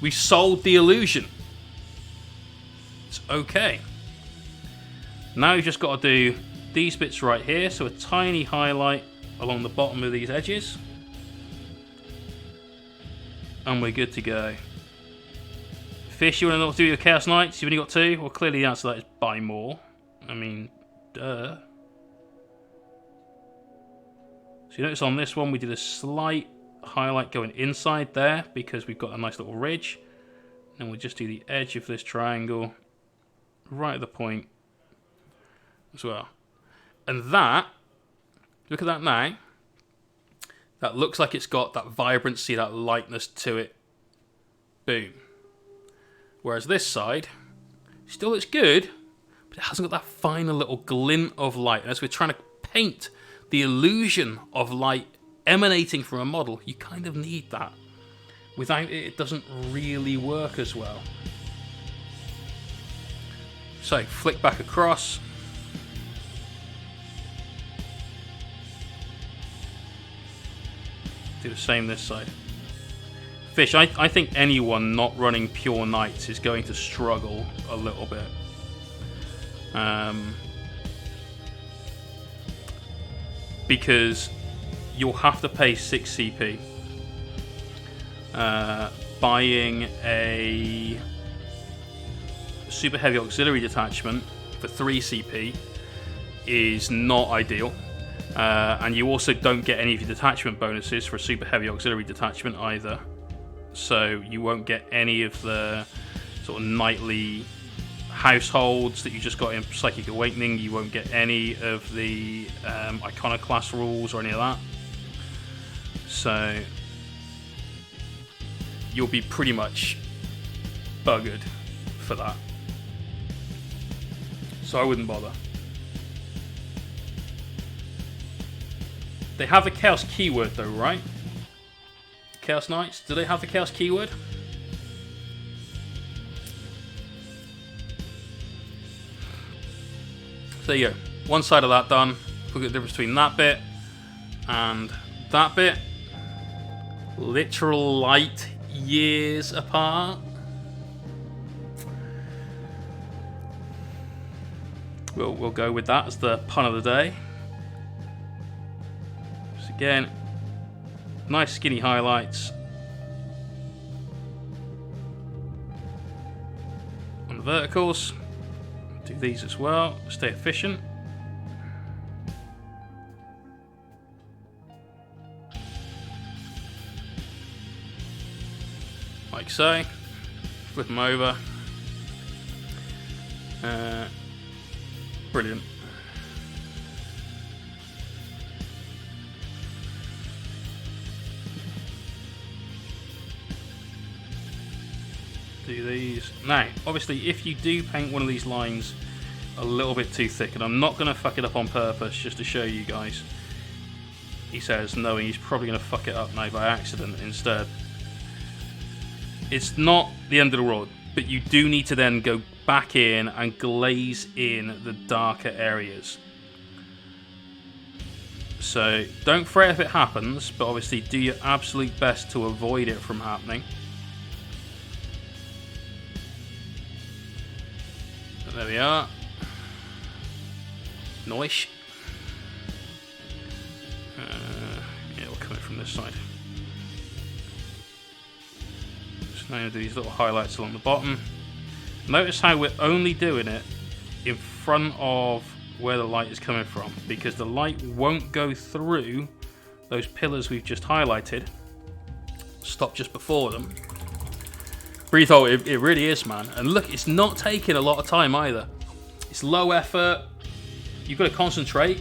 We've sold the illusion. It's okay. Now you've just got to do these bits right here, so a tiny highlight along the bottom of these edges, and we're good to go. Fish, you want to know what to do with your Chaos Knights? You've only got 2? Well, clearly the answer to that is buy more. I mean, duh. So you notice on this one we did a slight highlight going inside there because we've got a nice little ridge. And we'll just do the edge of this triangle right at the point as well. And that, look at that now, that looks like it's got that vibrancy, that lightness to it. Boom. Whereas this side still looks good, but it hasn't got that final little glint of light. And as we're trying to paint the illusion of light emanating from a model, you kind of need that. Without it, it doesn't really work as well. So, flick back across. Do the same this side. Fish, I think anyone not running pure Knights is going to struggle a little bit. Because you'll have to pay 6 CP. Buying a super heavy auxiliary detachment for 3 CP is not ideal. And you also don't get any of your detachment bonuses for a super heavy auxiliary detachment either. So you won't get any of the sort of nightly households that you just got in Psychic Awakening. You won't get any of the Iconoclast rules or any of that. So you'll be pretty much buggered for that. So I wouldn't bother. They have the Chaos keyword though, right? Chaos Knights, do they have the Chaos keyword? So there you go. One side of that done. Look at the difference between that bit and that bit. Literal light years apart. We'll go with that as the pun of the day. So again, nice skinny highlights on the verticals. Do these as well, stay efficient. Like so. Flip them over. Brilliant. do these. Now, obviously, if you do paint one of these lines a little bit too thick, and I'm not going to fuck it up on purpose just to show you guys, he says, knowing he's probably going to fuck it up now by accident instead. It's not the end of the world, but you do need to then go back in and glaze in the darker areas. So don't fret if it happens, but obviously do your absolute best to avoid it from happening. But there we are. Nice. Yeah, we'll come in from this side. Just now do these little highlights along the bottom. Notice how we're only doing it in front of where the light is coming from, because the light won't go through those pillars we've just highlighted. Stop just before them. Breathe hold, it really is, man. And look, it's not taking a lot of time either. It's low effort. You've got to concentrate,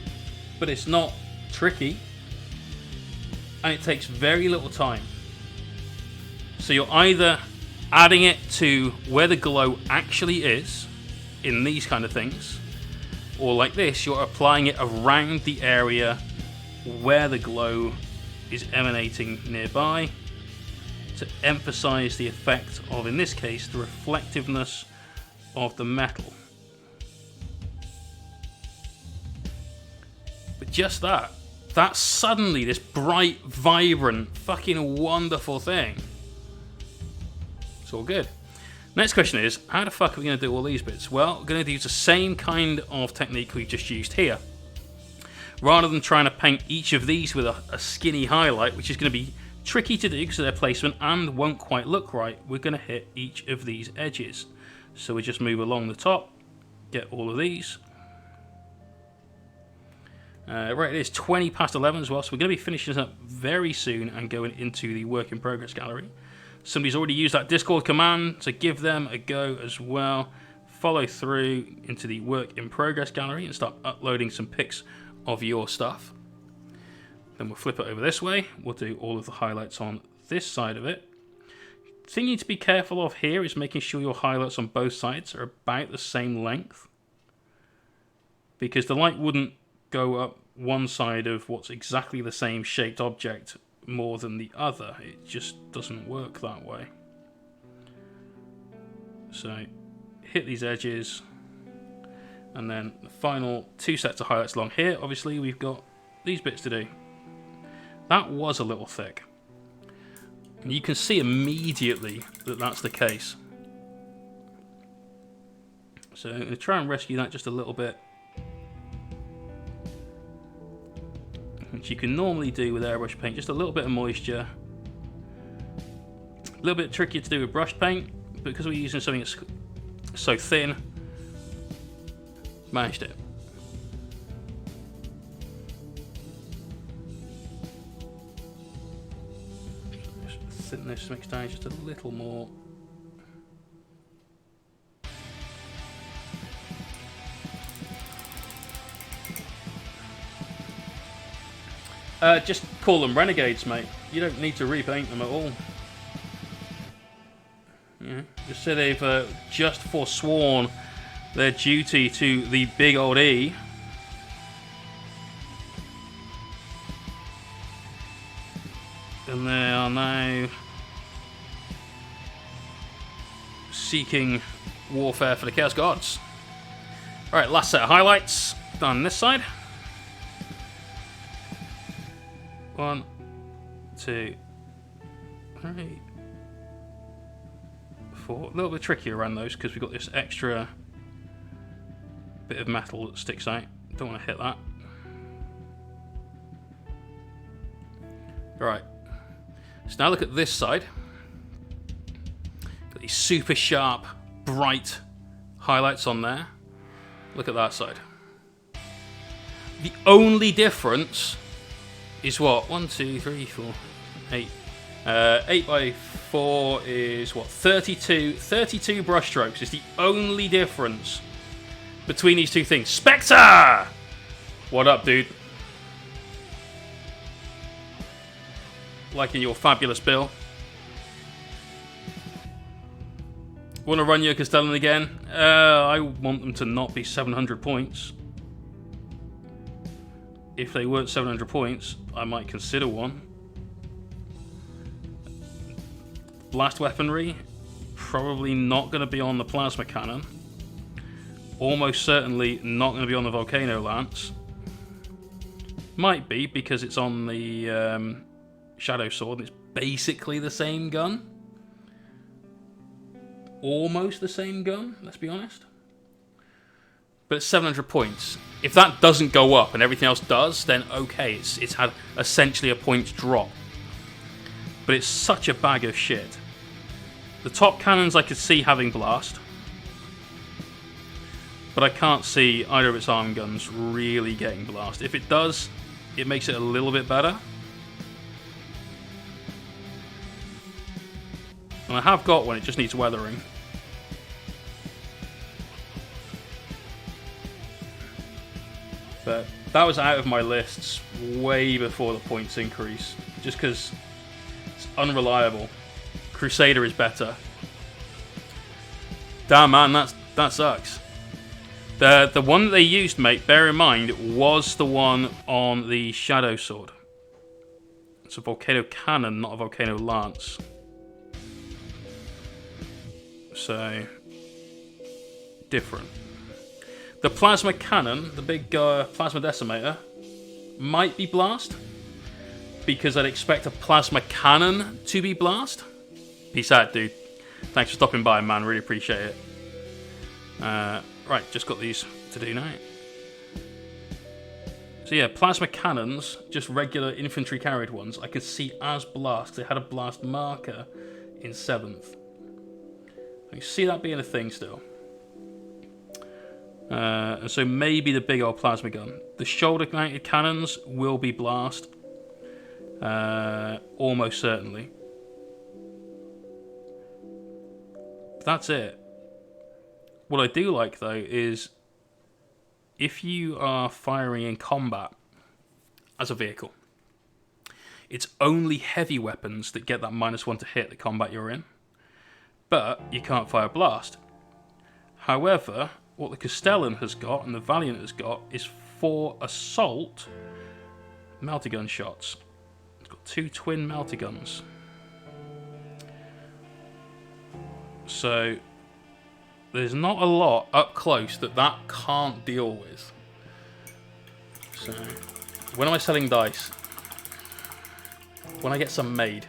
but it's not tricky. And it takes very little time. So you're either adding it to where the glow actually is, in these kind of things, or like this, you're applying it around the area where the glow is emanating nearby to emphasize the effect of, in this case, the reflectiveness of the metal. But just that's suddenly this bright, vibrant, fucking wonderful thing. It's all good. Next question is, how the fuck are we going to do all these bits? Well, we're going to use the same kind of technique we've just used here. Rather than trying to paint each of these with a skinny highlight, which is going to be tricky to do because of their placement and won't quite look right, we're going to hit each of these edges. So we just move along the top, get all of these. Right, it is 20 past 11 as well, so we're going to be finishing this up very soon and going into the work in progress gallery. Somebody's already used that Discord command, so give them a go as well. Follow through into the work in progress gallery and start uploading some pics of your stuff. Then we'll flip it over this way. We'll do all of the highlights on this side of it. The thing you need to be careful of here is making sure your highlights on both sides are about the same length, because the light wouldn't go up one side of what's exactly the same shaped object more than the other. It just doesn't work that way. So hit these edges, and then the final two sets of highlights along here. Obviously we've got these bits to do. That was a little thick, and you can see immediately that that's the case. So I'm going to try and rescue that just a little bit, which you can normally do with airbrush paint. Just a little bit of moisture. A little bit trickier to do with brush paint, but because we're using something that's so thin, managed it. Just thin this mix down just a little more. Just call them renegades, mate. You don't need to repaint them at all. Yeah, just say they've just forsworn their duty to the big old E. And they are now seeking warfare for the Chaos Gods. Alright, last set of highlights done this side. 1, 2, 3, 4. A little bit trickier around those because we've got this extra bit of metal that sticks out. Don't want to hit that. Right. So now look at this side. Got these super sharp, bright highlights on there. Look at that side. The only difference is what? 1, 2, 3, 4, 8. 8 by 4 is what? 32 brush strokes is the only difference between these two things. Spectre! What up, dude? Liking your fabulous bill. Want to run your Castellan again? I want them to not be 700 points. If they weren't 700 points, I might consider one. Blast weaponry, probably not going to be on the plasma cannon. Almost certainly not going to be on the volcano lance. Might be because it's on the shadow sword and it's basically the same gun. Almost the same gun, let's be honest. But it's 700 points. If that doesn't go up and everything else does, then okay, it's had essentially a points drop. But it's such a bag of shit. The top cannons I could see having blast. But I can't see either of its arm guns really getting blast. If it does, it makes it a little bit better. And I have got one, it just needs weathering. But that was out of my lists way before the points increase. Just because it's unreliable. Crusader is better. Damn man, that sucks. The one that they used, mate, bear in mind, was the one on the shadow sword. It's a volcano cannon, not a volcano lance. So, different. The plasma cannon, the big plasma decimator, might be blast. Because I'd expect a plasma cannon to be blast. Peace out, dude. Thanks for stopping by, man. Really appreciate it. Right, just got these to do now. So yeah, plasma cannons, just regular infantry carried ones, I could see as blast. They had a blast marker in 7th. I can see that being a thing still. And so maybe the big old plasma gun. The shoulder-mounted cannons will be blast. Almost certainly. But that's it. What I do like, though, is if you are firing in combat as a vehicle, it's only heavy weapons that get that -1 to hit the combat you're in. But you can't fire blast. However, what the Castellan has got and the Valiant has got is 4 assault melter-gun shots. It's got 2 twin melter-guns. So there's not a lot up close that can't deal with. So when am I selling dice? When I get some made.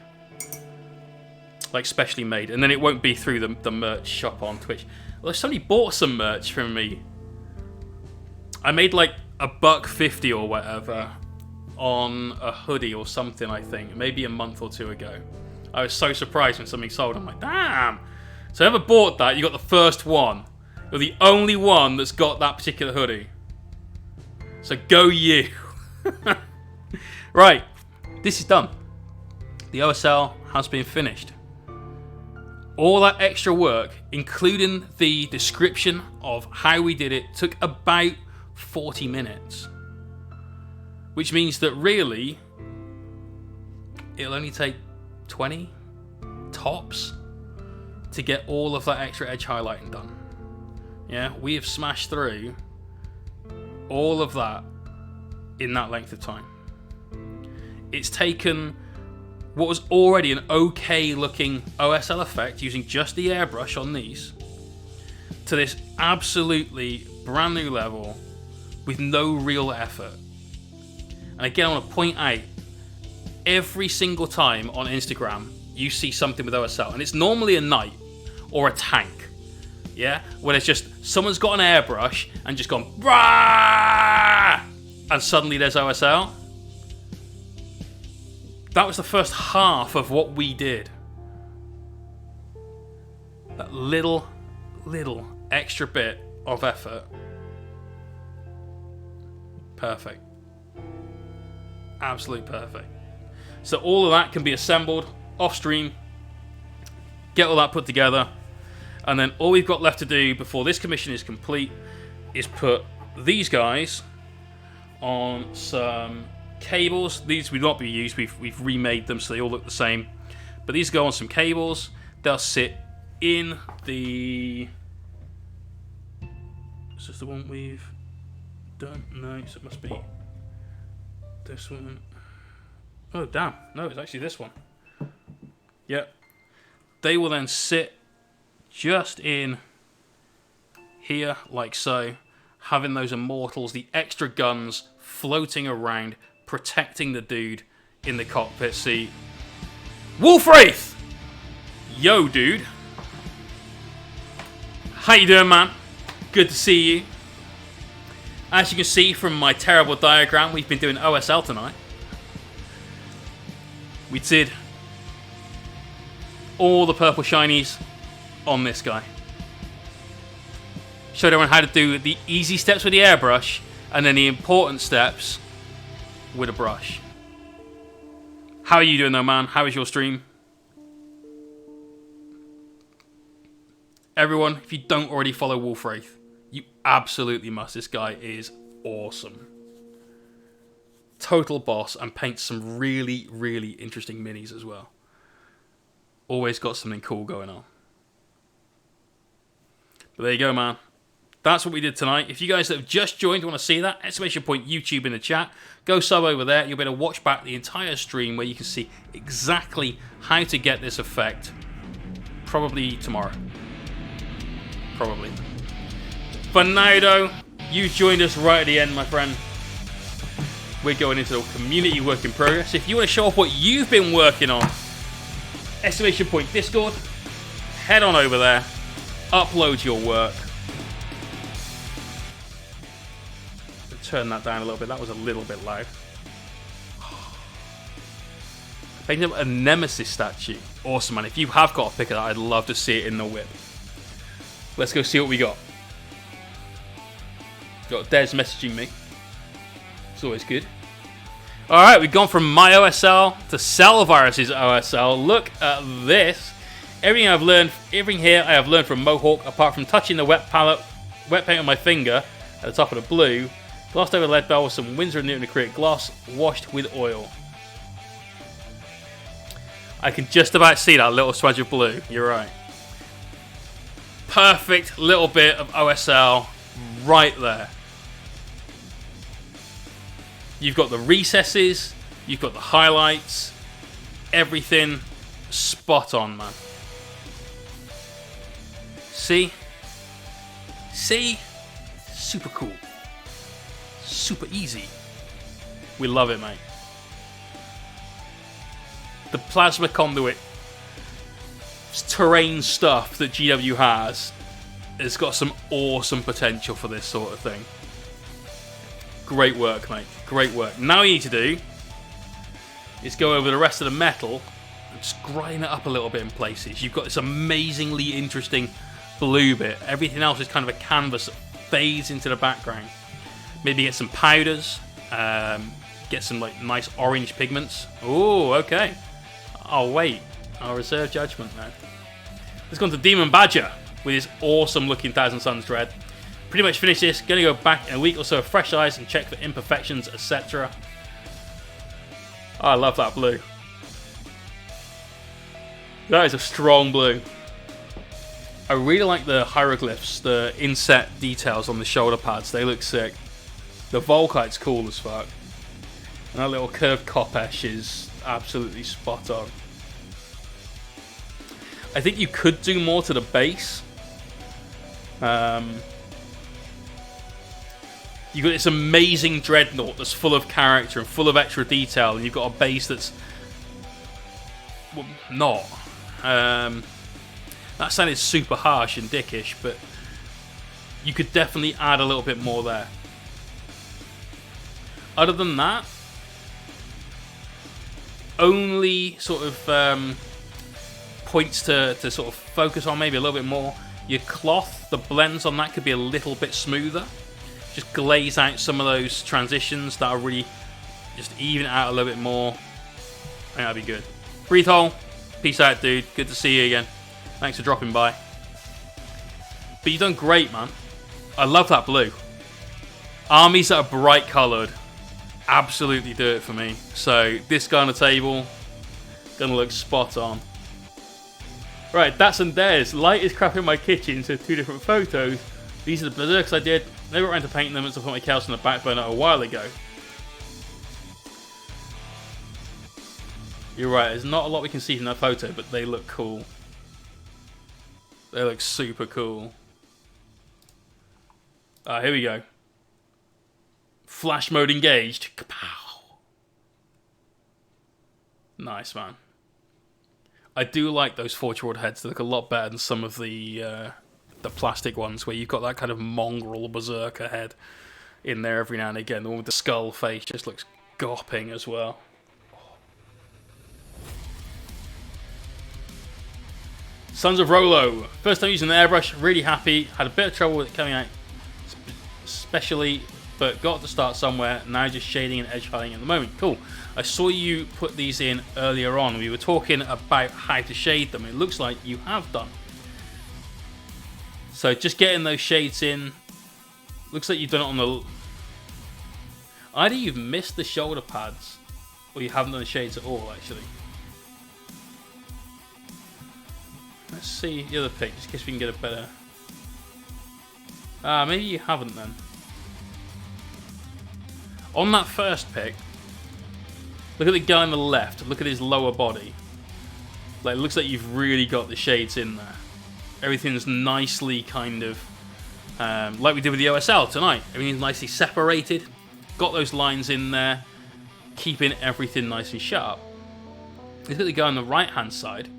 Like specially made. And then it won't be through the merch shop on Twitch. Well, somebody bought some merch from me. I made like $1.50 or whatever on a hoodie or something, I think. Maybe a month or 2 ago. I was so surprised when something sold. I'm like, damn! So whoever bought that, you got the first one. You're the only one that's got that particular hoodie. So go you. Right. This is done. The OSL has been finished. All that extra work, including the description of how we did it, took about 40 minutes. Which means that really, it'll only take 20 tops to get all of that extra edge highlighting done. Yeah, we have smashed through all of that in that length of time. It's taken what was already an okay looking OSL effect using just the airbrush on these to this absolutely brand new level with no real effort. And again, I want to point out, every single time on Instagram you see something with OSL, and it's normally a knight or a tank, yeah, where it's just someone's got an airbrush and just gone Rah! And suddenly there's OSL. That was the first half of what we did. That little extra bit of effort. Perfect. Absolute perfect. So all of that can be assembled off stream, get all that put together, and then all we've got left to do before this commission is complete is put these guys on some cables. These would not be used, we've remade them so they all look the same, but these go on some cables. They'll sit in the... Is this the one we've done? No, so it must be this one. Oh, damn. No, it's actually this one. Yep. They will then sit just in here, like so, having those immortals, the extra guns floating around, protecting the dude in the cockpit seat. Wolfwraith! Yo, dude. How you doing, man? Good to see you. As you can see from my terrible diagram, we've been doing OSL tonight. We did all the purple shinies on this guy. Showed everyone how to do the easy steps with the airbrush and then the important steps with a brush. How are you doing though, man? How is your stream? Everyone, if you don't already follow Wolfwraith, you absolutely must. This guy is awesome. Total boss, and paints some really, really interesting minis as well. Always got something cool going on. But there you go, man. That's what we did tonight. If you guys that have just joined want to see that, exclamation point YouTube in the chat. Go sub over there. You'll be able to watch back the entire stream where you can see exactly how to get this effect. Probably tomorrow. Probably. For now, though, you joined us right at the end, my friend. We're going into the community work in progress. If you want to show off what you've been working on, exclamation point Discord, head on over there, upload your work. Turn that down a little bit. That was a little bit loud. Painting up a Nemesis statue. Awesome, man. If you have got a pic of that, I'd love to see it in the whip. Let's go see what we got. Got Des messaging me. It's always good. Alright, we've gone from my OSL to Cellvirus's OSL. Look at this. Everything here I have learned from Mohawk, apart from touching the wet paint on my finger at the top of the blue. Glossed over lead bell with some Winsor & Newton acrylic gloss, washed with oil. I can just about see that little smudge of blue. You're right. Perfect little bit of OSL right there. You've got the recesses, you've got the highlights, everything spot on, man. See? See? Super cool. Super easy. We love it, mate. The plasma conduit terrain stuff that GW has got some awesome potential for this sort of thing. Great work, mate. Great work. Now what you need to do is go over the rest of the metal and just grind it up a little bit in places. You've got this amazingly interesting blue bit. Everything else is kind of a canvas that fades into the background. Maybe get some powders, get some like nice orange pigments. Oh, okay. I'll wait. I'll reserve judgment now. Let's go on to Demon Badger with his awesome looking Thousand Suns dread. Pretty much finished this. Gonna go back in a week or so of fresh eyes and check for imperfections, etc. Oh, I love that blue. That is a strong blue. I really like the hieroglyphs, the inset details on the shoulder pads. They look sick. The Volkite's cool as fuck. And that little curved Kopesh is absolutely spot on. I think you could do more to the base. You've got this amazing Dreadnought that's full of character and full of extra detail, and you've got a base that's... well, not. That sounded super harsh and dickish, but you could definitely add a little bit more there. Other than that, only sort of points to sort of focus on maybe a little bit more. Your cloth, the blends on that could be a little bit smoother. Just glaze out some of those transitions that are really just even out a little bit more. I think that'd be good. Breathe hole, peace out, dude. Good to see you again. Thanks for dropping by. But you've done great, man. I love that blue. Armies that are bright coloured absolutely do it for me. So this guy on the table, gonna look spot on. Right, that's and there's. Light is crap in my kitchen, so 2 different photos. These are the berserks I did. Never got around to painting them, as I put my cows on the back burner a while ago. You're right, there's not a lot we can see from that photo, but they look cool. They look super cool. Here we go. Flash mode engaged. Kapow. Nice, man. I do like those 40-year-old heads. They look a lot better than some of the plastic ones, where you've got that kind of mongrel berserker head in there every now and again. The one with the skull face just looks gopping as well. Sons of Rolo. First time using the airbrush, really happy. Had a bit of trouble with it coming out, especially, but got to start somewhere. Now just shading and edge highlighting at the moment. Cool. I saw you put these in earlier on. We were talking about how to shade them. It looks like you have done. So just getting those shades in. Looks like you've done it on the... Either you've missed the shoulder pads, or you haven't done the shades at all, actually. Let's see the other pic, just in case we can get a better... maybe you haven't then. On that first pic, look at the guy on the left. Look at his lower body. Like, it looks like you've really got the shades in there. Everything's nicely kind of... like we did with the OSL tonight. Everything's nicely separated. Got those lines in there. Keeping everything nice and sharp. Look at the guy on the right-hand side.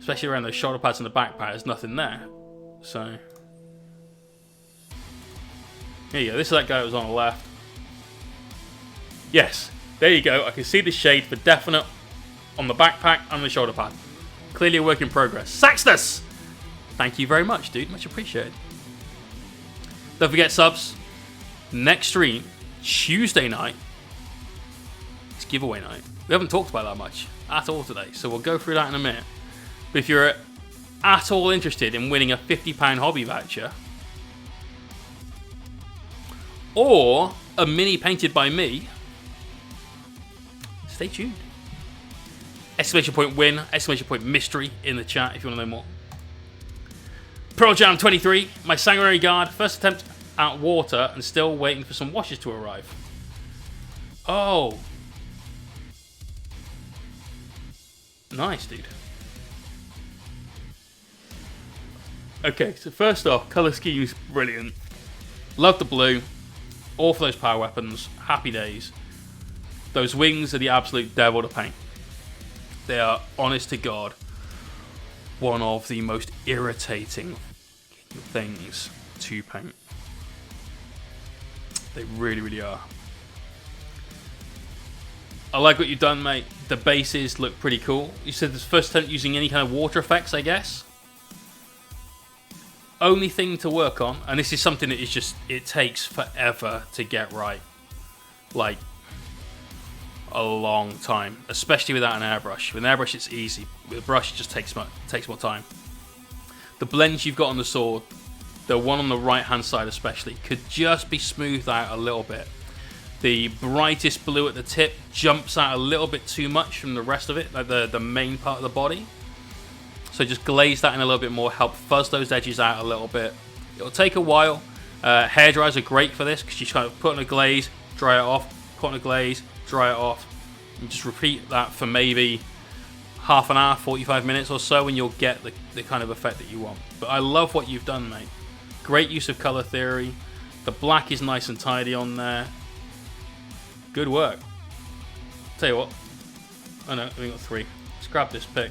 Especially around those shoulder pads and the back pad, there's nothing there. So, here you go. This is that guy that was on the left. Yes, there you go. I can see the shade for definite on the backpack and the shoulder pad. Clearly a work in progress. Saxtus! Thank you very much, dude. Much appreciated. Don't forget subs. Next stream, Tuesday night. It's giveaway night. We haven't talked about that much at all today, so we'll go through that in a minute. But if you're at all interested in winning a £50 hobby voucher, or a mini painted by me, stay tuned. Exclamation point win, exclamation point mystery in the chat if you want to know more. Pearl Jam 23, my sanguinary guard, first attempt at water and still waiting for some washes to arrive. Oh. Nice, dude. Okay, so first off, colour scheme is brilliant. Love the blue. All for those power weapons. Happy days. Those wings are the absolute devil to paint. They are, honest to God, one of the most irritating things to paint. They really, really are. I like what you've done, mate. The bases look pretty cool. You said this first attempt using any kind of water effects, I guess. Only thing to work on, and this is something that is just, it takes forever to get right. Like, a long time. Especially without an airbrush. With an airbrush it's easy. With a brush it just takes more time. The blends you've got on the sword, the one on the right hand side especially, could just be smoothed out a little bit. The brightest blue at the tip jumps out a little bit too much from the rest of it, like the main part of the body. So just glaze that in a little bit more, help fuzz those edges out a little bit. It'll take a while. Hair dryers are great for this because you kind of put on a glaze, dry it off, put on a glaze, dry it off. And just repeat that for maybe half an hour, 45 minutes or so, and you'll get the kind of effect that you want. But I love what you've done, mate. Great use of color theory. The black is nice and tidy on there. Good work. Tell you what. Oh no, we got 3. Let's grab this pic.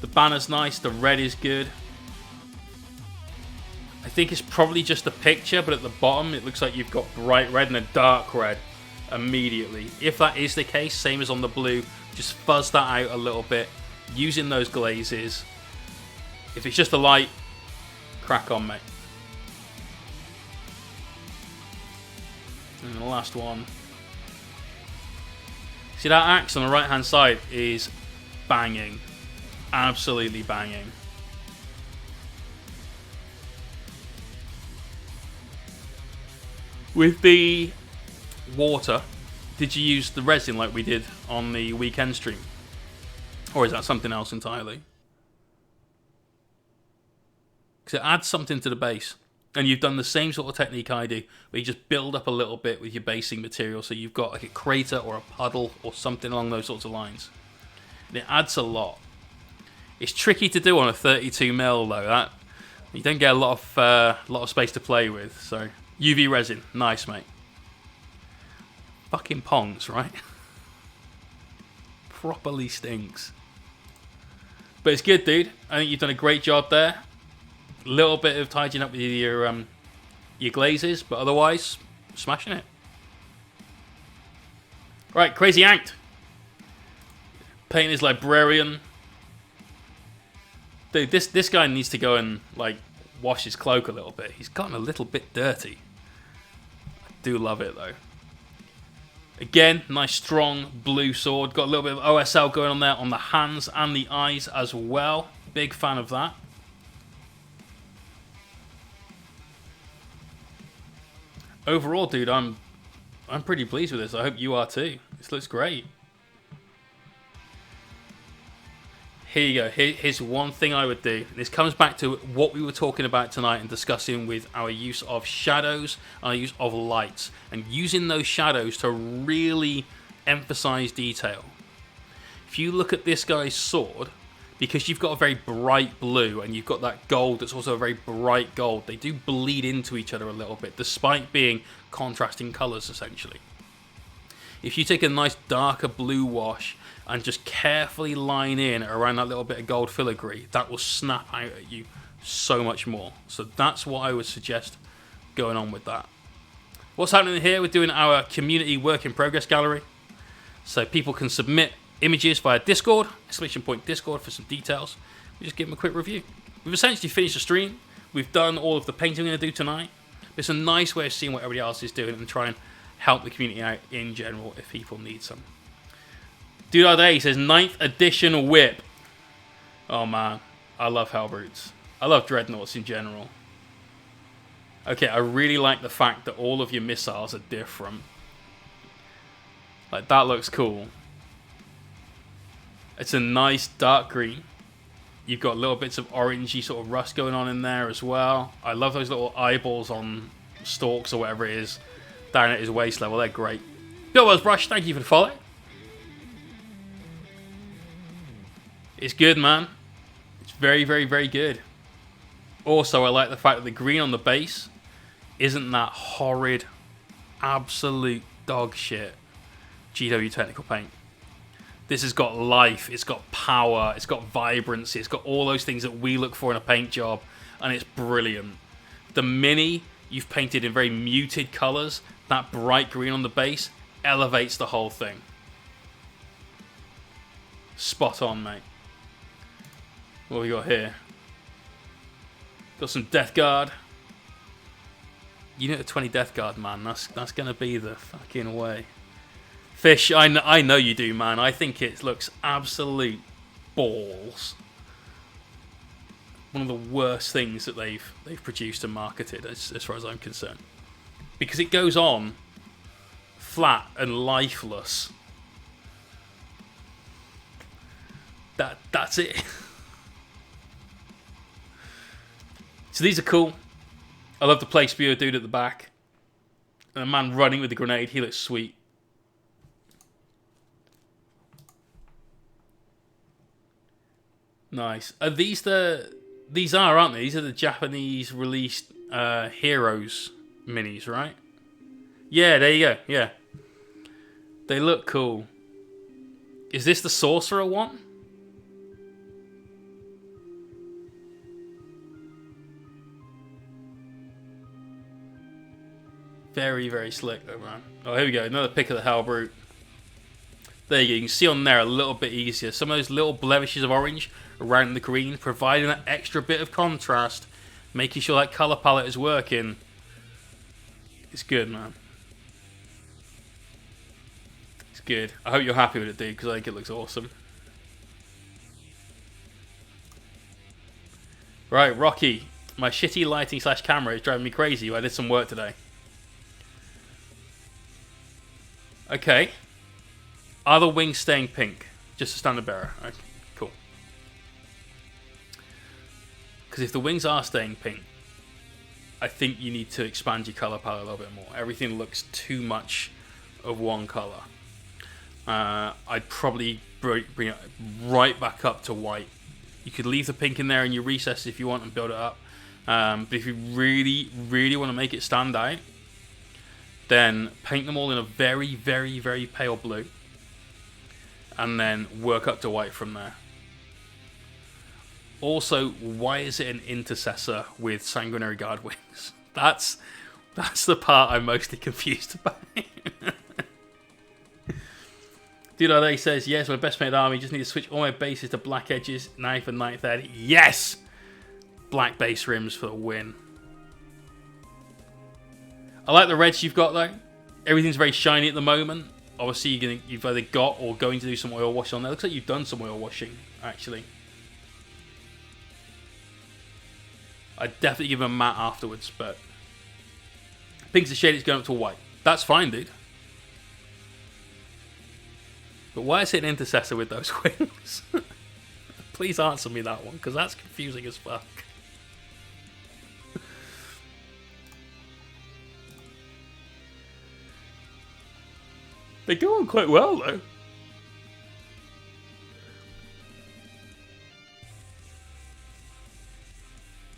The banner's nice, the red is good. I think it's probably just a picture, but at the bottom it looks like you've got bright red and a dark red immediately. If that is the case, same as on the blue, just fuzz that out a little bit using those glazes. If it's just a light, crack on, mate. And the last one. See, that axe on the right hand side is banging. Absolutely banging. With the water, did you use the resin like we did on the weekend stream? Or is that something else entirely? Because it adds something to the base. And you've done the same sort of technique I do, where you just build up a little bit with your basing material, so you've got like a crater or a puddle or something along those sorts of lines. And it adds a lot. It's tricky to do on a 32mm though. That you don't get a lot of space to play with. So UV resin, nice mate. Fucking pongs, right? Properly stinks. But it's good, dude. I think you've done a great job there. A little bit of tidying up with your glazes, but otherwise, smashing it. Right, Crazy Anked. Painting his librarian. Dude, this guy needs to go and like wash his cloak a little bit. He's gotten a little bit dirty. I do love it though. Again, nice strong blue sword. Got a little bit of OSL going on there on the hands and the eyes as well. Big fan of that. Overall, dude, I'm pretty pleased with this. I hope you are too. This looks great. Here you go. Here's one thing I would do. This comes back to what we were talking about tonight and discussing with our use of shadows and our use of lights. And using those shadows to really emphasize detail. If you look at this guy's sword, because you've got a very bright blue and you've got that gold that's also a very bright gold, they do bleed into each other a little bit, despite being contrasting colours, essentially. If you take a nice darker blue wash and just carefully line in around that little bit of gold filigree, that will snap out at you so much more. So that's what I would suggest going on with that. What's happening here? We're doing our community work in progress gallery. So people can submit images via Discord, !Discord for some details. We just give them a quick review. We've essentially finished the stream. We've done all of the painting we're going to do tonight. It's a nice way of seeing what everybody else is doing and try and help the community out in general if people need some. Dude out there, he says 9th edition whip. Oh man, I love Hellbrutes. I love Dreadnoughts in general. Okay, I really like the fact that all of your missiles are different. Like, that looks cool. It's a nice dark green. You've got little bits of orangey sort of rust going on in there as well. I love those little eyeballs on stalks or whatever it is down at his waist level. They're great. Airbrush, thank you for the follow. It's good, man. It's very, very, very good. Also, I like the fact that the green on the base isn't that horrid, absolute dog shit GW technical paint. This has got life, it's got power, it's got vibrancy, it's got all those things that we look for in a paint job, and it's brilliant. The mini you've painted in very muted colours, that bright green on the base, elevates the whole thing. Spot on, mate. What have we got here? Got some Death Guard. Unit of 20 Death Guard, man. That's going to be the fucking way. Fish, I know you do, man. I think it looks absolute balls. One of the worst things that they've produced and marketed, as far as I'm concerned. Because it goes on flat and lifeless. That's it. So these are cool. I love the play spear dude at the back. And a man running with the grenade. He looks sweet. Nice. Are these the... These are, aren't they? These are the Japanese released Heroes minis, right? Yeah, there you go. Yeah. They look cool. Is this the Sorcerer one? Very, very slick though, man. Oh, here we go. Another pick of the Hellbrute. There you go. You can see on there a little bit easier. Some of those little blemishes of orange around the green, providing that extra bit of contrast, making sure that colour palette is working. It's good, man. It's good. I hope you're happy with it, dude, because I think it looks awesome. Right, Rocky. My shitty lighting / camera is driving me crazy. I did some work today. Okay. Are the wings staying pink? Just a standard bearer. Okay. Because if the wings are staying pink, I think you need to expand your colour palette a little bit more. Everything looks too much of one colour. I'd probably bring it right back up to white. You could leave the pink in there in your recesses if you want and build it up. But if you really, really want to make it stand out, then paint them all in a very, very, very pale blue. And then work up to white from there. Also, why is it an intercessor with sanguinary guard wings? That's the part I'm mostly confused about. Dude says, yes, my best painted army. Just need to switch all my bases to black edges. Now for 930. Yes! Black base rims for the win. I like the reds you've got, though. Everything's very shiny at the moment. Obviously, you've either got or going to do some oil washing on there. Looks like you've done some oil washing, actually. I'd definitely give him a matte afterwards, but pink's a shade, it's going up to white. That's fine, dude. But why is it an intercessor with those wings? Please answer me that one, because that's confusing as fuck. They go on quite well, though.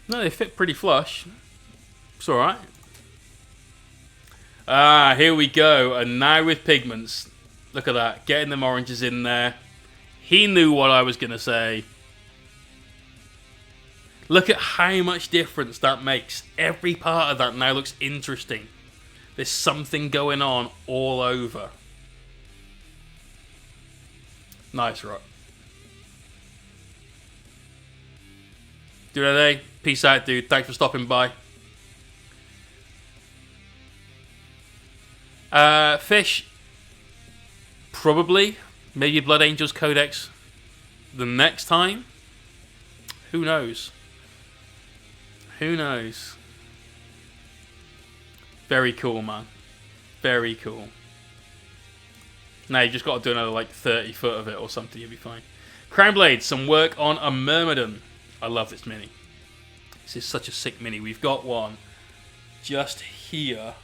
No, they fit pretty flush. It's alright. Ah, here we go. And now with pigments. Look at that. Getting them oranges in there. He knew what I was going to say. Look at how much difference that makes. Every part of that now looks interesting. There's something going on all over. Nice, Rock. Dude, peace out, dude. Thanks for stopping by. Fish. Probably. Maybe Blood Angels Codex the next time. Who knows? Who knows? Very cool, man. Very cool. Now you've just got to do another like 30 foot of it or something, you'll be fine. Crownblade, some work on a Myrmidon. I love this mini. This is such a sick mini. We've got one just here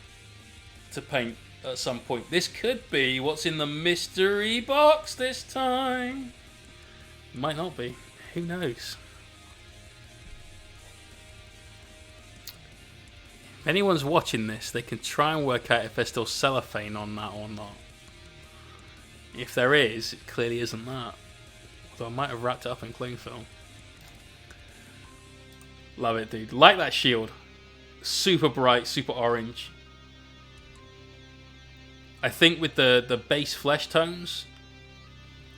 to paint at some point. This could be what's in the mystery box this time. Might not be. Who knows? If anyone's watching this, they can try and work out if there's still cellophane on that or not. If there is, it clearly isn't that. Although I might have wrapped it up in cling film. Love it, dude. Like that shield. Super bright, super orange. I think with the base flesh tones,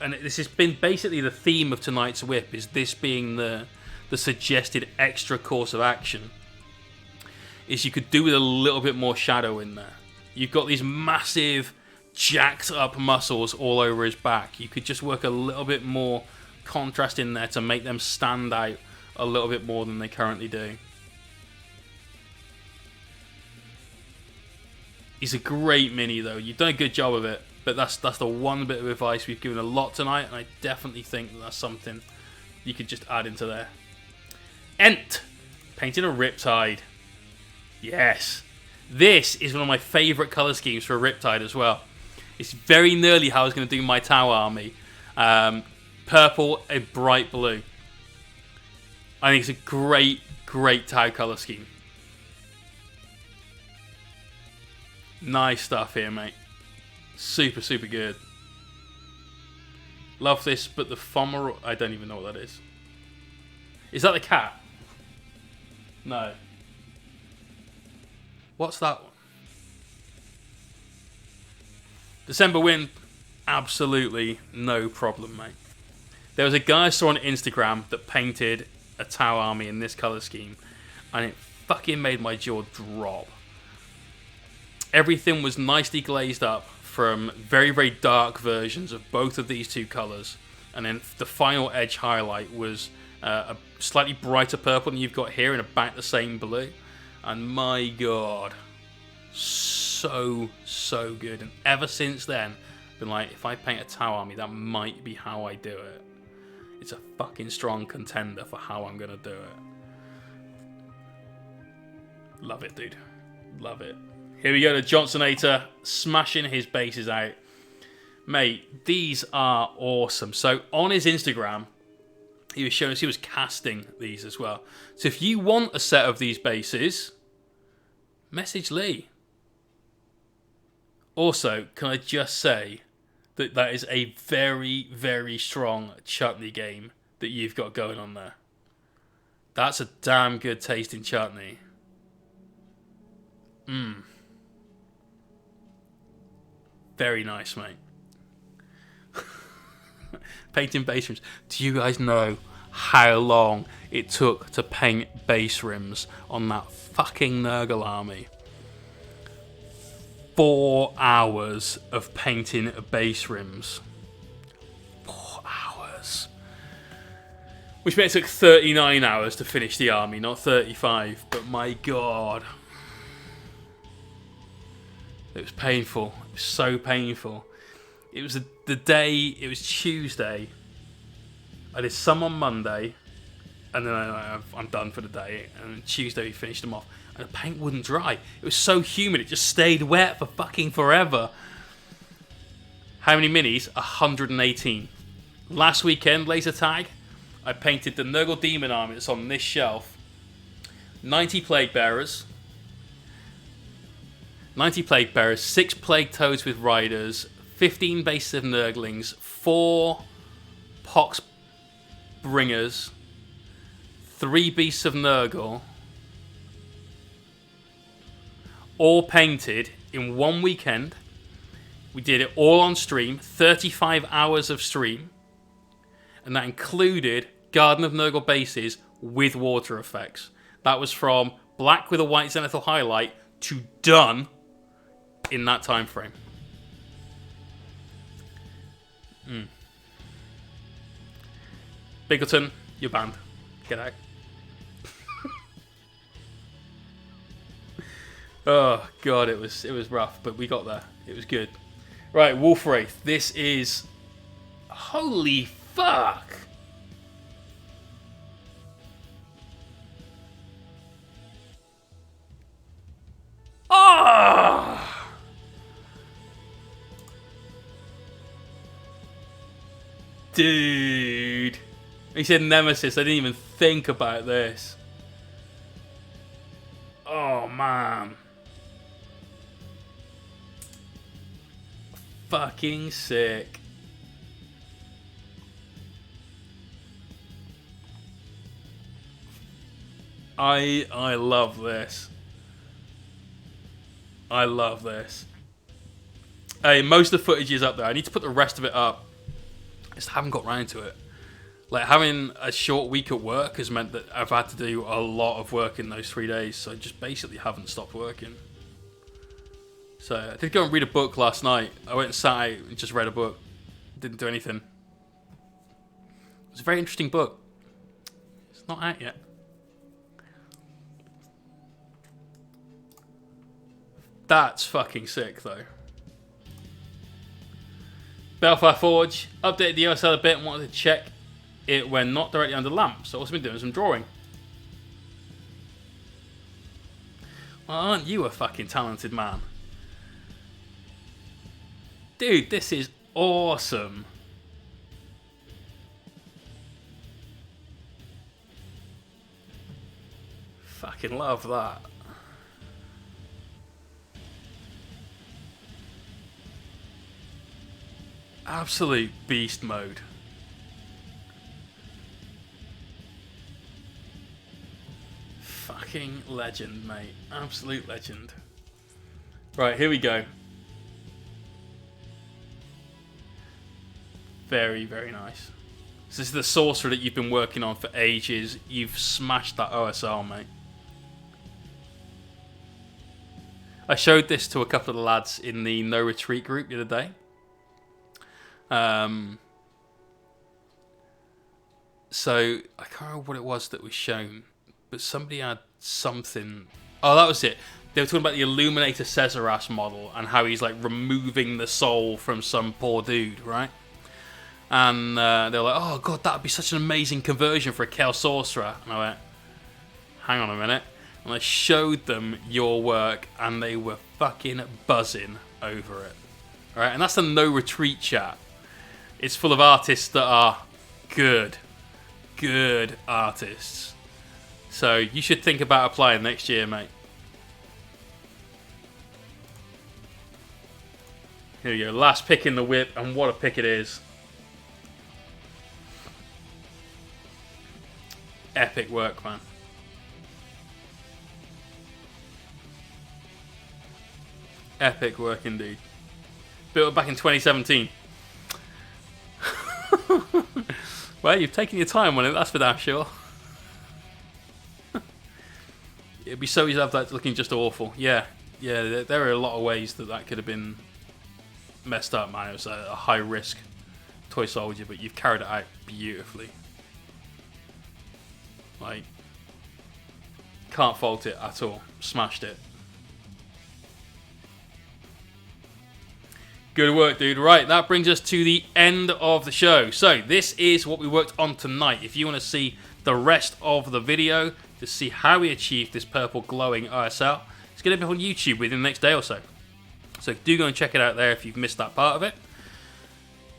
and this has been basically the theme of tonight's whip, is this being the suggested extra course of action, is you could do with a little bit more shadow in there. You've got these massive jacked up muscles all over his back. You could just work a little bit more contrast in there to make them stand out a little bit more than they currently do. He's a great mini though. You've done a good job of it, but that's the one bit of advice we've given a lot tonight, and I definitely think that's something you could just add into there. Ent, painting a Riptide. Yes, this is one of my favourite colour schemes for a Riptide as well. It's very nearly how I was going to do my Tau army. Purple and bright blue. I think it's a great, great Tau colour scheme. Nice stuff here, mate. Super, super good. Love this, but the Fomer... I don't even know what that is. Is that the cat? No. What's that one? December Wind, absolutely no problem, mate. There was a guy I saw on Instagram that painted a Tau army in this colour scheme, and it fucking made my jaw drop. Everything was nicely glazed up from very, very dark versions of both of these two colours, and then the final edge highlight was a slightly brighter purple than you've got here and about the same blue. And my god, so good. And ever since then, I've been like, if I paint a Tau army, that might be how I do it. It's a fucking strong contender for how I'm going to do it. Love it, dude. Love it. Here we go to Johnsonator, smashing his bases out. Mate, these are awesome. So on his Instagram, he was showing us he was casting these as well. So if you want a set of these bases, message Lee. Also, can I just say that that is a very, very strong chutney game that you've got going on there. That's a damn good tasting chutney. Very nice, mate. Painting base rims. Do you guys know how long it took to paint base rims on that fucking Nurgle army? 4 hours of painting base rims. 4 hours. Which meant it took 39 hours to finish the army, not 35. But my god. It was painful. It was so painful. It was the day, it was Tuesday. I did some on Monday. And then I'm done for the day. And Tuesday we finished them off. And the paint wouldn't dry. It was so humid, it just stayed wet for fucking forever. How many minis? 118. Last weekend, laser tag, I painted the Nurgle Demon army that's on this shelf. 90 Plague Bearers. 90 Plague Bearers, 6 Plague Toads with Riders, 15 bases of Nurglings, 4 Pox Bringers, 3 Beasts of Nurgle, all painted in one weekend. We did it all on stream, 35 hours of stream, and that included Garden of Nurgle bases with water effects. That was from black with a white zenithal highlight to done in that time frame. Bigleton, you're banned. Get out. Oh god, it was rough, but we got there. It was good. Right, Wolfwraith. This is holy fuck. Ah! Dude. He said Nemesis. I didn't even think about this. Oh, man. Fucking sick. I love this. I love this. Hey, most of the footage is up there. I need to put the rest of it up. I just haven't got round to it. Like, having a short week at work has meant that I've had to do a lot of work in those 3 days, so I just basically haven't stopped working. So, I did go and read a book last night. I went and sat out and just read a book. Didn't do anything. It was a very interesting book. It's not out yet. That's fucking sick, though. Balefire Forge updated the OSL a bit and wanted to check it when not directly under lamp. So I've also been doing some drawing. Well, aren't you a fucking talented man? Dude, this is awesome. Fucking love that. Absolute beast mode. Fucking legend, mate. Absolute legend. Right, here we go. Very, very nice. So this is the sorcerer that you've been working on for ages. You've smashed that OSL, mate. I showed this to a couple of the lads in the No Retreat group the other day. So I can't remember what it was that was shown, but somebody had something. Oh, that was it. They were talking about the Illuminator Cesaras model and how he's like removing the soul from some poor dude, right? And they were like, "Oh god, that would be such an amazing conversion for a Chaos Sorcerer." And I went, "Hang on a minute." and I showed them your work, and they were fucking buzzing over it. All right, and that's the No Retreat chat. It's full of artists that are good artists. So you should think about applying next year, mate. Here you go, last pick in the whip, and what a pick it is. Epic work, man. Epic work indeed. Built back in 2017. Well, you've taken your time on it, that's for damn sure. It'd be so easy to have that looking just awful. Yeah, there are a lot of ways that could have been messed up, man. It was a high risk toy soldier, but you've carried it out beautifully. Like, can't fault it at all. Smashed it. Good work, dude. Right, that brings us to the end of the show. So, this is what we worked on tonight. If you want to see the rest of the video, to see how we achieved this purple glowing OSL, it's going to be on YouTube within the next day or so. So, do go and check it out there if you've missed that part of it.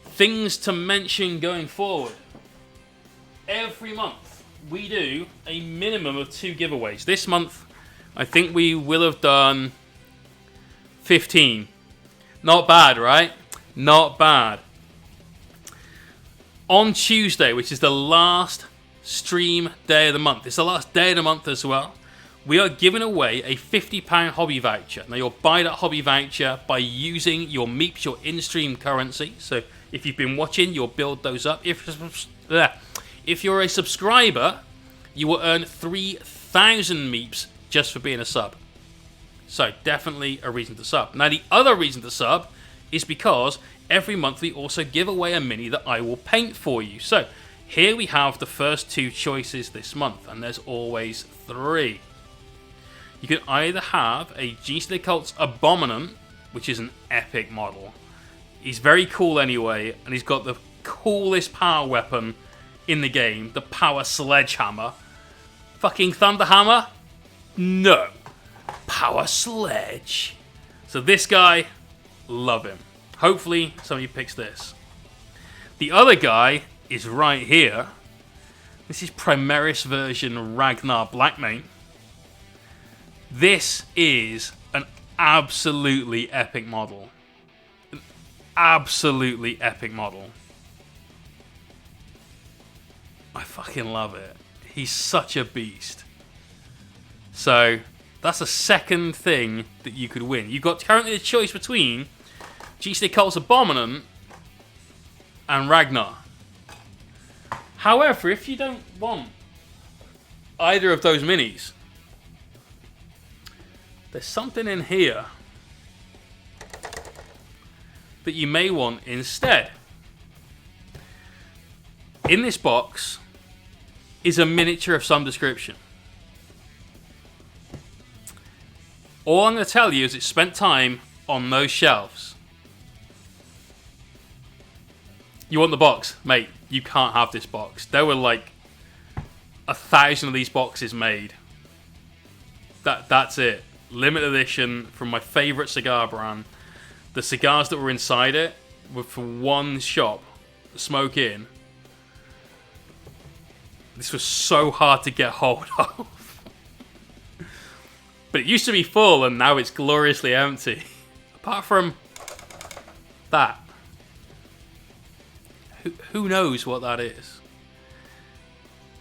Things to mention going forward. Every month, we do a minimum of 2 giveaways. This month, I think we will have done 15. Not bad, right? Not bad. On Tuesday, which is the last stream day of the month, it's the last day of the month as well, we are giving away a £50 hobby voucher. Now, you'll buy that hobby voucher by using your Meeps, your in-stream currency. So, if you've been watching, you'll build those up. If you're a subscriber, you will earn 3,000 Meeps just for being a sub. So, definitely a reason to sub. Now, the other reason to sub is because every month we also give away a mini that I will paint for you. So, here we have the first 2 choices this month, and there's always 3. You can either have a Genius of the Occult's Abominant, which is an epic model. He's very cool anyway, and he's got the coolest power weapon in the game, the Power Sledgehammer. Fucking Thunderhammer? No. Power Sledge. So this guy, love him. Hopefully somebody picks this. The other guy is right here. This is Primaris version Ragnar Blackmane. This is an absolutely epic model. An absolutely epic model. I fucking love it. He's such a beast. So, that's the second thing that you could win. You've got currently a choice between GC Occult's Abominant and Ragnar. However, if you don't want either of those minis, there's something in here that you may want instead. In this box is a miniature of some description. All I'm going to tell you is it spent time on those shelves. You want the box? Mate, you can't have this box. There were like 1,000 of these boxes made. That's it. Limited edition from my favourite cigar brand. The cigars that were inside it were for one shop, Smoke Inn. This was so hard to get hold of. But it used to be full, and now it's gloriously empty. Apart from that. Who knows what that is?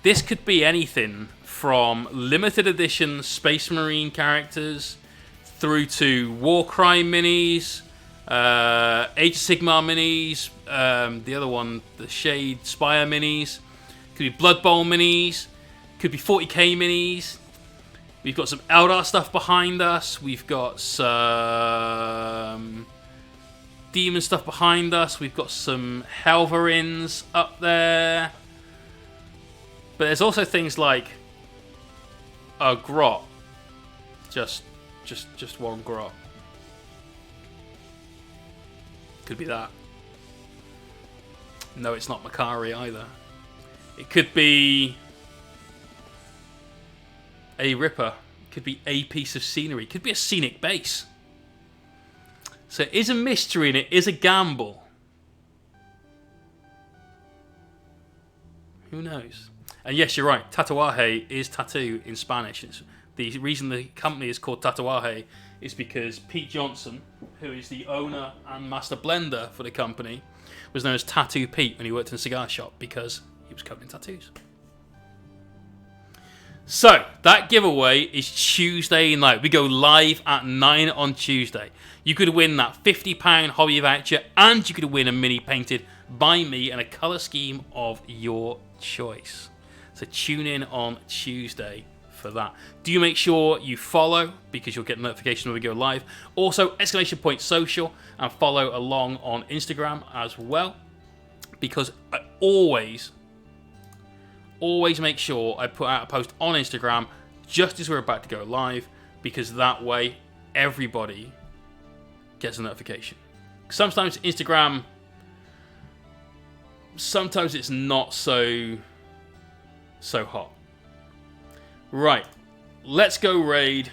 This could be anything from limited edition Space Marine characters through to Warcry minis, Age of Sigmar minis, the other one, the Shade Spire minis. Could be Blood Bowl minis. Could be 40k minis. We've got some Eldar stuff behind us. We've got some Demon stuff behind us. We've got some Helverins up there. But there's also things like a Grot. Just one Grot. Could be that. No, it's not Makari either. It could be a Ripper. Could be a piece of scenery. Could be a scenic base. So it is a mystery and it is a gamble. Who knows? And yes, you're right. Tatuaje is tattoo in Spanish. It's the reason the company is called Tatuaje is because Pete Johnson, who is the owner and master blender for the company, was known as Tattoo Pete when he worked in a cigar shop because he was covered in tattoos. So, that giveaway is Tuesday night. We go live at 9 on Tuesday. You could win that £50 hobby voucher and you could win a mini painted by me and a colour scheme of your choice. So tune in on Tuesday for that. Do make sure you follow because you'll get a notification when we go live. Also, !social and follow along on Instagram as well because I always make sure I put out a post on Instagram just as we're about to go live because that way everybody gets a notification. Sometimes Instagram, sometimes it's not so hot. Right, let's go raid.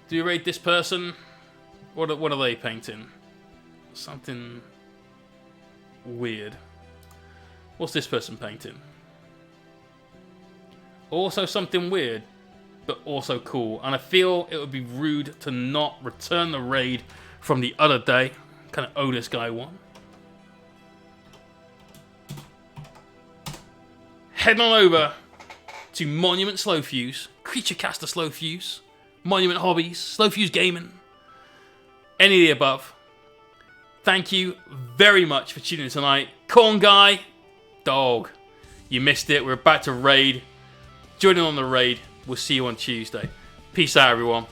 Do you raid this person? What are they painting? Something weird. What's this person painting? Also something weird, but also cool. And I feel it would be rude to not return the raid from the other day. Kind of owe this guy one. Head on over to Monument Slow Fuse, Creature Caster Slow Fuse, Monument Hobbies, Slow Fuse Gaming, any of the above. Thank you very much for tuning in tonight. Corn Guy, dog, you missed it. We're about to raid. Join in on the raid. We'll see you on Tuesday. Peace out, everyone.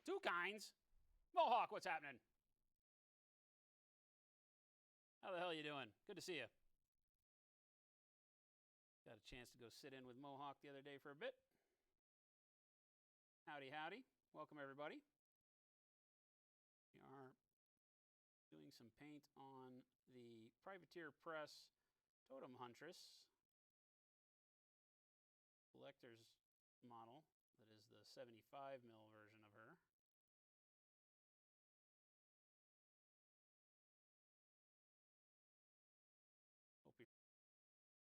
Two kinds? Mohawk, what's happening? How the hell are you doing? Good to see you. Got a chance to go sit in with Mohawk the other day for a bit. Howdy, howdy. Welcome, everybody. We are doing some paint on the Privateer Press Totem Huntress collector's model. That is the 75mm version of